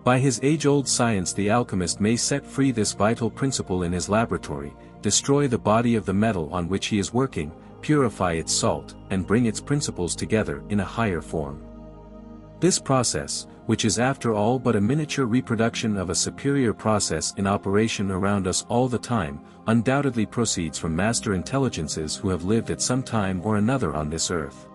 By his age-old science the alchemist may set free this vital principle in his laboratory, destroy the body of the metal on which he is working, purify its salt, and bring its principles together in a higher form. This process, which is after all but a miniature reproduction of a superior process in operation around us all the time, undoubtedly proceeds from master intelligences who have lived at some time or another on this earth.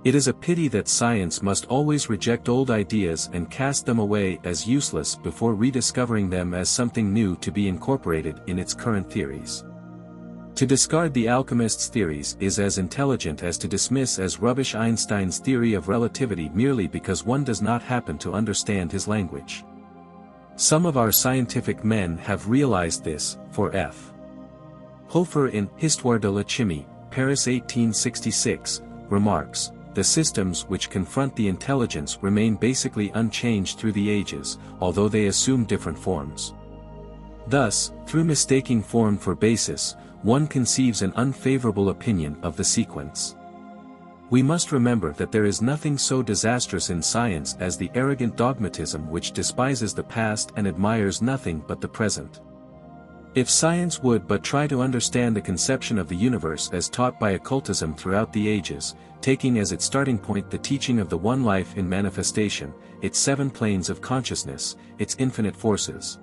It is a pity that science must always reject old ideas and cast them away as useless before rediscovering them as something new to be incorporated in its current theories. To discard the alchemist's theories is as intelligent as to dismiss as rubbish Einstein's theory of relativity merely because one does not happen to understand his language. Some of our scientific men have realized this, for F. Hofer in Histoire de la Chimie, Paris 1866, remarks, "The systems which confront the intelligence remain basically unchanged through the ages, although they assume different forms." Thus, through mistaking form for basis, one conceives an unfavorable opinion of the sequence. We must remember that there is nothing so disastrous in science as the arrogant dogmatism which despises the past and admires nothing but the present. If science would but try to understand the conception of the universe as taught by occultism throughout the ages, taking as its starting point the teaching of the one life in manifestation, its 7 planes of consciousness, its infinite forces,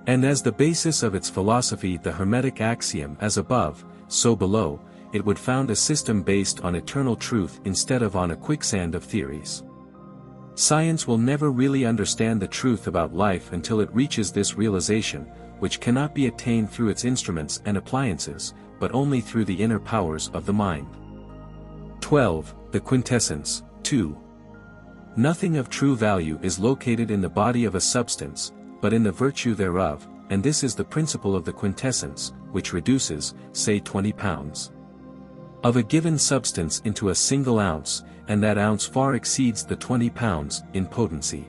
and as the basis of its philosophy the Hermetic axiom as above, so below, it would found a system based on eternal truth instead of on a quicksand of theories. Science will never really understand the truth about life until it reaches this realization, which cannot be attained through its instruments and appliances, but only through the inner powers of the mind. 12. The quintessence. 2. Nothing of true value is located in the body of a substance, but in the virtue thereof, and this is the principle of the quintessence, which reduces, say 20 pounds of a given substance into a single ounce, and that ounce far exceeds the 20 pounds in potency.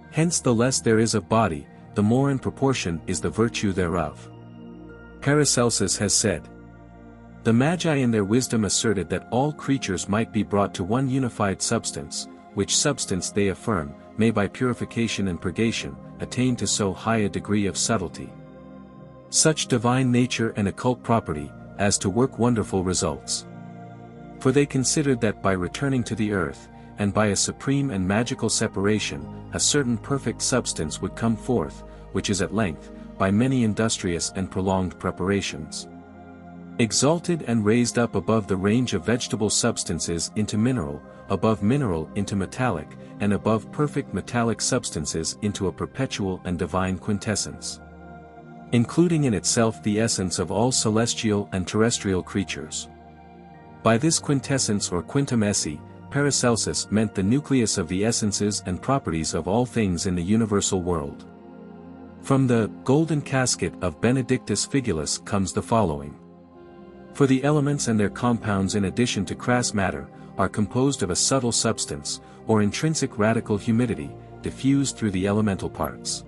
Hence the less there is of body, the more in proportion is the virtue thereof. Paracelsus has said, "The Magi in their wisdom asserted that all creatures might be brought to one unified substance, which substance they affirm, may by purification and purgation, attain to so high a degree of subtlety, such divine nature and occult property, as to work wonderful results. For they considered that by returning to the earth, and by a supreme and magical separation, a certain perfect substance would come forth, which is at length, by many industrious and prolonged preparations, exalted and raised up above the range of vegetable substances into mineral, above mineral into metallic, and above perfect metallic substances into a perpetual and divine quintessence, including in itself the essence of all celestial and terrestrial creatures." By this quintessence or quintum esse, Paracelsus meant the nucleus of the essences and properties of all things in the universal world. From the golden casket of Benedictus Figulus comes the following. For the elements and their compounds in addition to crass matter, are composed of a subtle substance, or intrinsic radical humidity, diffused through the elemental parts.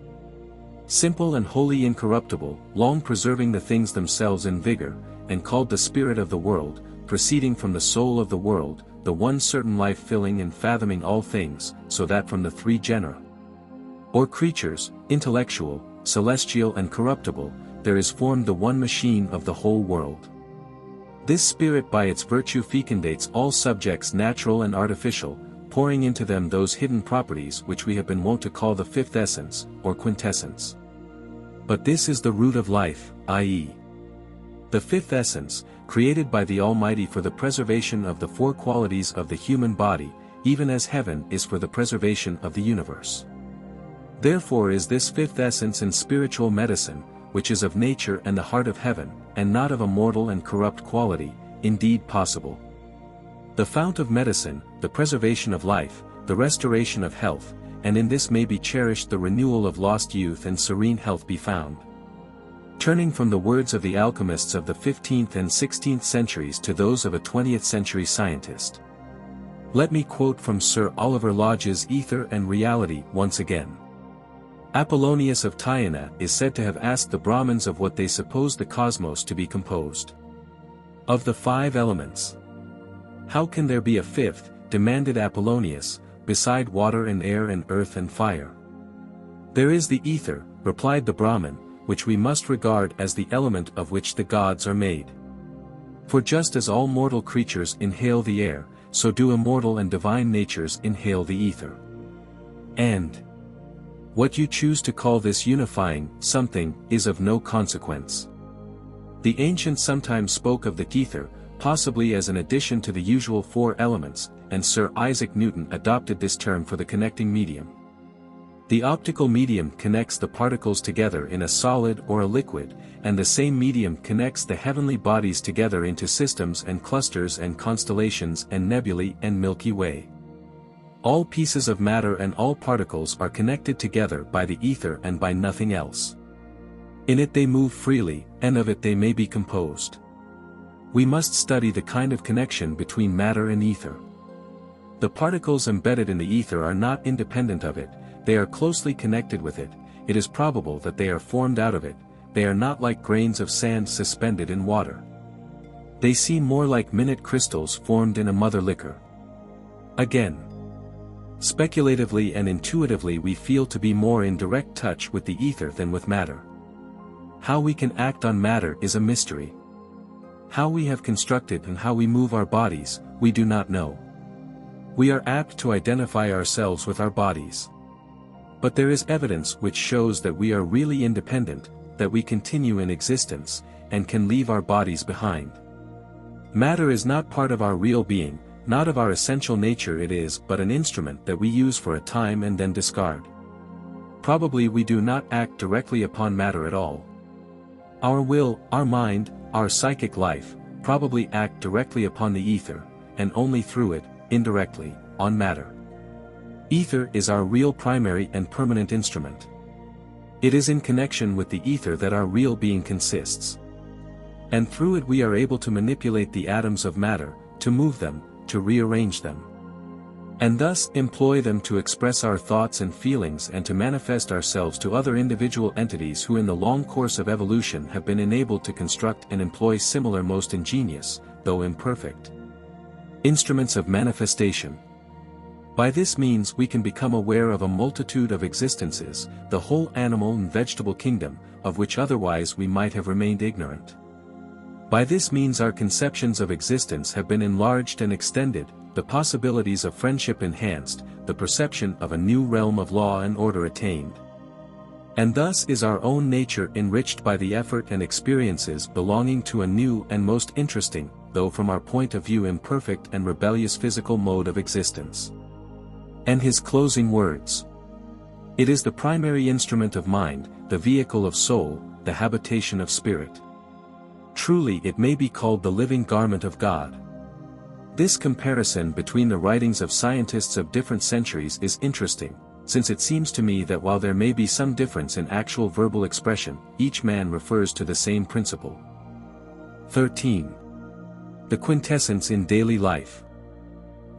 Simple and wholly incorruptible, long preserving the things themselves in vigor, and called the spirit of the world, proceeding from the soul of the world, the one certain life filling and fathoming all things, so that from the 3 genera, or creatures, intellectual, celestial and corruptible, there is formed the one machine of the whole world. This spirit by its virtue fecundates all subjects natural and artificial, pouring into them those hidden properties which we have been wont to call the 5th essence, or quintessence. But this is the root of life, i.e., the 5th essence, created by the Almighty for the preservation of the 4 qualities of the human body, even as heaven is for the preservation of the universe. Therefore is this 5th essence in spiritual medicine, which is of nature and the heart of heaven, and not of a mortal and corrupt quality, indeed possible. The fount of medicine, the preservation of life, the restoration of health, and in this may be cherished the renewal of lost youth and serene health be found. Turning from the words of the alchemists of the 15th and 16th centuries to those of a 20th century scientist, let me quote from Sir Oliver Lodge's Ether and Reality once again. Apollonius of Tyana is said to have asked the Brahmins of what they supposed the cosmos to be composed. Of the 5 elements. How can there be a 5th, demanded Apollonius, beside water and air and earth and fire? There is the ether, replied the Brahmin, which we must regard as the element of which the gods are made. For just as all mortal creatures inhale the air, so do immortal and divine natures inhale the ether. And what you choose to call this unifying something is of no consequence. The ancients sometimes spoke of the ether, possibly as an addition to the usual 4 elements, and Sir Isaac Newton adopted this term for the connecting medium. The optical medium connects the particles together in a solid or a liquid, and the same medium connects the heavenly bodies together into systems and clusters and constellations and nebulae and Milky Way. All pieces of matter and all particles are connected together by the ether and by nothing else. In it they move freely, and of it they may be composed. We must study the kind of connection between matter and ether. The particles embedded in the ether are not independent of it, they are closely connected with it. It is probable that they are formed out of it. They are not like grains of sand suspended in water. They seem more like minute crystals formed in a mother liquor. Again, speculatively and intuitively we feel to be more in direct touch with the ether than with matter. How we can act on matter is a mystery. How we have constructed and how we move our bodies, we do not know. We are apt to identify ourselves with our bodies. But there is evidence which shows that we are really independent, that we continue in existence, and can leave our bodies behind. Matter is not part of our real being, not of our essential nature. It is but an instrument that we use for a time and then discard. Probably we do not act directly upon matter at all. Our will, our mind, our psychic life, probably act directly upon the ether, and only through it, indirectly, on matter. Ether is our real primary and permanent instrument. It is in connection with the ether that our real being consists. And through it we are able to manipulate the atoms of matter, to move them, to rearrange them. And thus employ them to express our thoughts and feelings and to manifest ourselves to other individual entities who in the long course of evolution have been enabled to construct and employ similar most ingenious, though imperfect, instruments of manifestation. By this means we can become aware of a multitude of existences, the whole animal and vegetable kingdom, of which otherwise we might have remained ignorant. By this means our conceptions of existence have been enlarged and extended, the possibilities of friendship enhanced, the perception of a new realm of law and order attained. And thus is our own nature enriched by the effort and experiences belonging to a new and most interesting, though from our point of view imperfect and rebellious physical mode of existence. And his closing words. It is the primary instrument of mind, the vehicle of soul, the habitation of spirit. Truly it may be called the living garment of God. This comparison between the writings of scientists of different centuries is interesting, since it seems to me that while there may be some difference in actual verbal expression, each man refers to the same principle. 13. The quintessence in daily life.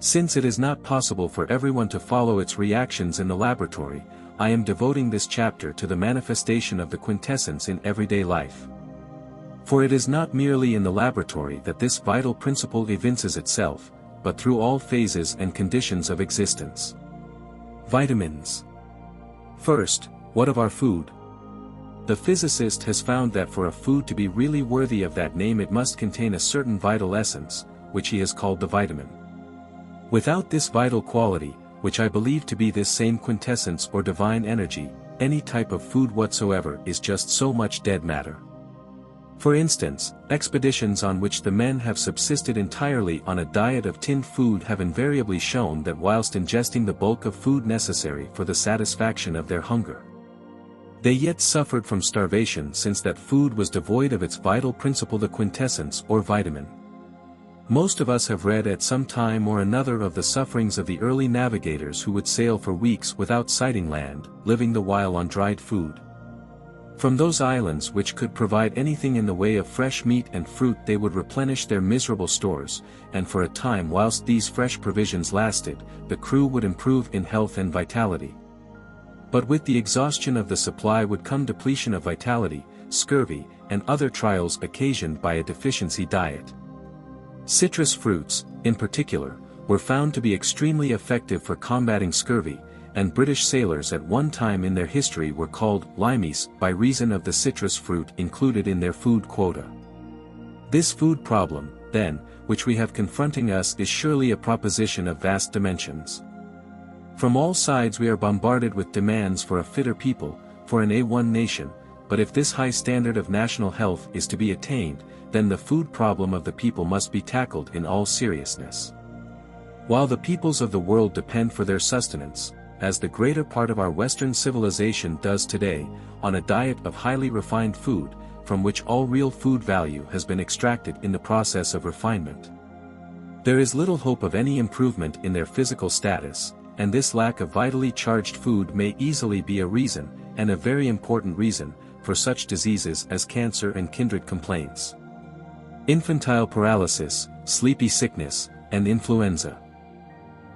Since it is not possible for everyone to follow its reactions in the laboratory, I am devoting this chapter to the manifestation of the quintessence in everyday life. For it is not merely in the laboratory that this vital principle evinces itself, but through all phases and conditions of existence. Vitamins. First, what of our food? The physicist has found that for a food to be really worthy of that name it must contain a certain vital essence, which he has called the vitamin. Without this vital quality, which I believe to be this same quintessence or divine energy, any type of food whatsoever is just so much dead matter. For instance, expeditions on which the men have subsisted entirely on a diet of tinned food have invariably shown that whilst ingesting the bulk of food necessary for the satisfaction of their hunger, they yet suffered from starvation, since that food was devoid of its vital principle, the quintessence or vitamin. Most of us have read at some time or another of the sufferings of the early navigators who would sail for weeks without sighting land, living the while on dried food. From those islands which could provide anything in the way of fresh meat and fruit they would replenish their miserable stores, and for a time whilst these fresh provisions lasted, the crew would improve in health and vitality. But with the exhaustion of the supply would come depletion of vitality, scurvy, and other trials occasioned by a deficiency diet. Citrus fruits, in particular, were found to be extremely effective for combating scurvy, and British sailors at one time in their history were called limeys by reason of the citrus fruit included in their food quota. This food problem, then, which we have confronting us is surely a proposition of vast dimensions. From all sides we are bombarded with demands for a fitter people, for an A1 nation, but if this high standard of national health is to be attained, then the food problem of the people must be tackled in all seriousness. While the peoples of the world depend for their sustenance, as the greater part of our Western civilization does today, on a diet of highly refined food, from which all real food value has been extracted in the process of refinement. There is little hope of any improvement in their physical status, and this lack of vitally charged food may easily be a reason, and a very important reason, for such diseases as cancer and kindred complaints. Infantile paralysis, sleepy sickness, and influenza.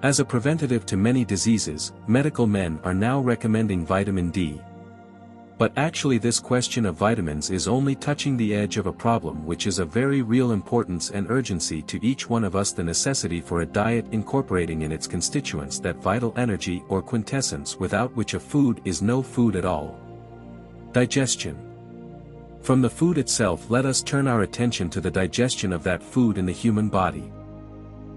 As a preventative to many diseases, medical men are now recommending vitamin D. But actually this question of vitamins is only touching the edge of a problem which is of very real importance and urgency to each one of us: the necessity for a diet incorporating in its constituents that vital energy or quintessence without which a food is no food at all. Digestion. From the food itself, let us turn our attention to the digestion of that food in the human body.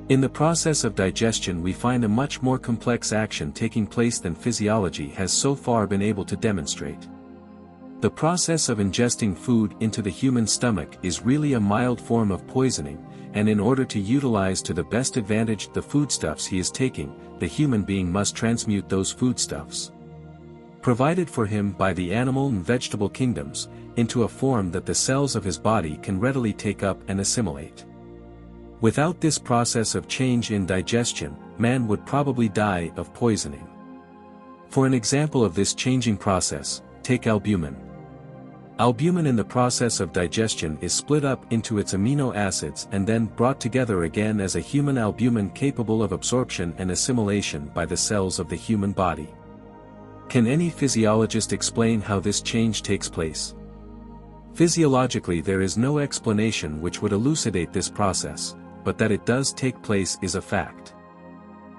In the process of digestion we find a much more complex action taking place than physiology has so far been able to demonstrate. The process of ingesting food into the human stomach is really a mild form of poisoning, and in order to utilize to the best advantage the foodstuffs he is taking, the human being must transmute those foodstuffs, provided for him by the animal and vegetable kingdoms, into a form that the cells of his body can readily take up and assimilate. Without this process of change in digestion, man would probably die of poisoning. For an example of this changing process, take albumin. Albumin in the process of digestion is split up into its amino acids and then brought together again as a human albumin capable of absorption and assimilation by the cells of the human body. Can any physiologist explain how this change takes place? Physiologically there is no explanation which would elucidate this process, but that it does take place is a fact.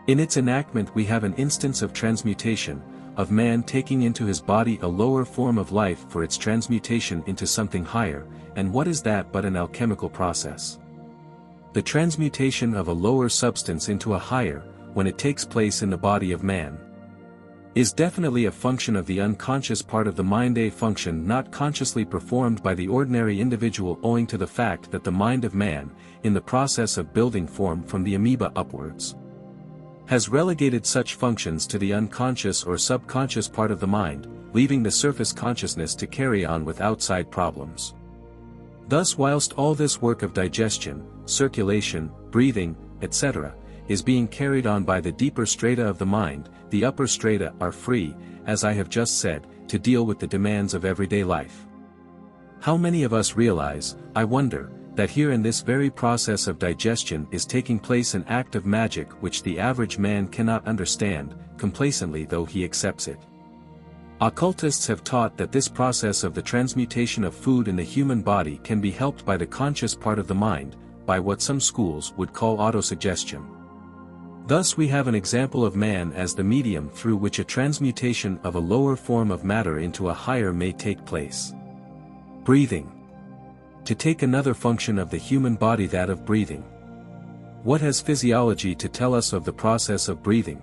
In its enactment we have an instance of transmutation, of man taking into his body a lower form of life for its transmutation into something higher, and what is that but an alchemical process? The transmutation of a lower substance into a higher, when it takes place in the body of man, is definitely a function of the unconscious part of the mind, a function not consciously performed by the ordinary individual owing to the fact that the mind of man, in the process of building form from the amoeba upwards, has relegated such functions to the unconscious or subconscious part of the mind, leaving the surface consciousness to carry on with outside problems. Thus whilst all this work of digestion, circulation, breathing, etc., is being carried on by the deeper strata of the mind, the upper strata are free, as I have just said, to deal with the demands of everyday life. How many of us realize, I wonder, that here in this very process of digestion is taking place an act of magic which the average man cannot understand, complacently though he accepts it? Occultists have taught that this process of the transmutation of food in the human body can be helped by the conscious part of the mind, by what some schools would call autosuggestion. Thus we have an example of man as the medium through which a transmutation of a lower form of matter into a higher may take place. Breathing. To take another function of the human body, that of breathing. What has physiology to tell us of the process of breathing?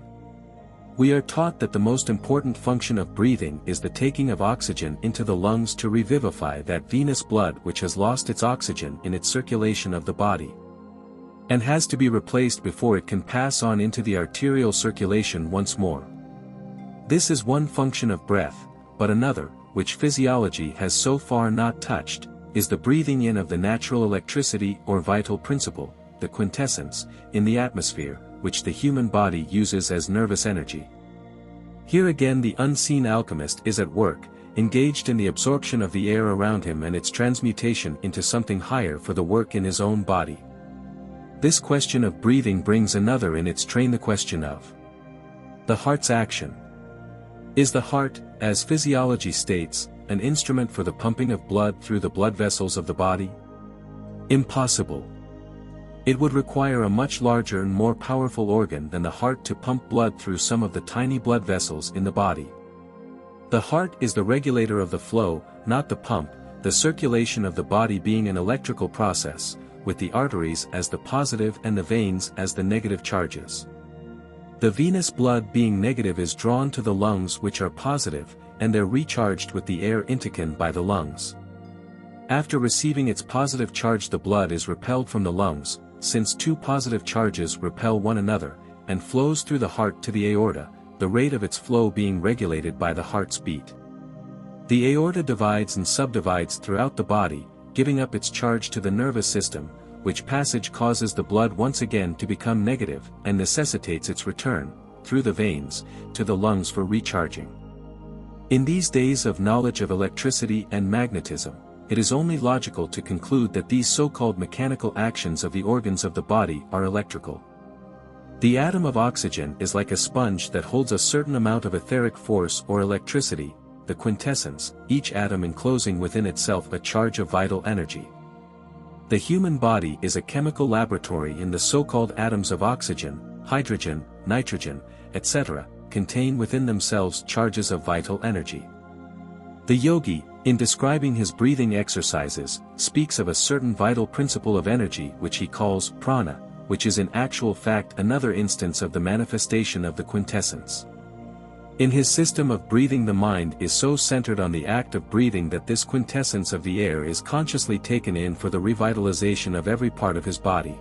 We are taught that the most important function of breathing is the taking of oxygen into the lungs to revivify that venous blood which has lost its oxygen in its circulation of the body, and has to be replaced before it can pass on into the arterial circulation once more. This is one function of breath, but another, which physiology has so far not touched, is the breathing in of the natural electricity or vital principle, the quintessence, in the atmosphere, which the human body uses as nervous energy. Here again the unseen alchemist is at work, engaged in the absorption of the air around him and its transmutation into something higher for the work in his own body. This question of breathing brings another in its train, the question of the heart's action. Is the heart, as physiology states, an instrument for the pumping of blood through the blood vessels of the body? Impossible. It would require a much larger and more powerful organ than the heart to pump blood through some of the tiny blood vessels in the body. The heart is the regulator of the flow, not the pump, the circulation of the body being an electrical process, with the arteries as the positive and the veins as the negative charges. The venous blood being negative is drawn to the lungs which are positive, and they're recharged with the air intaken by the lungs. After receiving its positive charge the blood is repelled from the lungs, since two positive charges repel one another, and flows through the heart to the aorta, the rate of its flow being regulated by the heart's beat. The aorta divides and subdivides throughout the body, giving up its charge to the nervous system, which passage causes the blood once again to become negative and necessitates its return, through the veins, to the lungs for recharging. In these days of knowledge of electricity and magnetism, it is only logical to conclude that these so-called mechanical actions of the organs of the body are electrical. The atom of oxygen is like a sponge that holds a certain amount of etheric force or electricity, the quintessence, each atom enclosing within itself a charge of vital energy. The human body is a chemical laboratory in the so-called atoms of oxygen, hydrogen, nitrogen, etc., contain within themselves charges of vital energy. The yogi, in describing his breathing exercises, speaks of a certain vital principle of energy which he calls prana, which is in actual fact another instance of the manifestation of the quintessence. In his system of breathing, the mind is so centered on the act of breathing that this quintessence of the air is consciously taken in for the revitalization of every part of his body.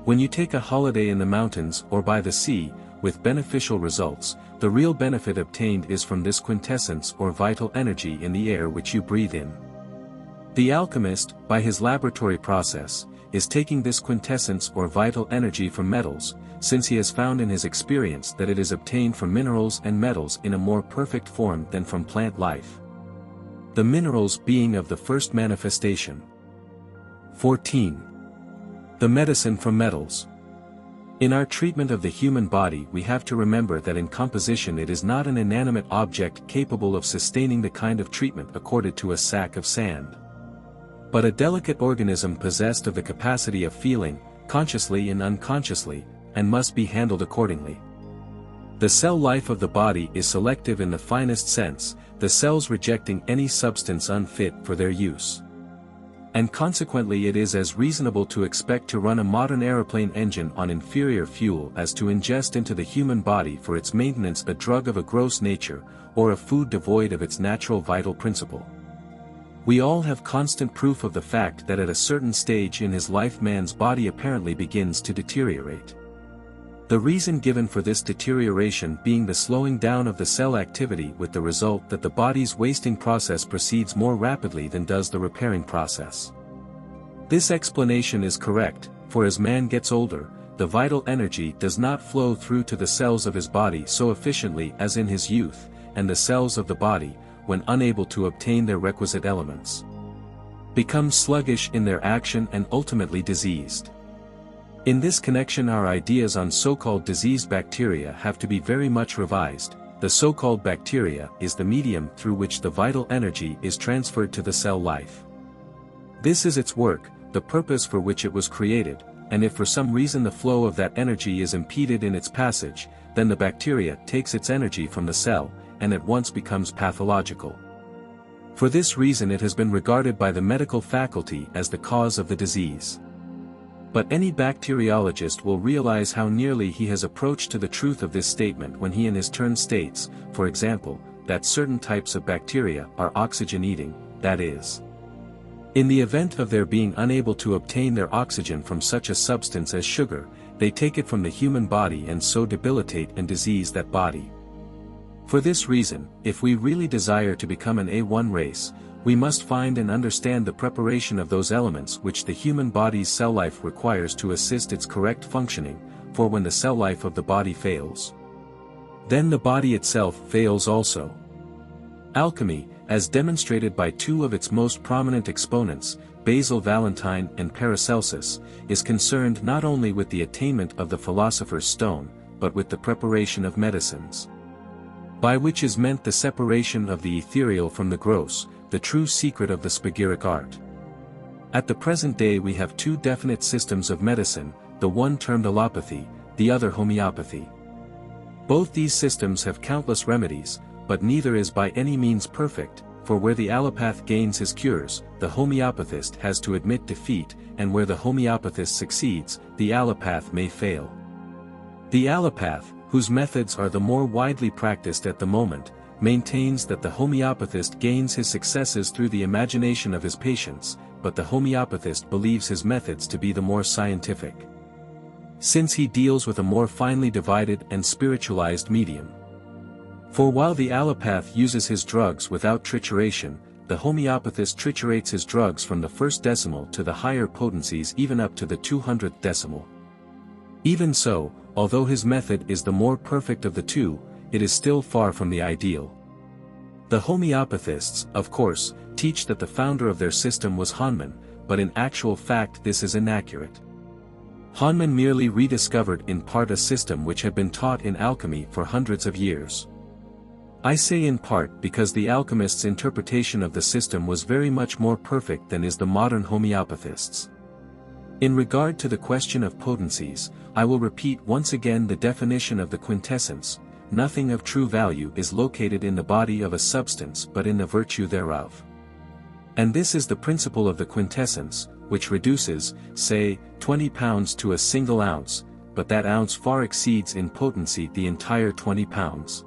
When you take a holiday in the mountains or by the sea, with beneficial results, the real benefit obtained is from this quintessence or vital energy in the air which you breathe in. The alchemist, by his laboratory process, is taking this quintessence or vital energy from metals, since he has found in his experience that it is obtained from minerals and metals in a more perfect form than from plant life. The minerals being of the first manifestation. 14. The medicine from metals. In our treatment of the human body we have to remember that in composition it is not an inanimate object capable of sustaining the kind of treatment accorded to a sack of sand, but a delicate organism possessed of the capacity of feeling, consciously and unconsciously, and must be handled accordingly. The cell life of the body is selective in the finest sense, the cells rejecting any substance unfit for their use. And consequently it is as reasonable to expect to run a modern aeroplane engine on inferior fuel as to ingest into the human body for its maintenance a drug of a gross nature, or a food devoid of its natural vital principle. We all have constant proof of the fact that at a certain stage in his life man's body apparently begins to deteriorate. The reason given for this deterioration being the slowing down of the cell activity, with the result that the body's wasting process proceeds more rapidly than does the repairing process. This explanation is correct, for as man gets older, the vital energy does not flow through to the cells of his body so efficiently as in his youth, and the cells of the body, when unable to obtain their requisite elements, become sluggish in their action and ultimately diseased. In this connection our ideas on so-called diseased bacteria have to be very much revised. The so-called bacteria is the medium through which the vital energy is transferred to the cell life. This is its work, the purpose for which it was created, and if for some reason the flow of that energy is impeded in its passage, then the bacteria takes its energy from the cell, and at once becomes pathological. For this reason it has been regarded by the medical faculty as the cause of the disease. But any bacteriologist will realize how nearly he has approached to the truth of this statement when he in his turn states, for example, that certain types of bacteria are oxygen-eating, that is, in the event of their being unable to obtain their oxygen from such a substance as sugar, they take it from the human body and so debilitate and disease that body. For this reason, if we really desire to become an A1 race, we must find and understand the preparation of those elements which the human body's cell life requires to assist its correct functioning, for when the cell life of the body fails, then the body itself fails also. Alchemy, as demonstrated by two of its most prominent exponents, BASIL, VALENTINE and PARACELSUS, is concerned not only with the attainment of the philosopher's stone, but with the preparation of medicines, by which is meant the separation of the ethereal from the gross, the true secret of the spagyric art. At the present day we have two definite systems of medicine, the one termed allopathy, the other homeopathy. Both these systems have countless remedies, but neither is by any means perfect, for where the allopath gains his cures, the homeopathist has to admit defeat, and where the homeopathist succeeds, the allopath may fail. The allopath, whose methods are the more widely practiced at the moment, maintains that the homeopathist gains his successes through the imagination of his patients, but the homeopathist believes his methods to be the more scientific. since he deals with a more finely divided and spiritualized medium. For while the allopath uses his drugs without trituration, the homeopathist triturates his drugs from the first decimal to the higher potencies even up to the 200th decimal. Even so, although his method is the more perfect of the two, it is still far from the ideal. The homeopathists, of course, teach that the founder of their system was Hahnemann, but in actual fact this is inaccurate. Hahnemann merely rediscovered in part a system which had been taught in alchemy for hundreds of years. I say in part because the alchemists' interpretation of the system was very much more perfect than is the modern homeopathists. In regard to the question of potencies, I will repeat once again the definition of the quintessence: nothing of true value is located in the body of a substance but in the virtue thereof. And this is the principle of the quintessence, which reduces, say, 20 pounds to a single ounce, but that ounce far exceeds in potency the entire 20 pounds.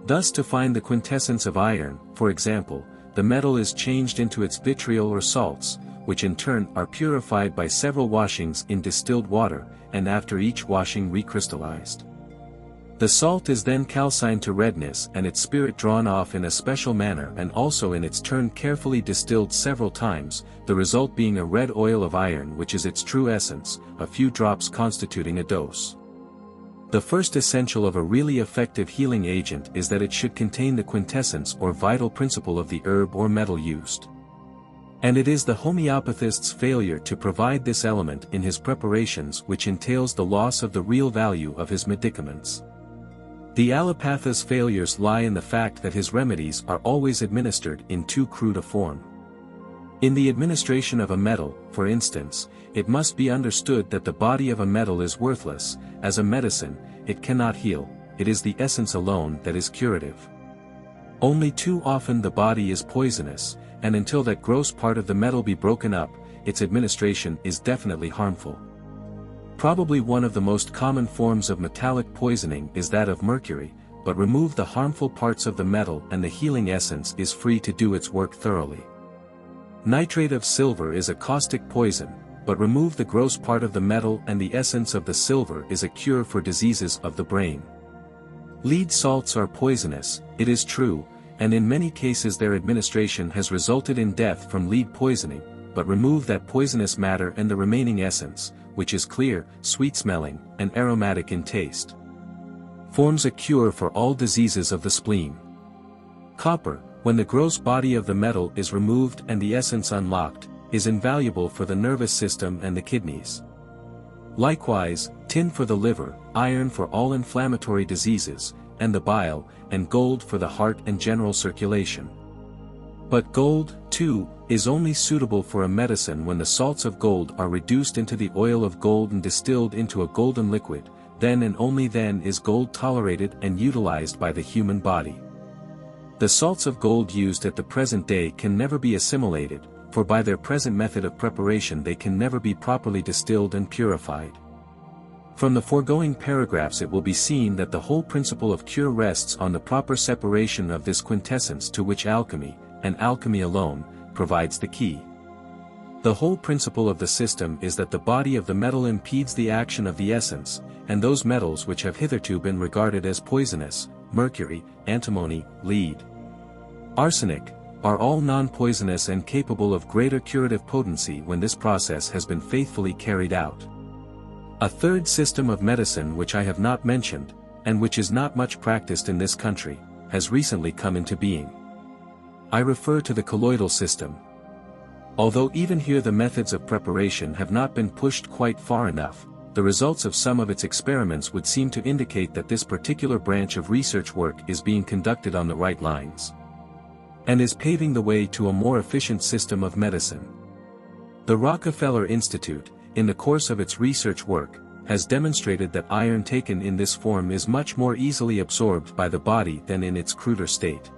Thus to find the quintessence of iron, for example, the metal is changed into its vitriol or salts, which in turn are purified by several washings in distilled water, and after each washing recrystallized. The salt is then calcined to redness and its spirit drawn off in a special manner and also in its turn carefully distilled several times, the result being a red oil of iron which is its true essence, a few drops constituting a dose. The first essential of a really effective healing agent is that it should contain the quintessence or vital principle of the herb or metal used. And it is the homeopathist's failure to provide this element in his preparations which entails the loss of the real value of his medicaments. The allopathist's failures lie in the fact that his remedies are always administered in too crude a form. In the administration of a metal, for instance, it must be understood that the body of a metal is worthless. As a medicine, it cannot heal, it is the essence alone that is curative. Only too often the body is poisonous, and until that gross part of the metal be broken up, its administration is definitely harmful. Probably one of the most common forms of metallic poisoning is that of mercury, but remove the harmful parts of the metal and the healing essence is free to do its work thoroughly. Nitrate of silver is a caustic poison, but remove the gross part of the metal and the essence of the silver is a cure for diseases of the brain. Lead salts are poisonous, it is true, and in many cases their administration has resulted in death from lead poisoning, but remove that poisonous matter and the remaining essence, which is clear, sweet-smelling, and aromatic in taste, forms a cure for all diseases of the spleen. Copper, when the gross body of the metal is removed and the essence unlocked, is invaluable for the nervous system and the kidneys. Likewise, tin for the liver, iron for all inflammatory diseases, and the bile, and gold for the heart and general circulation. But gold, too, is only suitable for a medicine when the salts of gold are reduced into the oil of gold and distilled into a golden liquid, then and only then is gold tolerated and utilized by the human body. The salts of gold used at the present day can never be assimilated, for by their present method of preparation they can never be properly distilled and purified. From the foregoing paragraphs it will be seen that the whole principle of cure rests on the proper separation of this quintessence to which alchemy, and alchemy alone, provides the key. The whole principle of the system is that the body of the metal impedes the action of the essence, and those metals which have hitherto been regarded as poisonous, mercury, antimony, lead, arsenic, are all non-poisonous and capable of greater curative potency when this process has been faithfully carried out. A third system of medicine which I have not mentioned, and which is not much practiced in this country, has recently come into being. I refer to the colloidal system. Although even here the methods of preparation have not been pushed quite far enough, the results of some of its experiments would seem to indicate that this particular branch of research work is being conducted on the right lines, and is paving the way to a more efficient system of medicine. The Rockefeller Institute, in the course of its research work, has demonstrated that iron taken in this form is much more easily absorbed by the body than in its cruder state.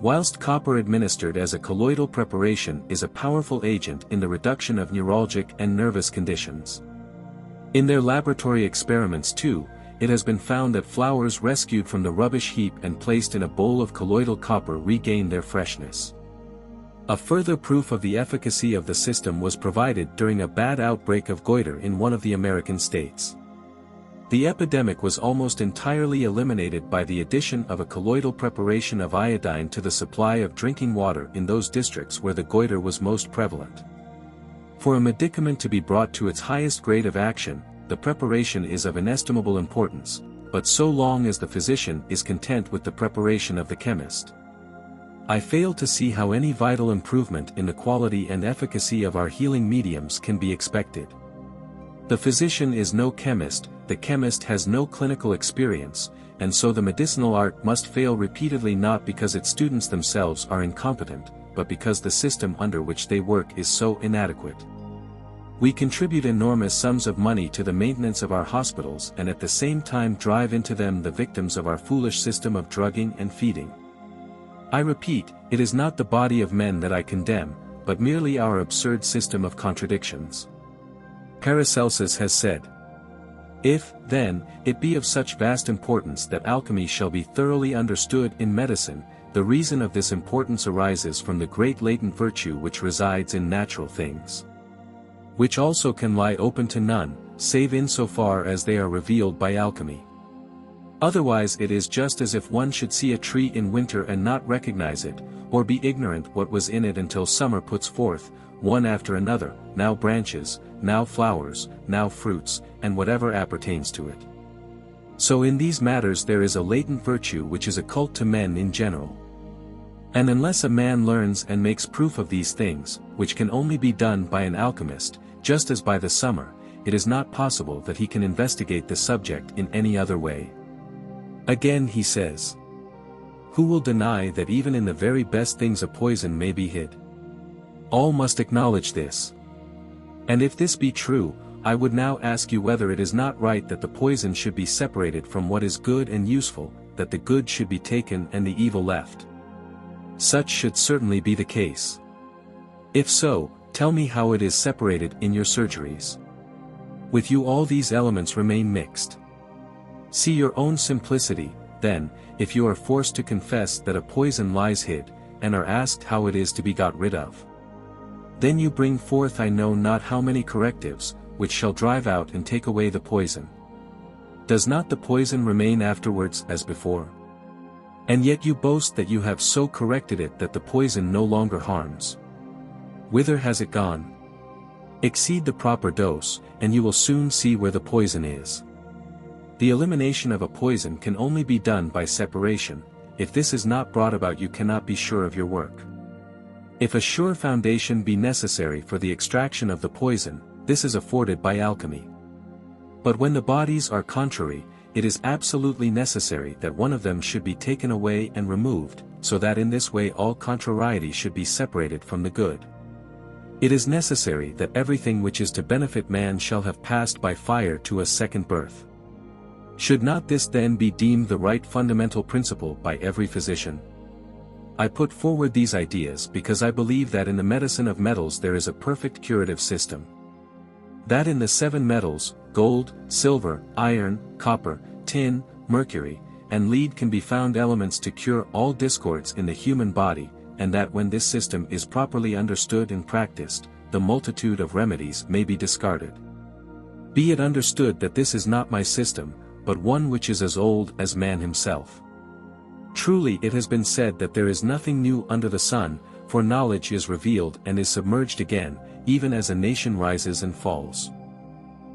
Whilst copper administered as a colloidal preparation is a powerful agent in the reduction of neuralgic and nervous conditions. In their laboratory experiments too, it has been found that flowers rescued from the rubbish heap and placed in a bowl of colloidal copper regain their freshness. A further proof of the efficacy of the system was provided during a bad outbreak of goiter in one of the American states. The epidemic was almost entirely eliminated by the addition of a colloidal preparation of iodine to the supply of drinking water in those districts where the goiter was most prevalent. For a medicament to be brought to its highest grade of action, the preparation is of inestimable importance, but so long as the physician is content with the preparation of the chemist, I fail to see how any vital improvement in the quality and efficacy of our healing mediums can be expected. The physician is no chemist, the chemist has no clinical experience, and so the medicinal art must fail repeatedly not because its students themselves are incompetent, but because the system under which they work is so inadequate. We contribute enormous sums of money to the maintenance of our hospitals and at the same time drive into them the victims of our foolish system of drugging and feeding. I repeat, it is not the body of men that I condemn, but merely our absurd system of contradictions. Paracelsus has said, "If, then, it be of such vast importance that alchemy shall be thoroughly understood in medicine, the reason of this importance arises from the great latent virtue which resides in natural things, which also can lie open to none, save in so far as they are revealed by alchemy. Otherwise it is just as if one should see a tree in winter and not recognize it, or be ignorant what was in it until summer puts forth, one after another, now branches, now flowers, now fruits, and whatever appertains to it. So in these matters there is a latent virtue which is occult to men in general. And unless a man learns and makes proof of these things, which can only be done by an alchemist, just as by the summer, it is not possible that he can investigate the subject in any other way." Again he says, "Who will deny that even in the very best things a poison may be hid? All must acknowledge this. And if this be true, I would now ask you whether it is not right that the poison should be separated from what is good and useful, that the good should be taken and the evil left. Such should certainly be the case. If so, tell me how it is separated in your surgeries. With you all these elements remain mixed. See your own simplicity, then, if you are forced to confess that a poison lies hid, and are asked how it is to be got rid of. Then you bring forth I know not how many correctives, which shall drive out and take away the poison. Does not the poison remain afterwards as before? And yet you boast that you have so corrected it that the poison no longer harms. Whither has it gone? Exceed the proper dose, and you will soon see where the poison is. The elimination of a poison can only be done by separation. If this is not brought about you cannot be sure of your work. If a sure foundation be necessary for the extraction of the poison, this is afforded by alchemy. But when the bodies are contrary, it is absolutely necessary that one of them should be taken away and removed, so that in this way all contrariety should be separated from the good. It is necessary that everything which is to benefit man shall have passed by fire to a second birth. Should not this then be deemed the right fundamental principle by every physician? I put forward these ideas because I believe that in the medicine of metals there is a perfect curative system. That in the 7 metals, gold, silver, iron, copper, tin, mercury, and lead can be found elements to cure all discords in the human body, and that when this system is properly understood and practiced, the multitude of remedies may be discarded. Be it understood that this is not my system, but one which is as old as man himself. Truly it has been said that there is nothing new under the sun, for knowledge is revealed and is submerged again, even as a nation rises and falls.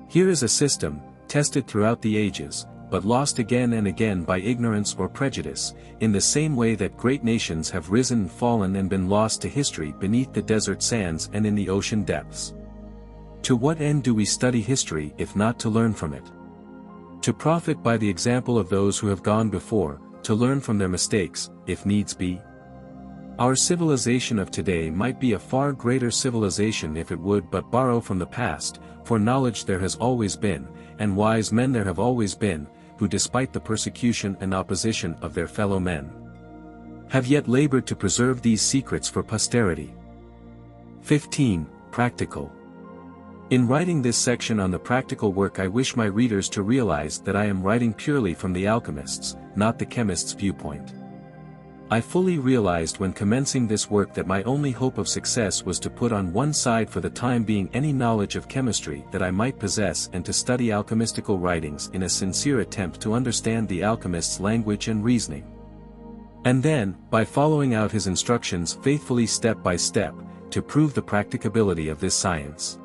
Here is a system, tested throughout the ages, but lost again and again by ignorance or prejudice, in the same way that great nations have risen and fallen and been lost to history beneath the desert sands and in the ocean depths. To what end do we study history if not to learn from it? To profit by the example of those who have gone before, to learn from their mistakes, if needs be? Our civilization of today might be a far greater civilization if it would but borrow from the past, for knowledge there has always been, and wise men there have always been, who despite the persecution and opposition of their fellow men, have yet labored to preserve these secrets for posterity. 15. Practical. In writing this section on the practical work I wish my readers to realize that I am writing purely from the alchemists', not the chemists' viewpoint. I fully realized when commencing this work that my only hope of success was to put on one side for the time being any knowledge of chemistry that I might possess and to study alchemistical writings in a sincere attempt to understand the alchemist's language and reasoning. And then, by following out his instructions faithfully step by step, to prove the practicability of this science.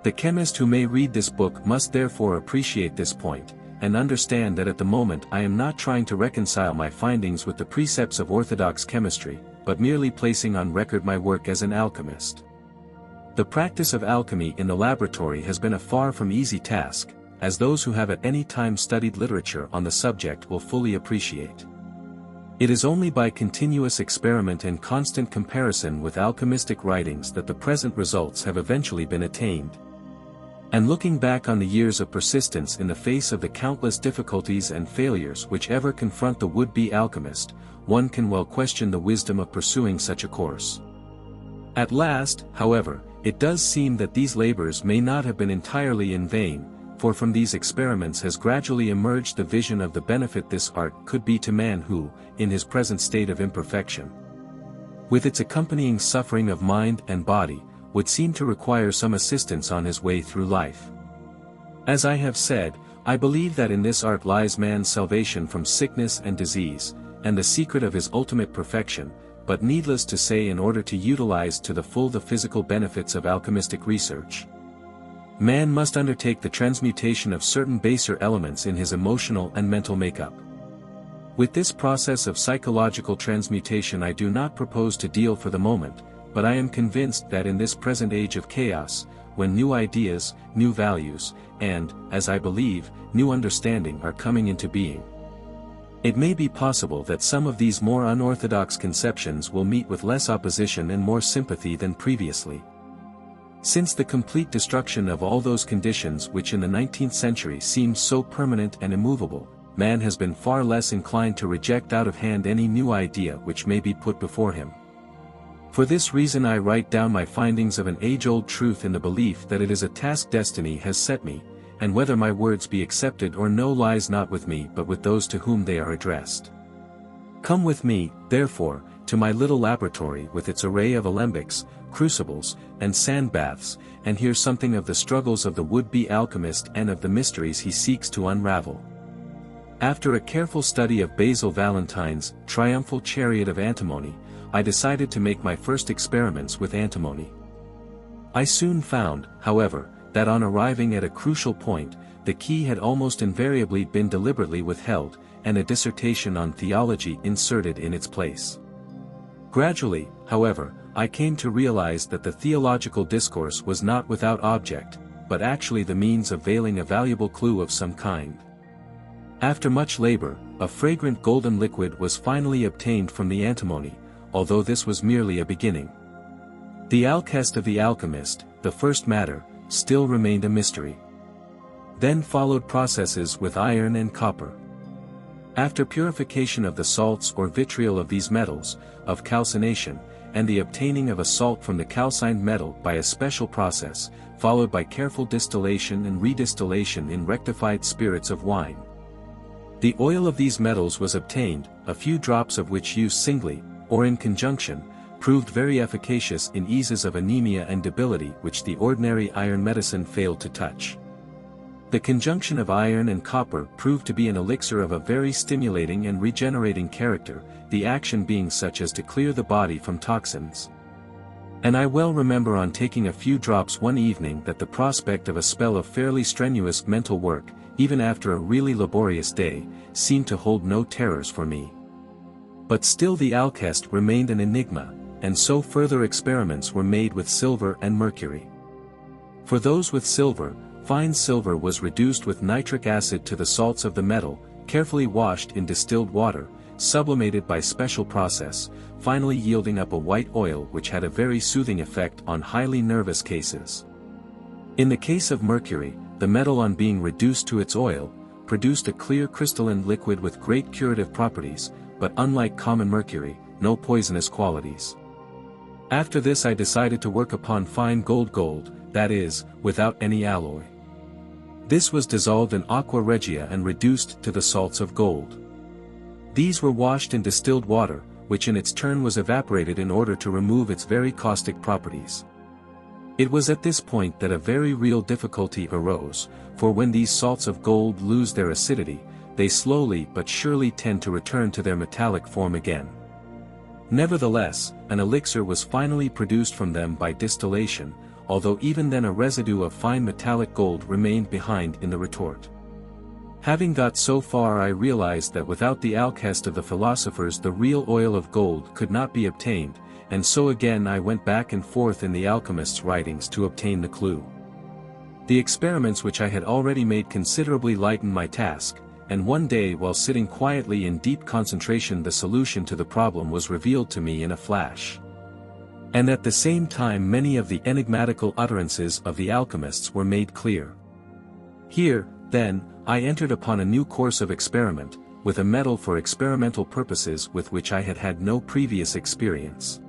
The chemist who may read this book must therefore appreciate this point, and understand that at the moment I am not trying to reconcile my findings with the precepts of orthodox chemistry, but merely placing on record my work as an alchemist. The practice of alchemy in the laboratory has been a far from easy task, as those who have at any time studied literature on the subject will fully appreciate. It is only by continuous experiment and constant comparison with alchemistic writings that the present results have eventually been attained. And looking back on the years of persistence in the face of the countless difficulties and failures which ever confront the would-be alchemist, one can well question the wisdom of pursuing such a course. At last, however, it does seem that these labors may not have been entirely in vain, for from these experiments has gradually emerged the vision of the benefit this art could be to man who, in his present state of imperfection, with its accompanying suffering of mind and body, would seem to require some assistance on his way through life. As I have said, I believe that in this art lies man's salvation from sickness and disease, and the secret of his ultimate perfection, but needless to say, in order to utilize to the full the physical benefits of alchemistic research, man must undertake the transmutation of certain baser elements in his emotional and mental makeup. With this process of psychological transmutation I do not propose to deal for the moment, but I am convinced that in this present age of chaos, when new ideas, new values, and, as I believe, new understanding are coming into being, it may be possible that some of these more unorthodox conceptions will meet with less opposition and more sympathy than previously. Since the complete destruction of all those conditions which in the 19th century seemed so permanent and immovable, man has been far less inclined to reject out of hand any new idea which may be put before him. For this reason I write down my findings of an age-old truth in the belief that it is a task destiny has set me, and whether my words be accepted or no lies not with me but with those to whom they are addressed. Come with me, therefore, to my little laboratory with its array of alembics, crucibles, and sand baths, and hear something of the struggles of the would-be alchemist and of the mysteries he seeks to unravel. After a careful study of Basil Valentine's Triumphal Chariot of Antimony, I decided to make my first experiments with antimony. I soon found, however, that on arriving at a crucial point, the key had almost invariably been deliberately withheld, and a dissertation on theology inserted in its place. Gradually, however, I came to realize that the theological discourse was not without object, but actually the means of veiling a valuable clue of some kind. After much labor, a fragrant golden liquid was finally obtained from the antimony, although this was merely a beginning. The alkest of the alchemist, the first matter, still remained a mystery. Then followed processes with iron and copper. After purification of the salts or vitriol of these metals, of calcination, and the obtaining of a salt from the calcined metal by a special process, followed by careful distillation and redistillation in rectified spirits of wine, the oil of these metals was obtained, a few drops of which used singly, or in conjunction, proved very efficacious in eases of anemia and debility which the ordinary iron medicine failed to touch. The conjunction of iron and copper proved to be an elixir of a very stimulating and regenerating character, the action being such as to clear the body from toxins. And I well remember on taking a few drops one evening that the prospect of a spell of fairly strenuous mental work, even after a really laborious day, seemed to hold no terrors for me. But still the alkest remained an enigma, and so further experiments were made with silver and mercury. For those with silver, fine silver was reduced with nitric acid to the salts of the metal, carefully washed in distilled water, sublimated by special process, finally yielding up a white oil which had a very soothing effect on highly nervous cases. In the case of mercury, the metal on being reduced to its oil, produced a clear crystalline liquid with great curative properties, but unlike common mercury, no poisonous qualities. After this I decided to work upon fine gold, that is, without any alloy. This was dissolved in aqua regia and reduced to the salts of gold. These were washed in distilled water, which in its turn was evaporated in order to remove its very caustic properties. It was at this point that a very real difficulty arose, for when these salts of gold lose their acidity, they slowly but surely tend to return to their metallic form again. Nevertheless, an elixir was finally produced from them by distillation, although even then a residue of fine metallic gold remained behind in the retort. Having got so far, I realized that without the alchest of the philosophers the real oil of gold could not be obtained, and so again I went back and forth in the alchemists' writings to obtain the clue. The experiments which I had already made considerably lightened my task, and one day while sitting quietly in deep concentration the solution to the problem was revealed to me in a flash. And at the same time many of the enigmatical utterances of the alchemists were made clear. Here, then, I entered upon a new course of experiment, with a metal for experimental purposes with which I had had no previous experience.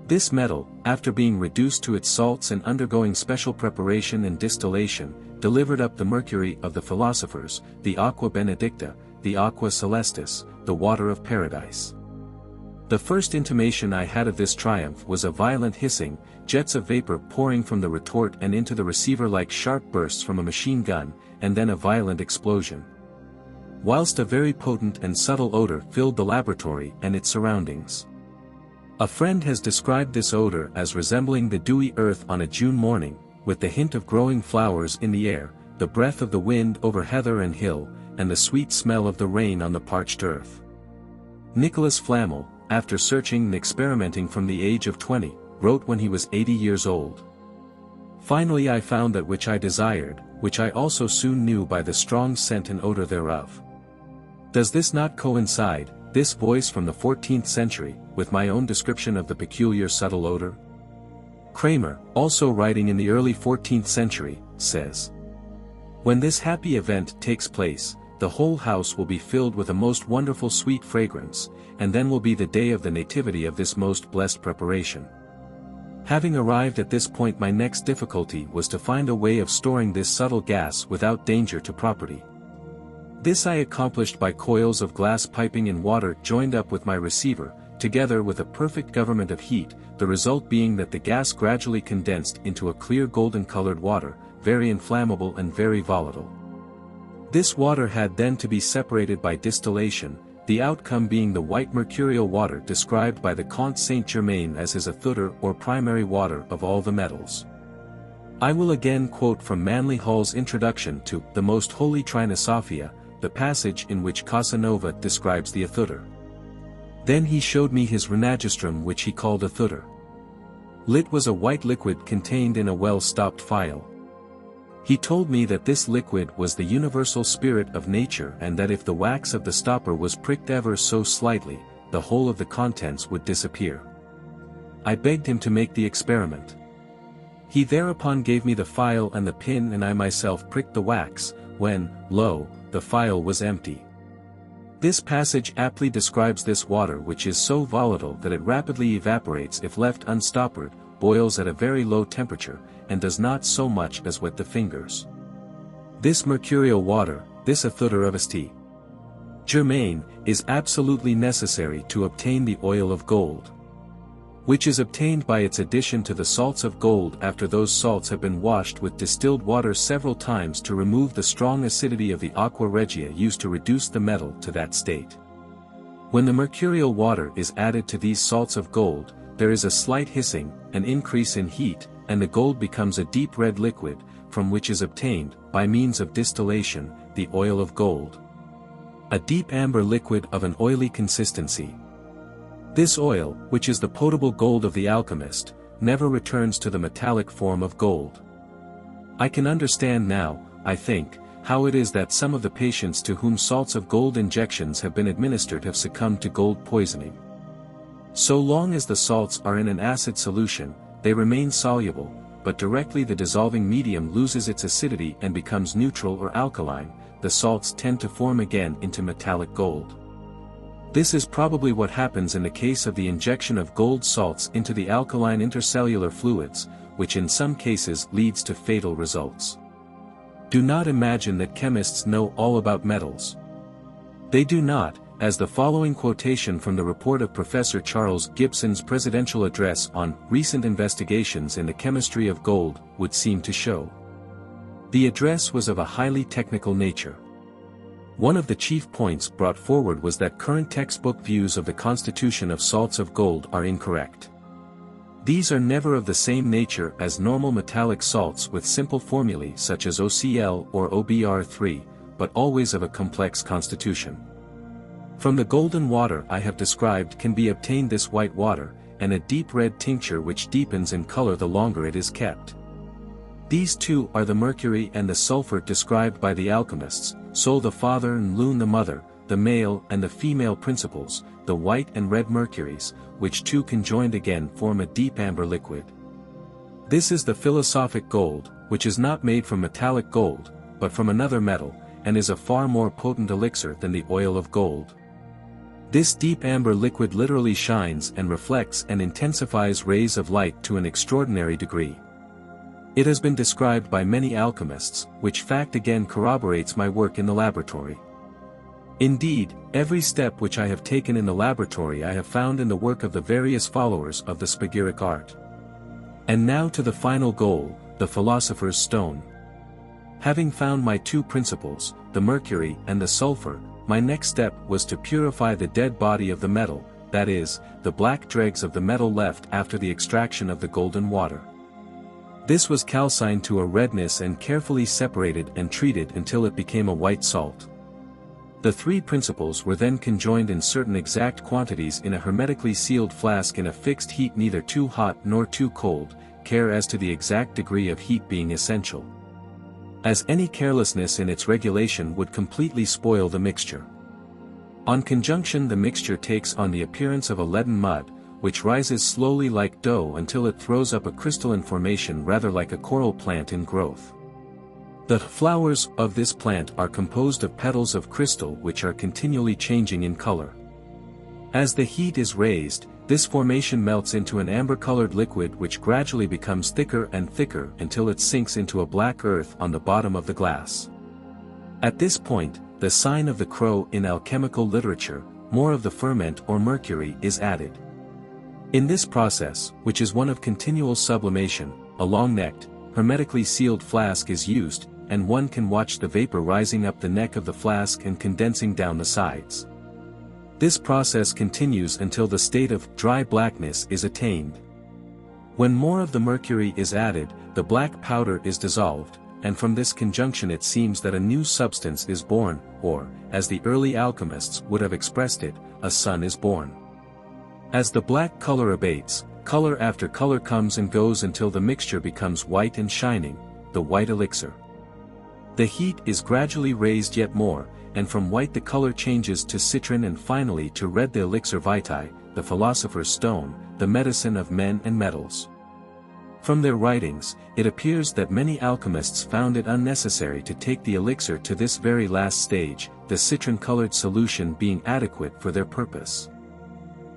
This metal, after being reduced to its salts and undergoing special preparation and distillation, delivered up the mercury of the philosophers, the aqua benedicta, the aqua celestis, the water of paradise. The first intimation I had of this triumph was a violent hissing, jets of vapor pouring from the retort and into the receiver like sharp bursts from a machine gun, and then a violent explosion. Whilst a very potent and subtle odor filled the laboratory and its surroundings. A friend has described this odor as resembling the dewy earth on a June morning, with the hint of growing flowers in the air, the breath of the wind over heather and hill, and the sweet smell of the rain on the parched earth. Nicholas Flamel, after searching and experimenting from the age of 20, wrote when he was 80 years old. Finally I found that which I desired, which I also soon knew by the strong scent and odor thereof. Does this not coincide, this voice from the 14th century, with my own description of the peculiar subtle odor? Kramer, also writing in the early 14th century, says, "When this happy event takes place, the whole house will be filled with a most wonderful sweet fragrance, and then will be the day of the nativity of this most blessed preparation." Having arrived at this point, my next difficulty was to find a way of storing this subtle gas without danger to property. This I accomplished by coils of glass piping in water joined up with my receiver, together with a perfect government of heat, the result being that the gas gradually condensed into a clear golden-colored water, very inflammable and very volatile. This water had then to be separated by distillation, the outcome being the white mercurial water described by the Comte Saint-Germain as his athudder or primary water of all the metals. I will again quote from Manly Hall's introduction to The Most Holy Trinosophia, the passage in which Casanova describes the athudder. "Then he showed me his renagistrum, which he called athudder. Lit was a white liquid contained in a well-stopped phial. He told me that this liquid was the universal spirit of nature, and that if the wax of the stopper was pricked ever so slightly, the whole of the contents would disappear. I begged him to make the experiment. He thereupon gave me the phial and the pin, and I myself pricked the wax, when, lo, the phial was empty." This passage aptly describes this water, which is so volatile that it rapidly evaporates if left unstoppered, boils at a very low temperature, and does not so much as wet the fingers. This mercurial water, this athudder of St. Germain, is absolutely necessary to obtain the oil of gold, which is obtained by its addition to the salts of gold after those salts have been washed with distilled water several times to remove the strong acidity of the aqua regia used to reduce the metal to that state. When the mercurial water is added to these salts of gold, there is a slight hissing, an increase in heat, and the gold becomes a deep red liquid, from which is obtained, by means of distillation, the oil of gold. A deep amber liquid of an oily consistency. This oil, which is the potable gold of the alchemist, never returns to the metallic form of gold. I can understand now, I think, how it is that some of the patients to whom salts of gold injections have been administered have succumbed to gold poisoning. So long as the salts are in an acid solution, they remain soluble, but directly the dissolving medium loses its acidity and becomes neutral or alkaline, the salts tend to form again into metallic gold. This is probably what happens in the case of the injection of gold salts into the alkaline intercellular fluids, which in some cases leads to fatal results. Do not imagine that chemists know all about metals. They do not, as the following quotation from the report of Professor Charles Gibson's presidential address on recent investigations in the chemistry of gold would seem to show. The address was of a highly technical nature. One of the chief points brought forward was that current textbook views of the constitution of salts of gold are incorrect. These are never of the same nature as normal metallic salts with simple formulae such as OCl or OBr3, but always of a complex constitution. From the golden water I have described can be obtained this white water, and a deep red tincture which deepens in color the longer it is kept. These two are the mercury and the sulfur described by the alchemists, Sol the father and Lune the mother, the male and the female principles, the white and red mercuries, which two conjoined again form a deep amber liquid. This is the philosophic gold, which is not made from metallic gold, but from another metal, and is a far more potent elixir than the oil of gold. This deep amber liquid literally shines and reflects and intensifies rays of light to an extraordinary degree. It has been described by many alchemists, which fact again corroborates my work in the laboratory. Indeed, every step which I have taken in the laboratory I have found in the work of the various followers of the spagyric art. And now to the final goal, the philosopher's stone. Having found my two principles, the mercury and the sulfur, my next step was to purify the dead body of the metal, that is, the black dregs of the metal left after the extraction of the golden water. This was calcined to a redness and carefully separated and treated until it became a white salt. The three principles were then conjoined in certain exact quantities in a hermetically sealed flask in a fixed heat, neither too hot nor too cold, care as to the exact degree of heat being essential, as any carelessness in its regulation would completely spoil the mixture. On conjunction the mixture takes on the appearance of a leaden mud, which rises slowly like dough until it throws up a crystalline formation rather like a coral plant in growth. The flowers of this plant are composed of petals of crystal which are continually changing in color. As the heat is raised, this formation melts into an amber-colored liquid which gradually becomes thicker and thicker until it sinks into a black earth on the bottom of the glass. At this point, the sign of the crow in alchemical literature, more of the ferment or mercury is added. In this process, which is one of continual sublimation, a long-necked, hermetically sealed flask is used, and one can watch the vapor rising up the neck of the flask and condensing down the sides. This process continues until the state of dry blackness is attained. When more of the mercury is added, the black powder is dissolved, and from this conjunction it seems that a new substance is born, or, as the early alchemists would have expressed it, a sun is born. As the black color abates, color after color comes and goes until the mixture becomes white and shining, the white elixir. The heat is gradually raised yet more, and from white the color changes to citron and finally to red, the elixir vitae, the philosopher's stone, the medicine of men and metals. From their writings, it appears that many alchemists found it unnecessary to take the elixir to this very last stage, the citron-colored solution being adequate for their purpose.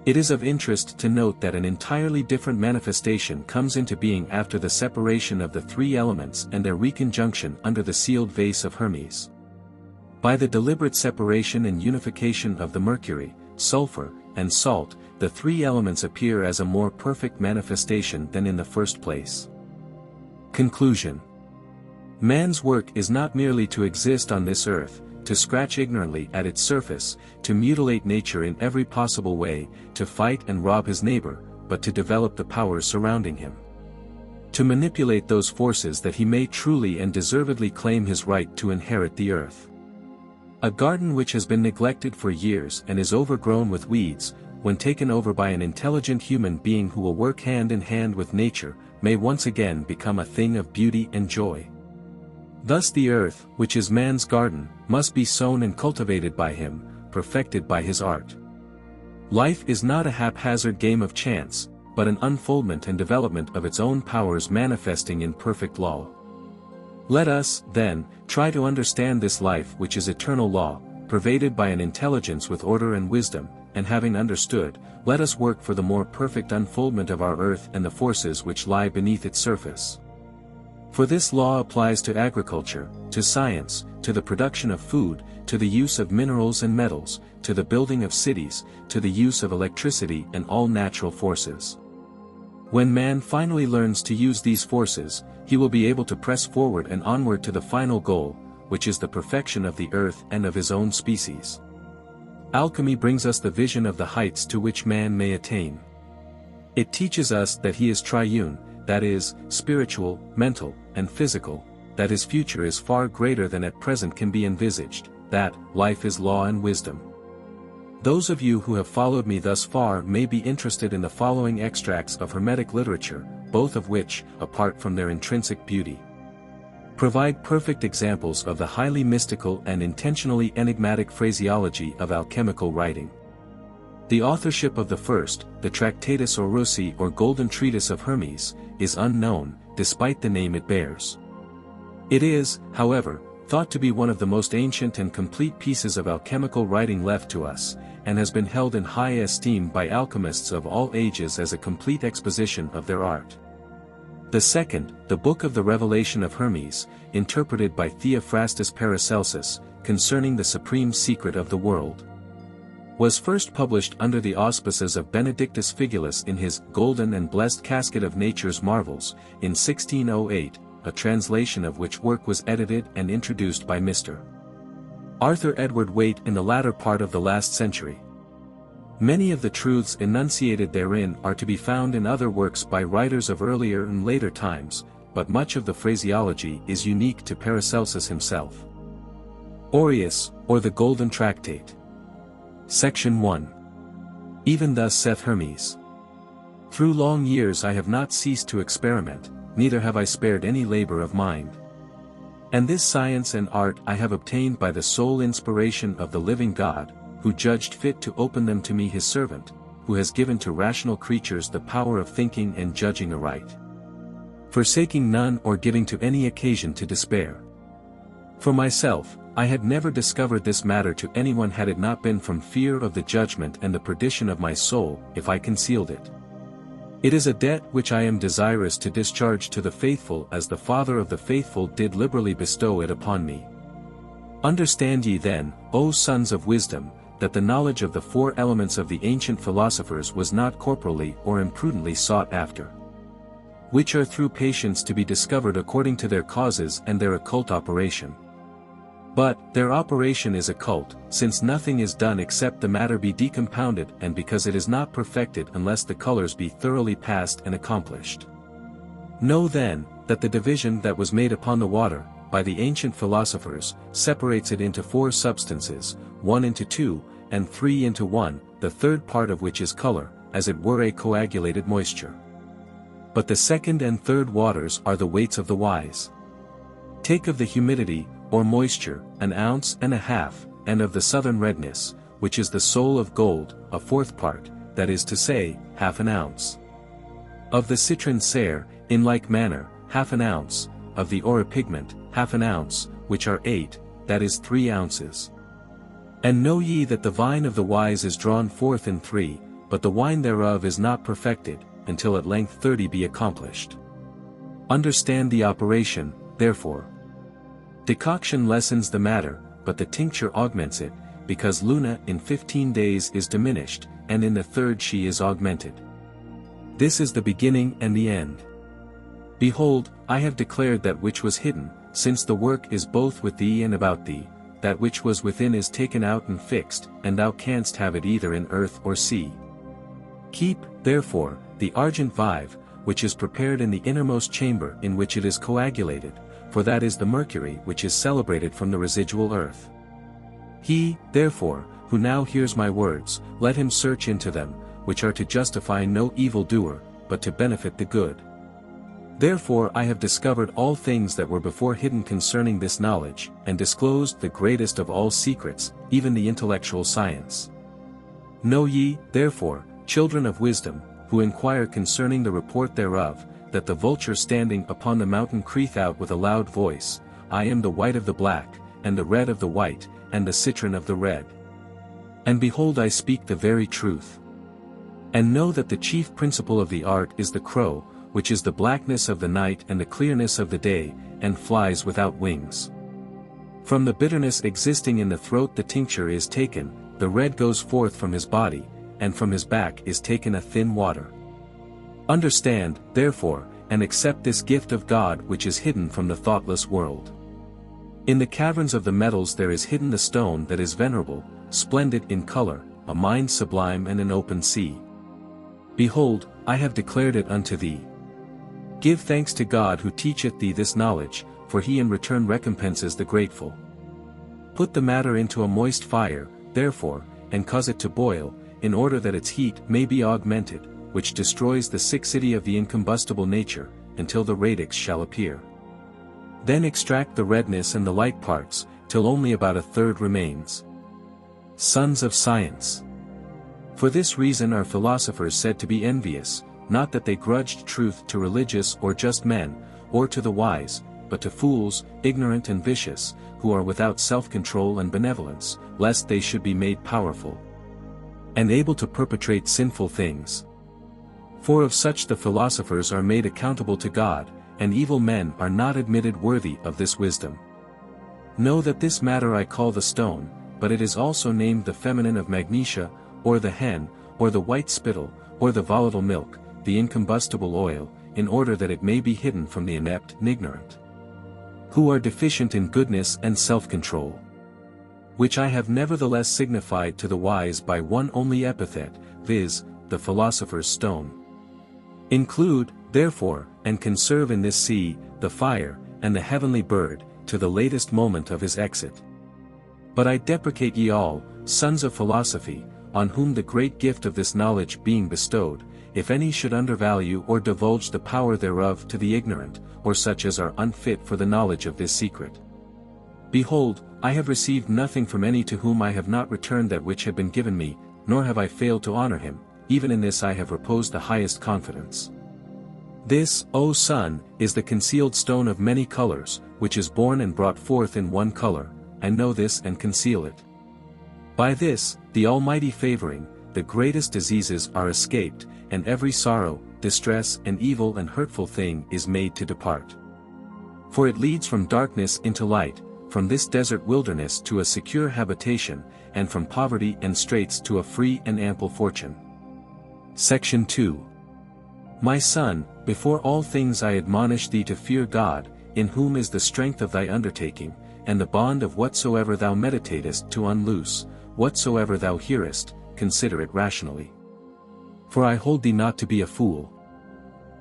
It is of interest to note that an entirely different manifestation comes into being after the separation of the three elements and their reconjunction under the sealed vase of Hermes. By the deliberate separation and unification of the mercury, sulfur, and salt, the three elements appear as a more perfect manifestation than in the first place. Conclusion. Man's work is not merely to exist on this earth, to scratch ignorantly at its surface, to mutilate nature in every possible way, to fight and rob his neighbor, but to develop the powers surrounding him. To manipulate those forces that he may truly and deservedly claim his right to inherit the earth. A garden which has been neglected for years and is overgrown with weeds, when taken over by an intelligent human being who will work hand in hand with nature, may once again become a thing of beauty and joy. Thus the earth, which is man's garden, must be sown and cultivated by him, perfected by his art. Life is not a haphazard game of chance, but an unfoldment and development of its own powers manifesting in perfect law. Let us, then, try to understand this life which is eternal law, pervaded by an intelligence with order and wisdom, and having understood, let us work for the more perfect unfoldment of our earth and the forces which lie beneath its surface. For this law applies to agriculture, to science, to the production of food, to the use of minerals and metals, to the building of cities, to the use of electricity and all natural forces. When man finally learns to use these forces, he will be able to press forward and onward to the final goal, which is the perfection of the earth and of his own species. Alchemy brings us the vision of the heights to which man may attain. It teaches us that he is triune, that is, spiritual, mental, and physical, that his future is far greater than at present can be envisaged, that life is law and wisdom. Those of you who have followed me thus far may be interested in the following extracts of Hermetic literature, both of which, apart from their intrinsic beauty, provide perfect examples of the highly mystical and intentionally enigmatic phraseology of alchemical writing. The authorship of the first, the Tractatus Aureus or Golden Treatise of Hermes, is unknown, despite the name it bears. It is, however, thought to be one of the most ancient and complete pieces of alchemical writing left to us, and has been held in high esteem by alchemists of all ages as a complete exposition of their art. The second, the Book of the Revelation of Hermes, interpreted by Theophrastus Paracelsus, concerning the supreme secret of the world, was first published under the auspices of Benedictus Figulus in his Golden and Blessed Casket of Nature's Marvels, in 1608, a translation of which work was edited and introduced by Mr. Arthur Edward Waite in the latter part of the last century. Many of the truths enunciated therein are to be found in other works by writers of earlier and later times, but much of the phraseology is unique to Paracelsus himself. Aureus, or the Golden Tractate. Section 1. Even thus saith Hermes. Through long years I have not ceased to experiment, neither have I spared any labor of mind. And this science and art I have obtained by the sole inspiration of the living God, who judged fit to open them to me his servant, who has given to rational creatures the power of thinking and judging aright, forsaking none or giving to any occasion to despair. For myself, I had never discovered this matter to anyone had it not been from fear of the judgment and the perdition of my soul, if I concealed it. It is a debt which I am desirous to discharge to the faithful as the Father of the faithful did liberally bestow it upon me. Understand ye then, O sons of wisdom, that the knowledge of the four elements of the ancient philosophers was not corporally or imprudently sought after, which are through patience to be discovered according to their causes and their occult operation. But their operation is occult, since nothing is done except the matter be decompounded and because it is not perfected unless the colors be thoroughly passed and accomplished. Know then, that the division that was made upon the water, by the ancient philosophers, separates it into four substances, one into two, and three into one, the third part of which is color, as it were a coagulated moisture. But the second and third waters are the weights of the wise. Take of the humidity, or moisture, 1.5 ounces, and of the southern redness, which is the soul of gold, a fourth part, that is to say, 1/2 ounce. Of the citron sere, in like manner, 1/2 ounce, of the auripigment, 1/2 ounce, which are 8, that is 3 ounces. And know ye that the vine of the wise is drawn forth in 3, but the wine thereof is not perfected, until at length 30 be accomplished. Understand the operation, therefore. Decoction lessens the matter, but the tincture augments it, because Luna in 15 days is diminished, and in the third she is augmented. This is the beginning and the end. Behold, I have declared that which was hidden, since the work is both with thee and about thee, that which was within is taken out and fixed, and thou canst have it either in earth or sea. Keep, therefore, the argent vive, which is prepared in the innermost chamber in which it is coagulated, for that is the mercury which is celebrated from the residual earth. He, therefore, who now hears my words, let him search into them, which are to justify no evildoer, but to benefit the good. Therefore I have discovered all things that were before hidden concerning this knowledge, and disclosed the greatest of all secrets, even the intellectual science. Know ye, therefore, children of wisdom, who inquire concerning the report thereof, that the vulture standing upon the mountain crieth out with a loud voice, I am the white of the black, and the red of the white, and the citron of the red. And behold I speak the very truth. And know that the chief principle of the art is the crow, which is the blackness of the night and the clearness of the day, and flies without wings. From the bitterness existing in the throat the tincture is taken, the red goes forth from his body, and from his back is taken a thin water. Understand, therefore, and accept this gift of God which is hidden from the thoughtless world. In the caverns of the metals there is hidden the stone that is venerable, splendid in color, a mind sublime and an open sea. Behold, I have declared it unto thee. Give thanks to God who teacheth thee this knowledge, for he in return recompenses the grateful. Put the matter into a moist fire, therefore, and cause it to boil, in order that its heat may be augmented, which destroys the siccity of the incombustible nature, until the radix shall appear. Then extract the redness and the light parts, till only about a third remains. Sons of science! For this reason are philosophers said to be envious, not that they grudged truth to religious or just men, or to the wise, but to fools, ignorant and vicious, who are without self-control and benevolence, lest they should be made powerful and able to perpetrate sinful things. For of such the philosophers are made accountable to God, and evil men are not admitted worthy of this wisdom. Know that this matter I call the stone, but it is also named the feminine of magnesia, or the hen, or the white spittle, or the volatile milk, the incombustible oil, in order that it may be hidden from the inept and ignorant, who are deficient in goodness and self-control. Which I have nevertheless signified to the wise by one only epithet, viz., the philosopher's stone. Include, therefore, and conserve in this sea, the fire, and the heavenly bird, to the latest moment of his exit. But I deprecate ye all, sons of philosophy, on whom the great gift of this knowledge being bestowed, if any should undervalue or divulge the power thereof to the ignorant, or such as are unfit for the knowledge of this secret. Behold, I have received nothing from any to whom I have not returned that which had been given me, nor have I failed to honor him, even in this I have reposed the highest confidence. This, O son, is the concealed stone of many colors, which is born and brought forth in one color, I know this and conceal it. By this, the Almighty favoring, the greatest diseases are escaped, and every sorrow, distress and evil and hurtful thing is made to depart. For it leads from darkness into light, from this desert wilderness to a secure habitation, and from poverty and straits to a free and ample fortune. Section 2. My son, before all things I admonish thee to fear God, in whom is the strength of thy undertaking, and the bond of whatsoever thou meditatest to unloose, whatsoever thou hearest, consider it rationally. For I hold thee not to be a fool.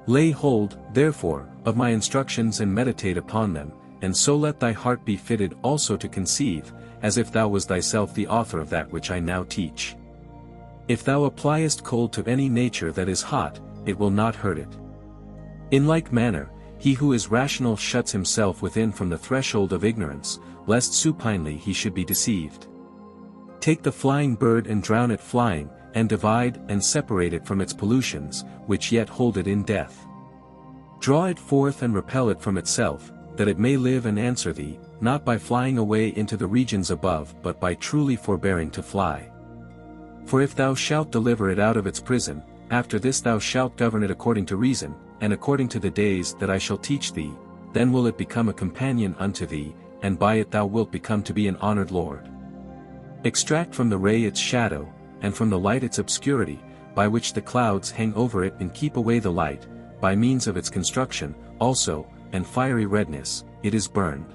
Lay hold, therefore, of my instructions and meditate upon them, and so let thy heart be fitted also to conceive, as if thou was thyself the author of that which I now teach. If thou appliest cold to any nature that is hot, it will not hurt it. In like manner, he who is rational shuts himself within from the threshold of ignorance, lest supinely he should be deceived. Take the flying bird and drown it flying, and divide and separate it from its pollutions, which yet hold it in death. Draw it forth and repel it from itself, that it may live and answer thee, not by flying away into the regions above but by truly forbearing to fly. For if thou shalt deliver it out of its prison, after this thou shalt govern it according to reason, and according to the days that I shall teach thee, then will it become a companion unto thee, and by it thou wilt become to be an honored lord. Extract from the ray its shadow, and from the light its obscurity, by which the clouds hang over it and keep away the light, by means of its construction, also, and fiery redness, it is burned.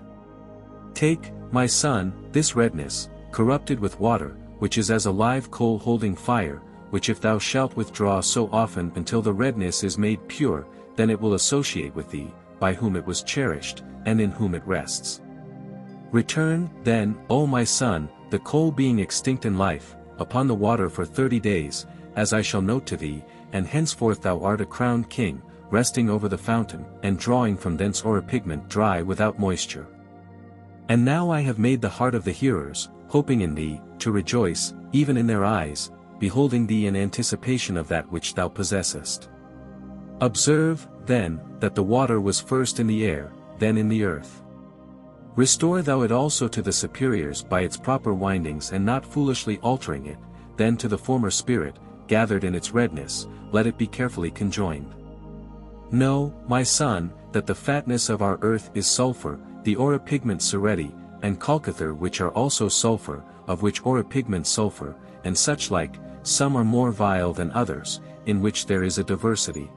Take, my son, this redness, corrupted with water, which is as a live coal holding fire, which if thou shalt withdraw so often until the redness is made pure, then it will associate with thee, by whom it was cherished, and in whom it rests. Return, then, O my son, the coal being extinct in life, upon the water for 30 days, as I shall note to thee, and henceforth thou art a crowned king, resting over the fountain, and drawing from thence ore pigment dry without moisture. And now I have made the heart of the hearers, hoping in thee, to rejoice, even in their eyes, beholding thee in anticipation of that which thou possessest. Observe, then, that the water was first in the air, then in the earth. Restore thou it also to the superiors by its proper windings and not foolishly altering it, then to the former spirit, gathered in its redness, let it be carefully conjoined. Know, my son, that the fatness of our earth is sulfur, the aura pigment cereti, and colchicine which are also sulfur, of which auripigment sulfur, and such like, some are more vile than others, in which there is a diversity.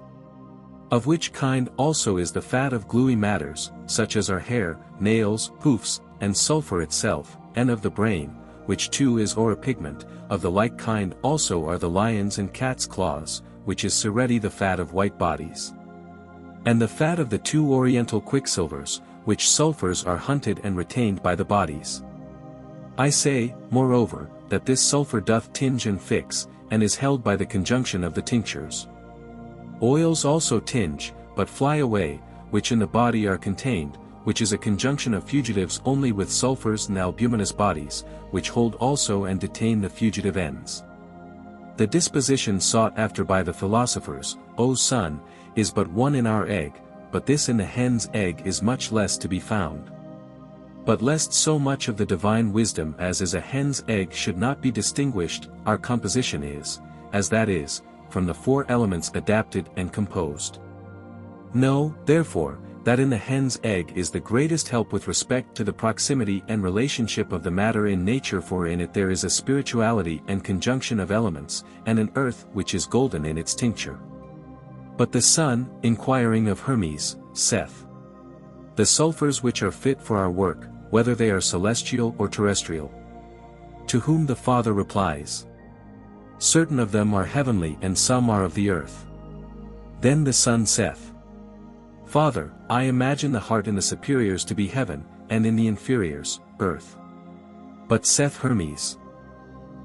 Of which kind also is the fat of gluey matters, such as our hair, nails, hoofs, and sulfur itself, and of the brain, which too is auripigment, of the like kind also are the lions and cats' claws, which is sereti the fat of white bodies. And the fat of the two oriental quicksilvers, which sulfurs are hunted and retained by the bodies. I say, moreover, that this sulfur doth tinge and fix, and is held by the conjunction of the tinctures. Oils also tinge, but fly away, which in the body are contained, which is a conjunction of fugitives only with sulfurs and albuminous bodies, which hold also and detain the fugitive ends. The disposition sought after by the philosophers, O son, is but one in our egg, but this in the hen's egg is much less to be found. But lest so much of the divine wisdom as is a hen's egg should not be distinguished, our composition is, as that is, from the four elements adapted and composed. Know, therefore, that in the hen's egg is the greatest help with respect to the proximity and relationship of the matter in nature, for in it there is a spirituality and conjunction of elements, and an earth which is golden in its tincture. But the son, inquiring of Hermes, saith, the sulfurs which are fit for our work, whether they are celestial or terrestrial. To whom the father replies, certain of them are heavenly and some are of the earth. Then the son saith, Father, I imagine the heart in the superiors to be heaven, and in the inferiors, earth. But saith Hermes,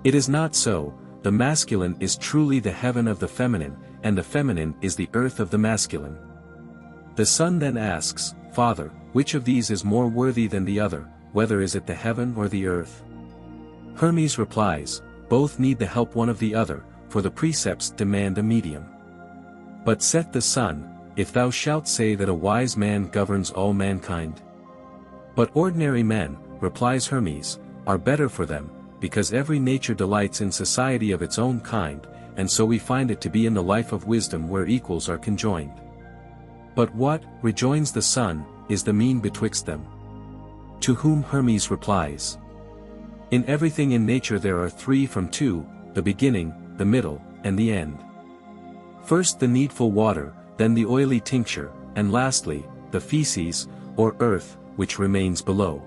it is not so, the masculine is truly the heaven of the feminine, and the feminine is the earth of the masculine. The son then asks, Father, which of these is more worthy than the other, whether is it the heaven or the earth? Hermes replies, both need the help one of the other, for the precepts demand a medium. But saith the son, if thou shalt say that a wise man governs all mankind. But ordinary men, replies Hermes, are better for them, because every nature delights in society of its own kind, and so we find it to be in the life of wisdom where equals are conjoined. But what, rejoins the son, is the mean betwixt them? To whom Hermes replies, in everything in nature there are three from two, the beginning, the middle, and the end. First the needful water, then the oily tincture, and lastly, the feces, or earth, which remains below.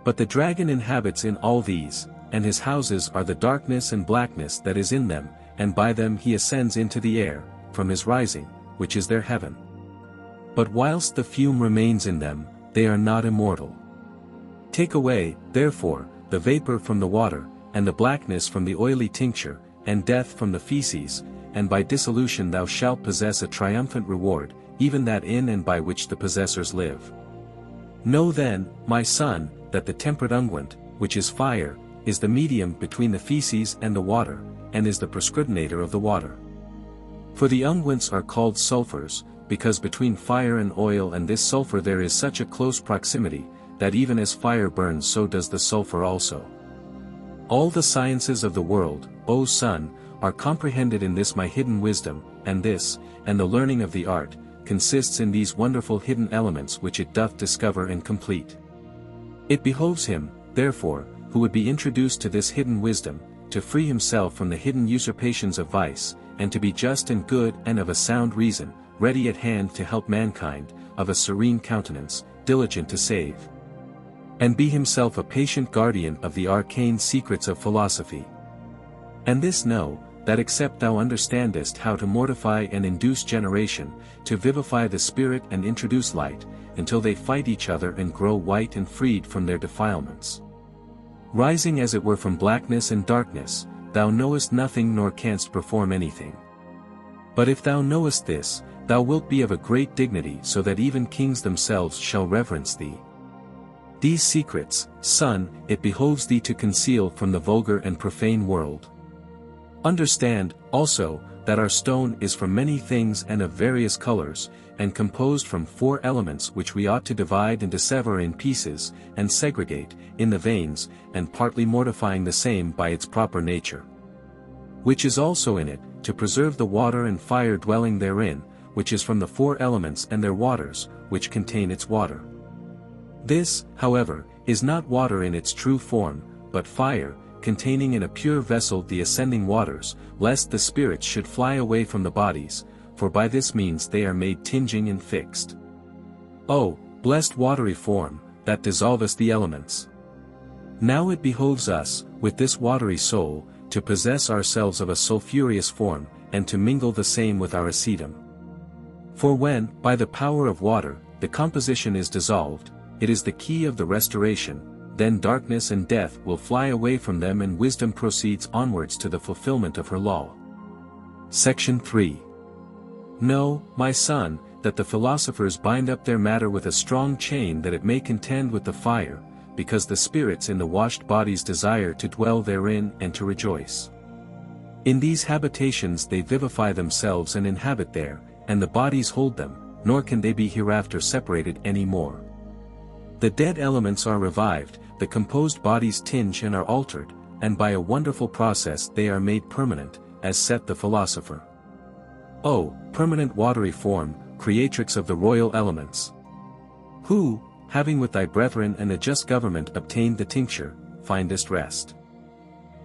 But the dragon inhabits in all these, and his houses are the darkness and blackness that is in them, and by them he ascends into the air, from his rising, which is their heaven. But whilst the fume remains in them, they are not immortal. Take away, therefore, the vapor from the water, and the blackness from the oily tincture, and death from the feces, and by dissolution thou shalt possess a triumphant reward, even that in and by which the possessors live. Know then, my son, that the temperate unguent, which is fire, is the medium between the feces and the water, and is the prescrutinator of the water. For the unguents are called sulfurs, because between fire and oil and this sulfur there is such a close proximity, that even as fire burns so does the sulfur also. All the sciences of the world, O son, are comprehended in this my hidden wisdom, and this, and the learning of the art, consists in these wonderful hidden elements which it doth discover and complete. It behoves him, therefore, who would be introduced to this hidden wisdom, to free himself from the hidden usurpations of vice, and to be just and good and of a sound reason, ready at hand to help mankind, of a serene countenance, diligent to save. And be himself a patient guardian of the arcane secrets of philosophy. And this know, that except thou understandest how to mortify and induce generation, to vivify the spirit and introduce light, until they fight each other and grow white and freed from their defilements. Rising as it were from blackness and darkness, thou knowest nothing nor canst perform anything. But if thou knowest this, thou wilt be of a great dignity so that even kings themselves shall reverence thee. These secrets, son, it behoves thee to conceal from the vulgar and profane world. Understand, also, that our stone is from many things and of various colors, and composed from four elements which we ought to divide and dissever in pieces, and segregate, in the veins, and partly mortifying the same by its proper nature. Which is also in it, to preserve the water and fire dwelling therein, which is from the four elements and their waters, which contain its water. This, however, is not water in its true form, but fire, containing in a pure vessel the ascending waters, lest the spirits should fly away from the bodies, for by this means they are made tinging and fixed. O, blessed watery form, that dissolvest the elements! Now it behoves us, with this watery soul, to possess ourselves of a sulphureous form, and to mingle the same with our acetum. For when, by the power of water, the composition is dissolved, it is the key of the restoration, then darkness and death will fly away from them and wisdom proceeds onwards to the fulfillment of her law. Section 3. Know, my son, that the philosophers bind up their matter with a strong chain that it may contend with the fire, because the spirits in the washed bodies desire to dwell therein and to rejoice. In these habitations they vivify themselves and inhabit there, and the bodies hold them, nor can they be hereafter separated any more. The dead elements are revived, the composed bodies tinge and are altered, and by a wonderful process they are made permanent, as saith the philosopher. O, permanent watery form, creatrix of the royal elements! Who, having with thy brethren and a just government obtained the tincture, findest rest.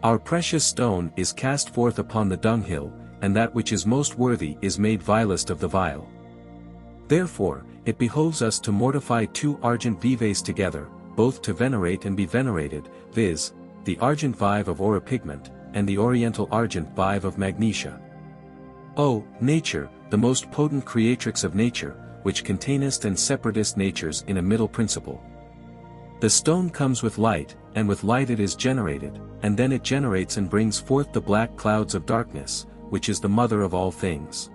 Our precious stone is cast forth upon the dunghill, and that which is most worthy is made vilest of the vile. Therefore, it behoves us to mortify two argent vives together, both to venerate and be venerated, viz., the argent vive of auropigment, and the oriental argent vive of magnesia. O, nature, the most potent creatrix of nature, which containest and separatest natures in a middle principle. The stone comes with light, and with light it is generated, and then it generates and brings forth the black clouds of darkness, which is the mother of all things.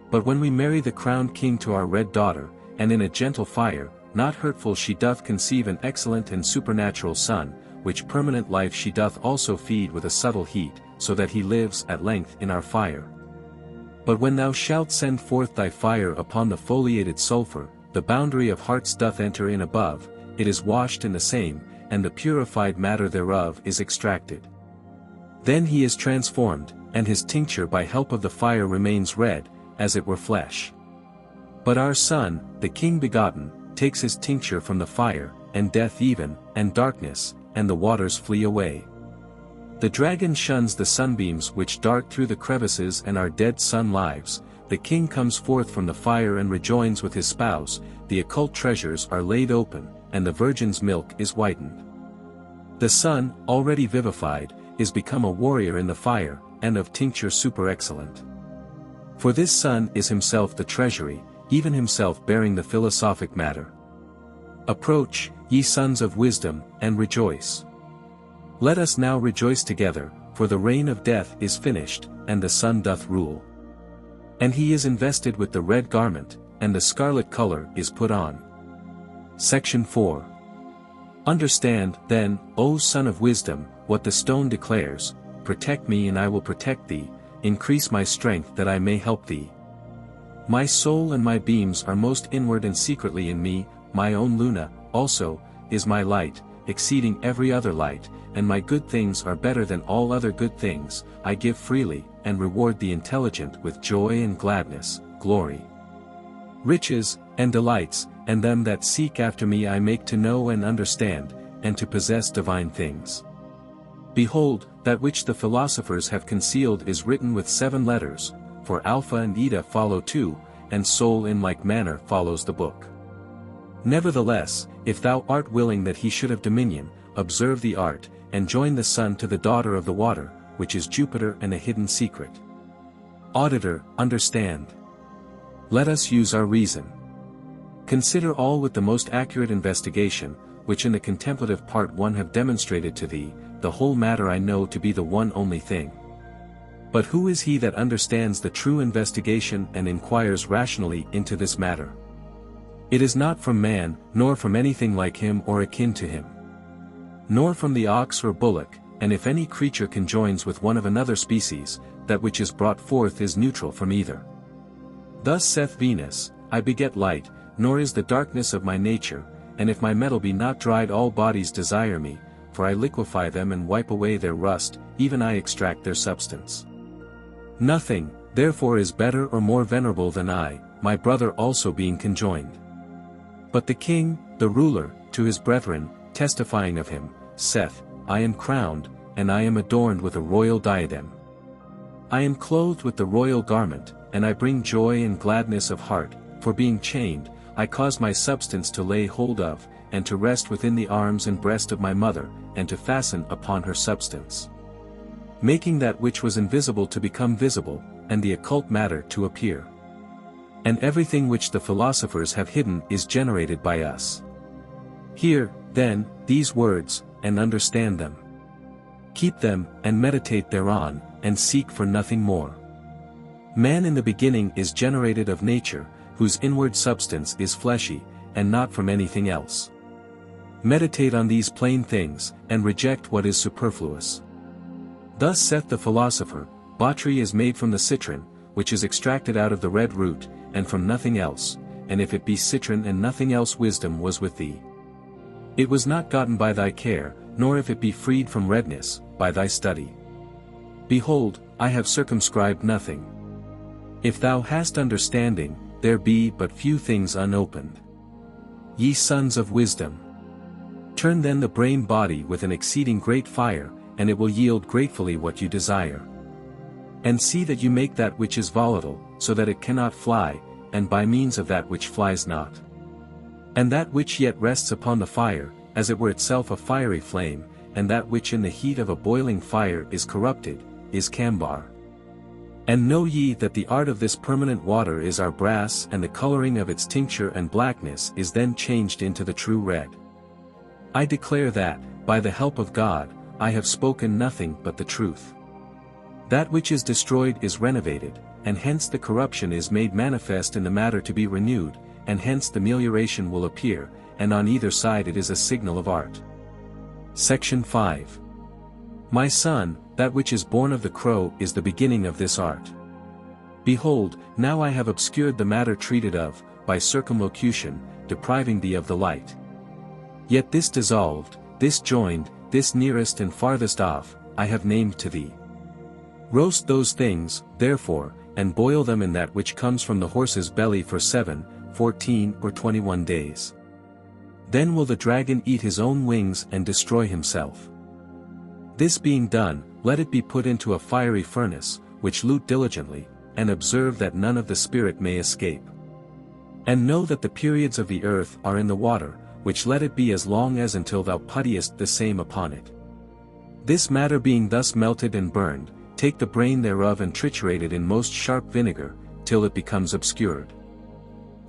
But when we marry the crowned king to our red daughter, and in a gentle fire, not hurtful she doth conceive an excellent and supernatural son, which permanent life she doth also feed with a subtle heat, so that he lives at length in our fire. But when thou shalt send forth thy fire upon the foliated sulphur, the boundary of hearts doth enter in above, it is washed in the same, and the purified matter thereof is extracted. Then he is transformed, and his tincture by help of the fire remains red, as it were flesh. But our son, the king begotten, takes his tincture from the fire, and death even, and darkness, and the waters flee away. The dragon shuns the sunbeams which dart through the crevices and our dead sun lives, the king comes forth from the fire and rejoins with his spouse, the occult treasures are laid open, and the virgin's milk is whitened. The son, already vivified, is become a warrior in the fire, and of tincture super-excellent. For this son is himself the treasury, even himself bearing the philosophic matter. Approach, ye sons of wisdom, and rejoice. Let us now rejoice together, for the reign of death is finished, and the Son doth rule. And he is invested with the red garment, and the scarlet color is put on. Section 4. Understand, then, O son of wisdom, what the stone declares, protect me and I will protect thee, increase my strength that I may help thee. My soul and my beams are most inward and secretly in me, my own Luna, also, is my light, exceeding every other light, and my good things are better than all other good things, I give freely, and reward the intelligent with joy and gladness, glory, riches, and delights, and them that seek after me I make to know and understand, and to possess divine things. Behold, that which the philosophers have concealed is written with 7 letters, for Alpha and Eta follow too, and soul in like manner follows the book. Nevertheless, if thou art willing that he should have dominion, observe the art, and join the sun to the daughter of the water, which is Jupiter and a hidden secret. Auditor, understand. Let us use our reason. Consider all with the most accurate investigation, which in the contemplative part 1 have demonstrated to thee, the whole matter I know to be the one only thing. But who is he that understands the true investigation and inquires rationally into this matter? It is not from man, nor from anything like him or akin to him, nor from the ox or bullock, and if any creature conjoins with one of another species, that which is brought forth is neutral from either. Thus saith Venus, I beget light, nor is the darkness of my nature, and if my metal be not dried all bodies desire me, for I liquefy them and wipe away their rust, even I extract their substance. Nothing, therefore is better or more venerable than I, my brother also being conjoined. But the king, the ruler, to his brethren, testifying of him, saith, I am crowned, and I am adorned with a royal diadem. I am clothed with the royal garment, and I bring joy and gladness of heart, for being chained, I cause my substance to lay hold of, and to rest within the arms and breast of my mother, and to fasten upon her substance. Making that which was invisible to become visible, and the occult matter to appear. And everything which the philosophers have hidden is generated by us. Hear, then, these words, and understand them. Keep them, and meditate thereon, and seek for nothing more. Man in the beginning is generated of nature, whose inward substance is fleshy, and not from anything else. Meditate on these plain things, and reject what is superfluous. Thus saith the philosopher, Botry is made from the citron, which is extracted out of the red root, and from nothing else, and if it be citron and nothing else wisdom was with thee. It was not gotten by thy care, nor if it be freed from redness, by thy study. Behold, I have circumscribed nothing. If thou hast understanding, there be but few things unopened. Ye sons of wisdom! Turn then the brain body with an exceeding great fire, and it will yield gratefully what you desire. And see that you make that which is volatile, so that it cannot fly, and by means of that which flies not. And that which yet rests upon the fire, as it were itself a fiery flame, and that which in the heat of a boiling fire is corrupted, is cambar. And know ye that the art of this permanent water is our brass, and the coloring of its tincture and blackness is then changed into the true red. I declare that, by the help of God, I have spoken nothing but the truth. That which is destroyed is renovated, and hence the corruption is made manifest in the matter to be renewed, and hence the melioration will appear, and on either side it is a signal of art. Section 5. My son, that which is born of the crow is the beginning of this art. Behold, now I have obscured the matter treated of, by circumlocution, depriving thee of the light. Yet this dissolved, this joined, this nearest and farthest off, I have named to thee. Roast those things, therefore, and boil them in that which comes from the horse's belly for 7, 14 or 21 days. Then will the dragon eat his own wings and destroy himself. This being done, let it be put into a fiery furnace, which lute diligently, and observe that none of the spirit may escape. And know that the periods of the earth are in the water, which let it be as long as until thou puttiest the same upon it. This matter being thus melted and burned, take the brain thereof and triturate it in most sharp vinegar, till it becomes obscured.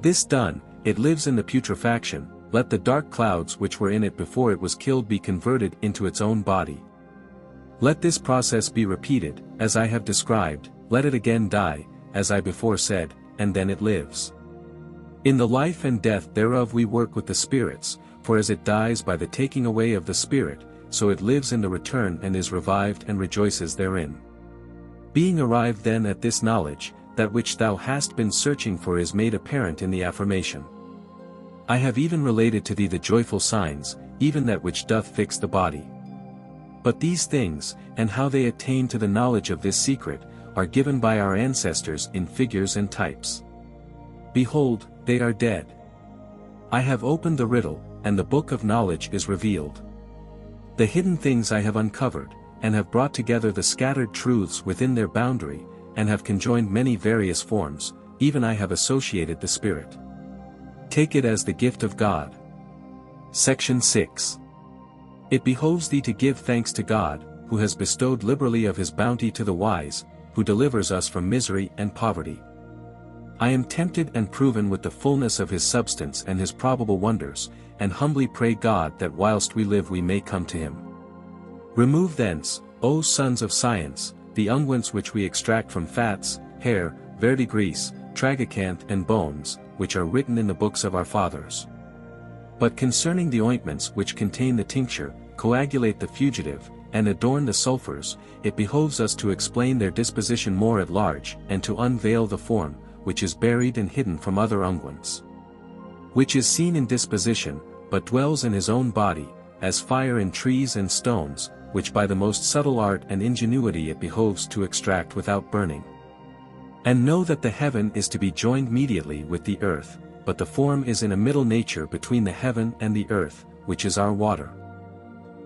This done, it lives in the putrefaction, let the dark clouds which were in it before it was killed be converted into its own body. Let this process be repeated, as I have described, let it again die, as I before said, and then it lives. In the life and death thereof we work with the spirits, for as it dies by the taking away of the spirit, so it lives in the return and is revived and rejoices therein. Being arrived then at this knowledge, that which thou hast been searching for is made apparent in the affirmation. I have even related to thee the joyful signs, even that which doth fix the body. But these things, and how they attain to the knowledge of this secret, are given by our ancestors in figures and types. Behold, they are dead. I have opened the riddle, and the book of knowledge is revealed. The hidden things I have uncovered, and have brought together the scattered truths within their boundary, and have conjoined many various forms, even I have associated the Spirit. Take it as the gift of God. Section 6. It behoves thee to give thanks to God, who has bestowed liberally of his bounty to the wise, who delivers us from misery and poverty. I am tempted and proven with the fullness of his substance and his probable wonders, and humbly pray God that whilst we live we may come to him. Remove thence, O sons of science, the unguents which we extract from fats, hair, verdigris, tragacanth and bones, which are written in the books of our fathers. But concerning the ointments which contain the tincture, coagulate the fugitive, and adorn the sulphurs, it behoves us to explain their disposition more at large, and to unveil the form, which is buried and hidden from other unguents. Which is seen in disposition, but dwells in his own body, as fire in trees and stones, which by the most subtle art and ingenuity it behoves to extract without burning. And know that the heaven is to be joined mediately with the earth, but the form is in a middle nature between the heaven and the earth, which is our water.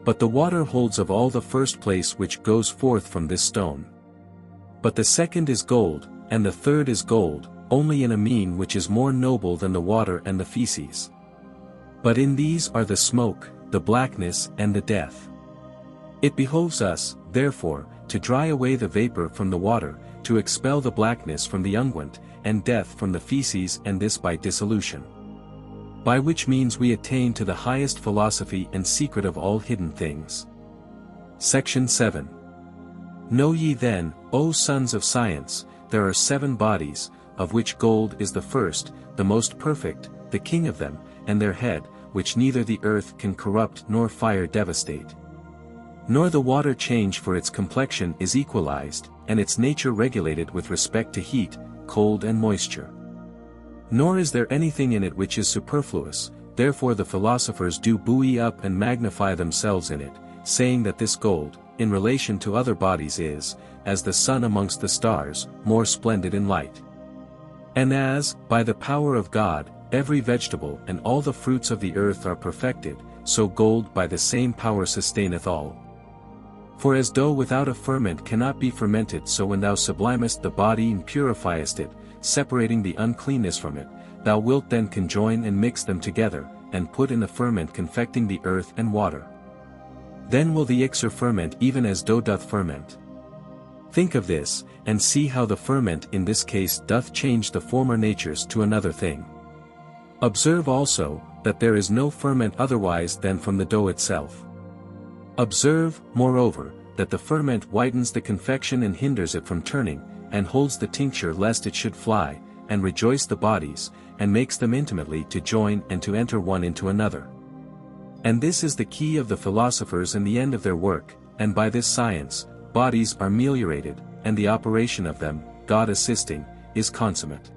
But the water holds of all the first place which goes forth from this stone. But the second is gold, and the third is gold, only in a mean which is more noble than the water and the feces. But in these are the smoke, the blackness and the death. It behoves us, therefore, to dry away the vapor from the water, to expel the blackness from the unguent, and death from the feces, and this by dissolution. By which means we attain to the highest philosophy and secret of all hidden things. Section 7. Know ye then, O sons of science, there are 7 bodies, of which gold is the first, the most perfect, the king of them, and their head, which neither the earth can corrupt nor fire devastate. Nor the water change, for its complexion is equalized, and its nature regulated with respect to heat, cold and moisture. Nor is there anything in it which is superfluous, therefore the philosophers do buoy up and magnify themselves in it, saying that this gold, in relation to other bodies is, as the sun amongst the stars, more splendid in light. And as, by the power of God, every vegetable and all the fruits of the earth are perfected, so gold by the same power sustaineth all. For as dough without a ferment cannot be fermented, so when thou sublimest the body and purifiest it, separating the uncleanness from it, thou wilt then conjoin and mix them together, and put in the ferment confecting the earth and water. Then will the elixir ferment even as dough doth ferment. Think of this, and see how the ferment in this case doth change the former natures to another thing. Observe also, that there is no ferment otherwise than from the dough itself. Observe, moreover, that the ferment whitens the confection and hinders it from turning, and holds the tincture lest it should fly, and rejoice the bodies, and makes them intimately to join and to enter one into another. And this is the key of the philosophers and the end of their work, and by this science, bodies are meliorated, and the operation of them, God assisting, is consummate.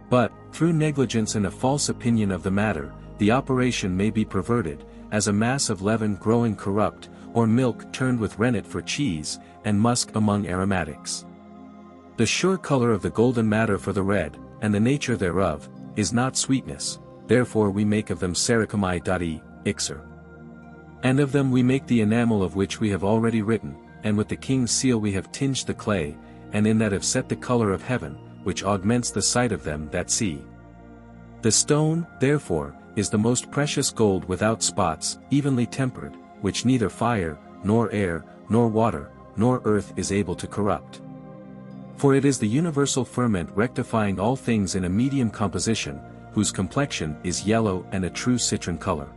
But, through negligence and a false opinion of the matter, the operation may be perverted, as a mass of leaven growing corrupt, or milk turned with rennet for cheese, and musk among aromatics. The sure color of the golden matter for the red, and the nature thereof, is not sweetness, therefore we make of them sericomai.e, elixir. And of them we make the enamel of which we have already written, and with the king's seal we have tinged the clay, and in that have set the color of heaven, which augments the sight of them that see. The stone, therefore, is the most precious gold without spots, evenly tempered, which neither fire, nor air, nor water, nor earth is able to corrupt. For it is the universal ferment rectifying all things in a medium composition, whose complexion is yellow and a true citron color.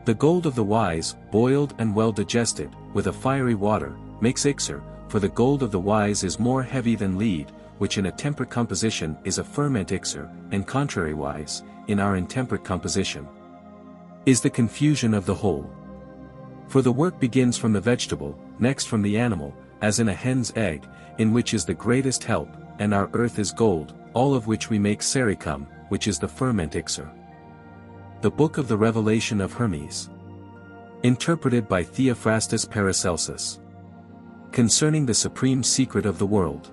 The gold of the wise, boiled and well digested, with a fiery water, makes elixir, for the gold of the wise is more heavy than lead, which in a temperate composition is a ferment elixir, and contrariwise, in our intemperate composition, is the confusion of the whole. For the work begins from the vegetable, next from the animal, as in a hen's egg, in which is the greatest help, and our earth is gold, all of which we make sericum, which is the ferment elixir. The Book of the Revelation of Hermes. Interpreted by Theophrastus Paracelsus. Concerning the supreme secret of the world.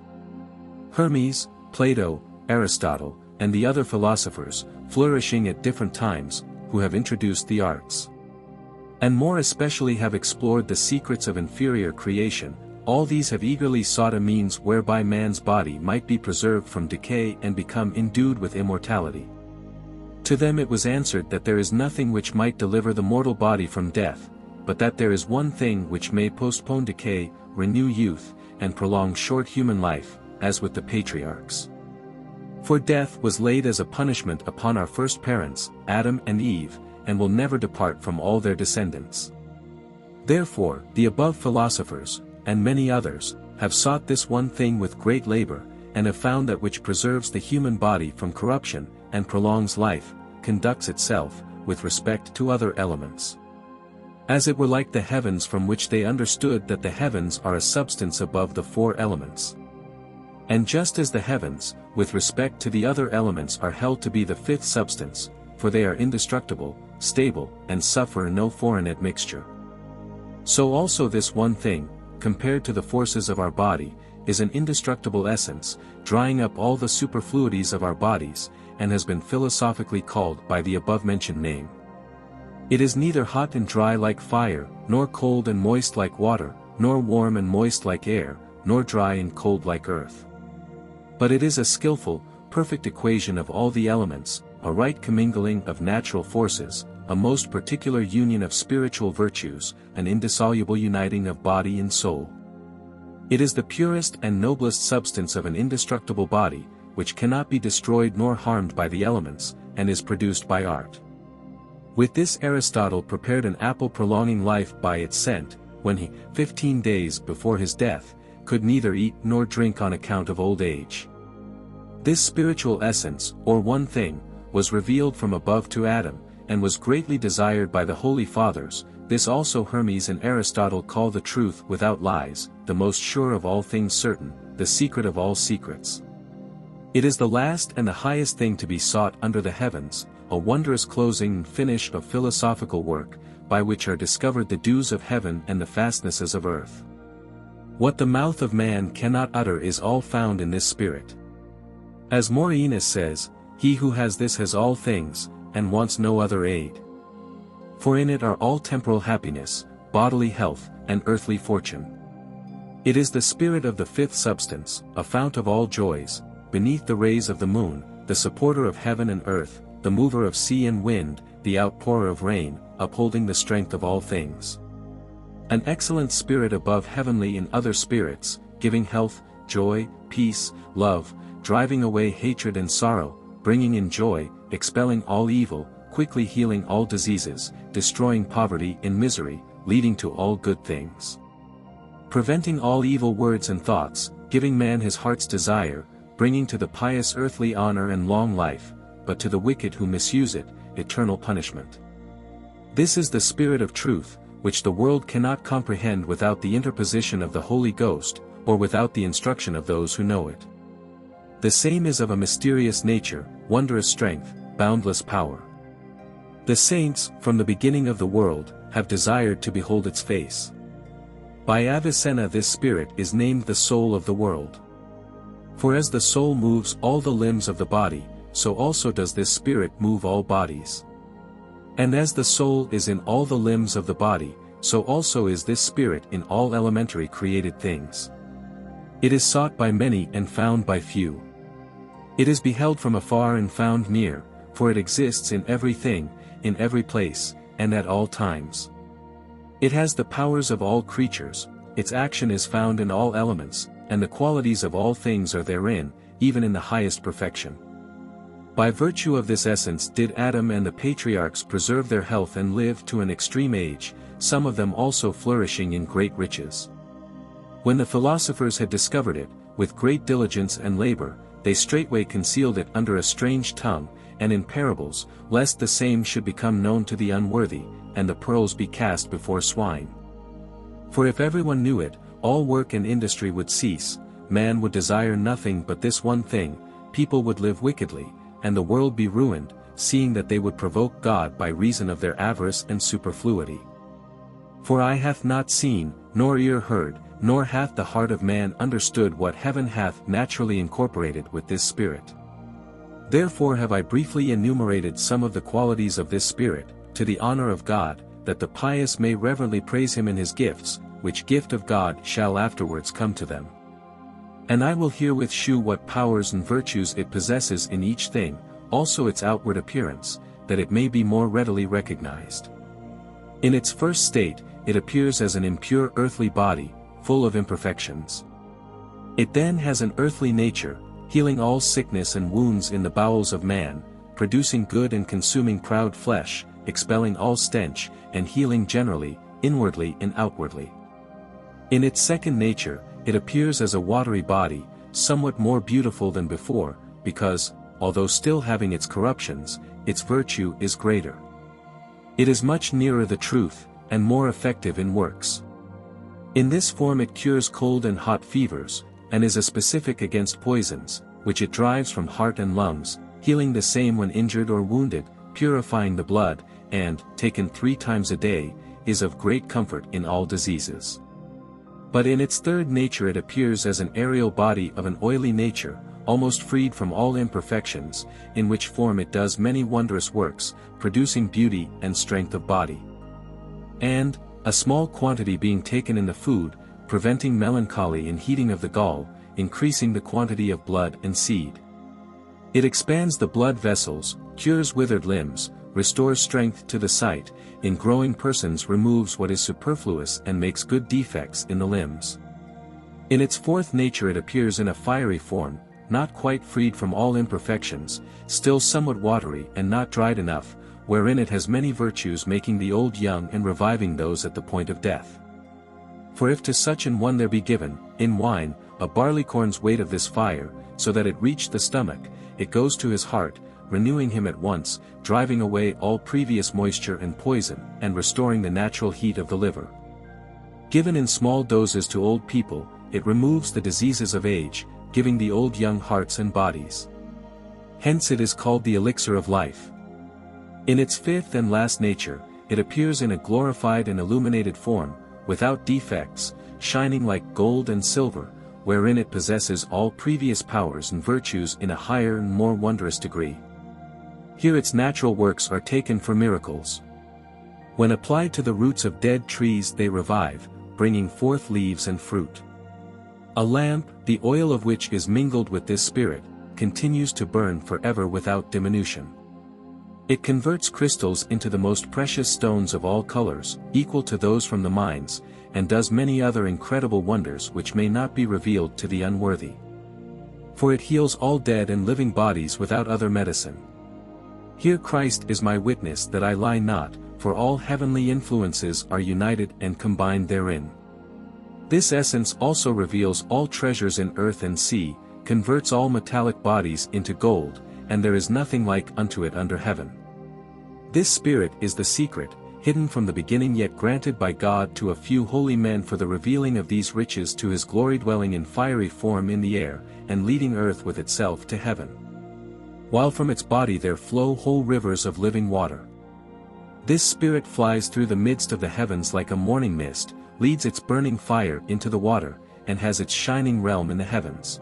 Hermes, Plato, Aristotle, and the other philosophers, flourishing at different times, who have introduced the arts, and more especially have explored the secrets of inferior creation, all these have eagerly sought a means whereby man's body might be preserved from decay and become endued with immortality. To them it was answered that there is nothing which might deliver the mortal body from death, but that there is one thing which may postpone decay, renew youth, and prolong short human life, as with the patriarchs. For death was laid as a punishment upon our first parents, Adam and Eve, and will never depart from all their descendants. Therefore, the above philosophers, and many others, have sought this one thing with great labor, and have found that which preserves the human body from corruption, and prolongs life, conducts itself, with respect to other elements, as it were like the heavens, from which they understood that the heavens are a substance above the 4 elements. And just as the heavens, with respect to the other elements are held to be the 5th substance, for they are indestructible, stable, and suffer no foreign admixture. So also this one thing, compared to the forces of our body, is an indestructible essence, drying up all the superfluities of our bodies, and has been philosophically called by the above-mentioned name. It is neither hot and dry like fire, nor cold and moist like water, nor warm and moist like air, nor dry and cold like earth. But it is a skillful, perfect equation of all the elements, a right commingling of natural forces, a most particular union of spiritual virtues, an indissoluble uniting of body and soul. It is the purest and noblest substance of an indestructible body, which cannot be destroyed nor harmed by the elements, and is produced by art. With this Aristotle prepared an apple prolonging life by its scent, when he, 15 days before his death, could neither eat nor drink on account of old age. This spiritual essence, or one thing, was revealed from above to Adam, and was greatly desired by the Holy Fathers. This also Hermes and Aristotle call the truth without lies, the most sure of all things certain, the secret of all secrets. It is the last and the highest thing to be sought under the heavens, a wondrous closing and finish of philosophical work, by which are discovered the dews of heaven and the fastnesses of earth. What the mouth of man cannot utter is all found in this spirit. As Morainus says, he who has this has all things, and wants no other aid. For in it are all temporal happiness, bodily health, and earthly fortune. It is the spirit of the fifth substance, a fount of all joys, beneath the rays of the moon, the supporter of heaven and earth, the mover of sea and wind, the outpourer of rain, upholding the strength of all things. An excellent spirit above heavenly in other spirits, giving health, joy, peace, love, driving away hatred and sorrow, bringing in joy, expelling all evil, quickly healing all diseases, destroying poverty and misery, leading to all good things. Preventing all evil words and thoughts, giving man his heart's desire, bringing to the pious earthly honor and long life, but to the wicked who misuse it, eternal punishment. This is the spirit of truth, which the world cannot comprehend without the interposition of the Holy Ghost, or without the instruction of those who know it. The same is of a mysterious nature, wondrous strength, boundless power. The saints, from the beginning of the world, have desired to behold its face. By Avicenna this spirit is named the soul of the world. For as the soul moves all the limbs of the body, so also does this spirit move all bodies. And as the soul is in all the limbs of the body, so also is this spirit in all elementary created things. It is sought by many and found by few. It is beheld from afar and found near, for it exists in everything, in every place, and at all times. It has the powers of all creatures, its action is found in all elements, and the qualities of all things are therein, even in the highest perfection. By virtue of this essence did Adam and the patriarchs preserve their health and live to an extreme age, some of them also flourishing in great riches. When the philosophers had discovered it, with great diligence and labor, they straightway concealed it under a strange tongue, and in parables, lest the same should become known to the unworthy, and the pearls be cast before swine. For if everyone knew it, all work and industry would cease, man would desire nothing but this one thing, people would live wickedly, and the world be ruined, seeing that they would provoke God by reason of their avarice and superfluity. For eye hath not seen, nor ear heard, nor hath the heart of man understood what heaven hath naturally incorporated with this spirit. Therefore have I briefly enumerated some of the qualities of this spirit, to the honor of God, that the pious may reverently praise him in his gifts, which gift of God shall afterwards come to them. And I will herewith shew what powers and virtues it possesses in each thing, also its outward appearance, that it may be more readily recognized. In its first state, it appears as an impure earthly body, full of imperfections. It then has an earthly nature, healing all sickness and wounds in the bowels of man, producing good and consuming proud flesh, expelling all stench, and healing generally, inwardly and outwardly. In its second nature, it appears as a watery body, somewhat more beautiful than before, because, although still having its corruptions, its virtue is greater. It is much nearer the truth, and more effective in works. In this form it cures cold and hot fevers, and is a specific against poisons, which it drives from heart and lungs, healing the same when injured or wounded, purifying the blood, and, taken 3 times a day, is of great comfort in all diseases. But in its third nature it appears as an aerial body of an oily nature, almost freed from all imperfections, in which form it does many wondrous works, producing beauty and strength of body. And, a small quantity being taken in the food, preventing melancholy and heating of the gall, increasing the quantity of blood and seed. It expands the blood vessels, cures withered limbs, restores strength to the sight, in growing persons removes what is superfluous and makes good defects in the limbs. In its fourth nature it appears in a fiery form, not quite freed from all imperfections, still somewhat watery and not dried enough, wherein it has many virtues making the old young and reviving those at the point of death. For if to such an one there be given, in wine, a barleycorn's weight of this fire, so that it reach the stomach, it goes to his heart, renewing him at once, driving away all previous moisture and poison, and restoring the natural heat of the liver. Given in small doses to old people, it removes the diseases of age, giving the old young hearts and bodies. Hence it is called the elixir of life. In its fifth and last nature, it appears in a glorified and illuminated form, without defects, shining like gold and silver, wherein it possesses all previous powers and virtues in a higher and more wondrous degree. Here its natural works are taken for miracles. When applied to the roots of dead trees they revive, bringing forth leaves and fruit. A lamp, the oil of which is mingled with this spirit, continues to burn forever without diminution. It converts crystals into the most precious stones of all colors, equal to those from the mines, and does many other incredible wonders which may not be revealed to the unworthy. For it heals all dead and living bodies without other medicine. Here Christ is my witness that I lie not, for all heavenly influences are united and combined therein. This essence also reveals all treasures in earth and sea, converts all metallic bodies into gold, and there is nothing like unto it under heaven. This Spirit is the secret, hidden from the beginning yet granted by God to a few holy men for the revealing of these riches to his glory, dwelling in fiery form in the air, and leading earth with itself to heaven. While from its body there flow whole rivers of living water. This Spirit flies through the midst of the heavens like a morning mist, leads its burning fire into the water, and has its shining realm in the heavens.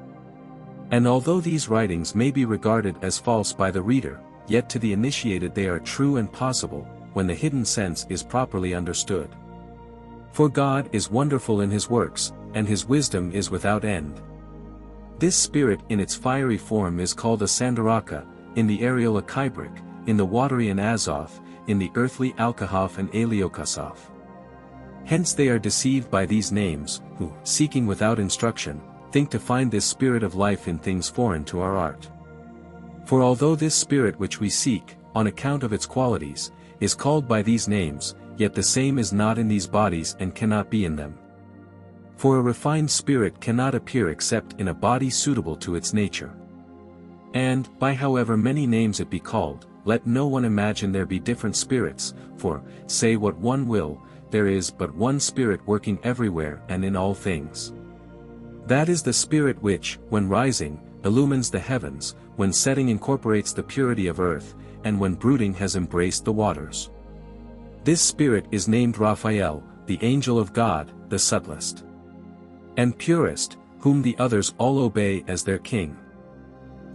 And although these writings may be regarded as false by the reader, yet to the initiated they are true and possible, when the hidden sense is properly understood. For God is wonderful in his works, and his wisdom is without end. This Spirit in its fiery form is called a Sandaraka, in the aerial a Kybrik, in the watery an Azoth, in the earthly Alkahaf and Aliokasaf. Hence they are deceived by these names, who, seeking without instruction, think to find this Spirit of life in things foreign to our art. For although this Spirit which we seek, on account of its qualities, is called by these names, yet the same is not in these bodies and cannot be in them. For a refined spirit cannot appear except in a body suitable to its nature. And, by however many names it be called, let no one imagine there be different spirits, for, say what one will, there is but one Spirit working everywhere and in all things. That is the Spirit which, when rising, illumines the heavens, when setting incorporates the purity of earth, and when brooding has embraced the waters. This Spirit is named Raphael, the angel of God, the subtlest and purest, whom the others all obey as their king.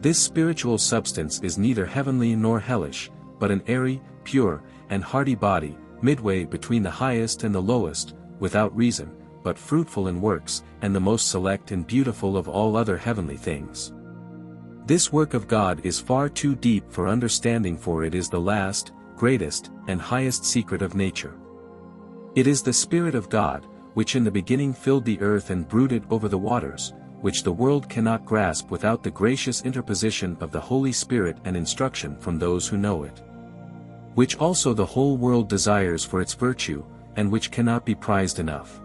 This spiritual substance is neither heavenly nor hellish, but an airy, pure, and hardy body, midway between the highest and the lowest, without reason, but fruitful in works, and the most select and beautiful of all other heavenly things. This work of God is far too deep for understanding, for it is the last, greatest, and highest secret of nature. It is the Spirit of God, which in the beginning filled the earth and brooded over the waters, which the world cannot grasp without the gracious interposition of the Holy Spirit and instruction from those who know it. Which also the whole world desires for its virtue, and which cannot be prized enough.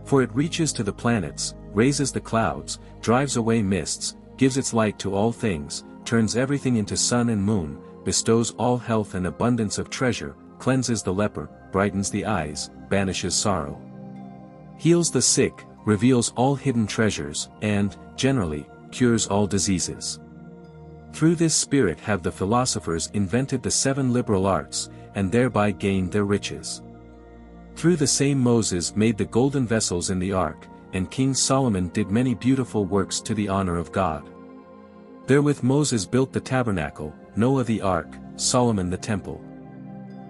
For it reaches to the planets, raises the clouds, drives away mists, gives its light to all things, turns everything into sun and moon, bestows all health and abundance of treasure, cleanses the leper, brightens the eyes, banishes sorrow, heals the sick, reveals all hidden treasures, and, generally, cures all diseases. Through this Spirit have the philosophers invented the 7 liberal arts, and thereby gained their riches. Through the same Moses made the golden vessels in the ark, and King Solomon did many beautiful works to the honor of God. Therewith Moses built the tabernacle, Noah the ark, Solomon the temple.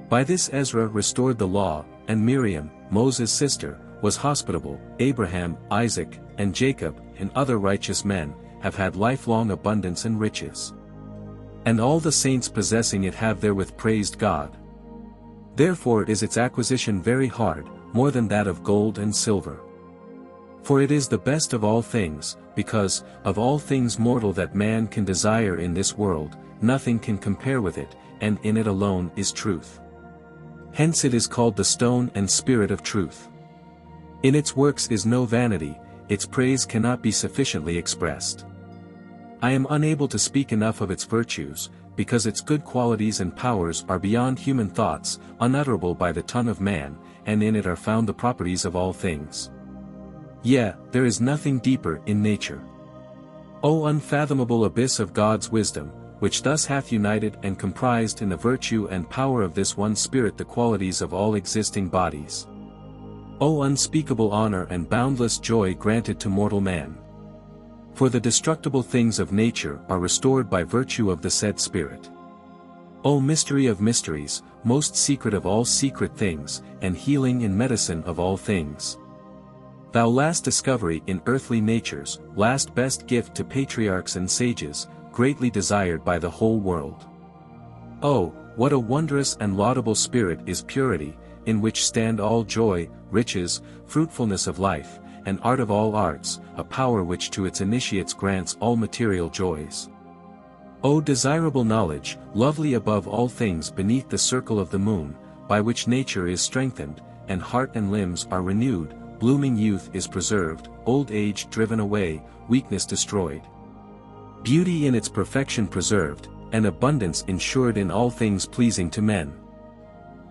By this Ezra restored the law, and Miriam, Moses' sister, was hospitable. Abraham, Isaac, and Jacob, and other righteous men, have had lifelong abundance and riches. And all the saints possessing it have therewith praised God. Therefore is its acquisition very hard, more than that of gold and silver. For it is the best of all things, because, of all things mortal that man can desire in this world, nothing can compare with it, and in it alone is truth. Hence it is called the stone and spirit of truth. In its works is no vanity, its praise cannot be sufficiently expressed. I am unable to speak enough of its virtues, because its good qualities and powers are beyond human thoughts, unutterable by the tongue of man, and in it are found the properties of all things. Yea, there is nothing deeper in nature. O unfathomable abyss of God's wisdom, which thus hath united and comprised in the virtue and power of this one Spirit the qualities of all existing bodies. O unspeakable honor and boundless joy granted to mortal man! For the destructible things of nature are restored by virtue of the said Spirit. O mystery of mysteries, most secret of all secret things, and healing and medicine of all things! Thou last discovery in earthly natures, last best gift to patriarchs and sages, greatly desired by the whole world. Oh, what a wondrous and laudable spirit is purity, in which stand all joy, riches, fruitfulness of life, and art of all arts, a power which to its initiates grants all material joys. O desirable knowledge, lovely above all things beneath the circle of the moon, by which nature is strengthened, and heart and limbs are renewed, blooming youth is preserved, old age driven away, weakness destroyed. Beauty in its perfection preserved, and abundance ensured in all things pleasing to men.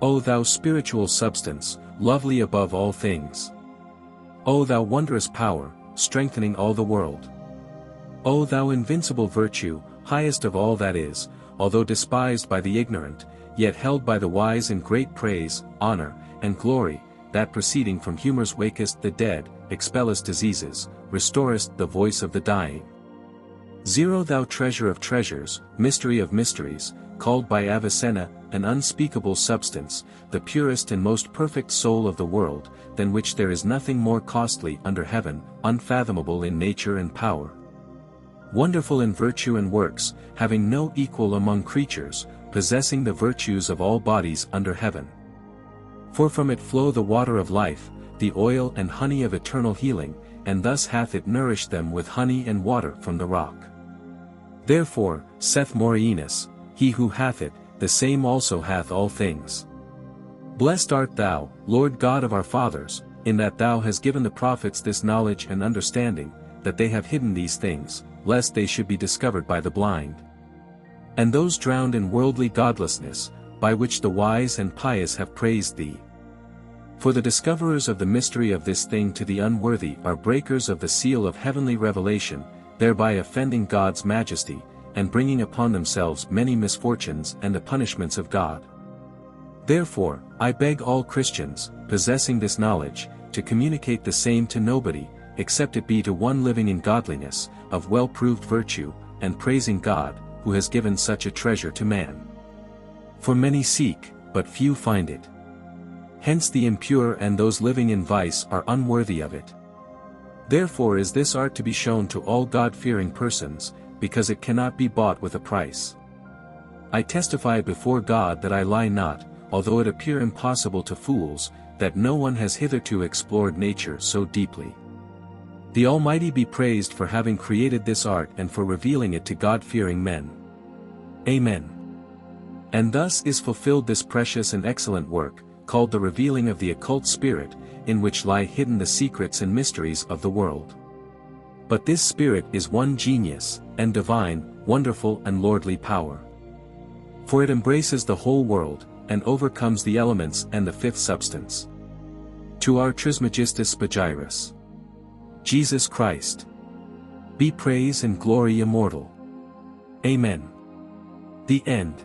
O thou spiritual substance, lovely above all things! O thou wondrous power, strengthening all the world! O thou invincible virtue, highest of all that is, although despised by the ignorant, yet held by the wise in great praise, honor, and glory, that proceeding from humors wakest the dead, expellest diseases, restorest the voice of the dying. Zero thou treasure of treasures, mystery of mysteries, called by Avicenna, an unspeakable substance, the purest and most perfect soul of the world, than which there is nothing more costly under heaven, unfathomable in nature and power. Wonderful in virtue and works, having no equal among creatures, possessing the virtues of all bodies under heaven. For from it flow the water of life, the oil and honey of eternal healing, and thus hath it nourished them with honey and water from the rock. Therefore, saith Morienus, he who hath it, the same also hath all things. Blessed art thou, Lord God of our fathers, in that thou hast given the prophets this knowledge and understanding, that they have hidden these things, lest they should be discovered by the blind. And those drowned in worldly godlessness, by which the wise and pious have praised thee. For the discoverers of the mystery of this thing to the unworthy are breakers of the seal of heavenly revelation, thereby offending God's majesty, and bringing upon themselves many misfortunes and the punishments of God. Therefore, I beg all Christians, possessing this knowledge, to communicate the same to nobody, except it be to one living in godliness, of well-proved virtue, and praising God, who has given such a treasure to man. For many seek, but few find it. Hence the impure and those living in vice are unworthy of it. Therefore is this art to be shown to all God-fearing persons, because it cannot be bought with a price. I testify before God that I lie not, although it appear impossible to fools, that no one has hitherto explored nature so deeply. The Almighty be praised for having created this art and for revealing it to God-fearing men. Amen. And thus is fulfilled this precious and excellent work, called the revealing of the occult spirit, in which lie hidden the secrets and mysteries of the world. But this spirit is one genius, and divine, wonderful and lordly power. For it embraces the whole world, and overcomes the elements and the fifth substance. To our Trismegistus Spagyrus, Jesus Christ, be praise and glory immortal. Amen. The End.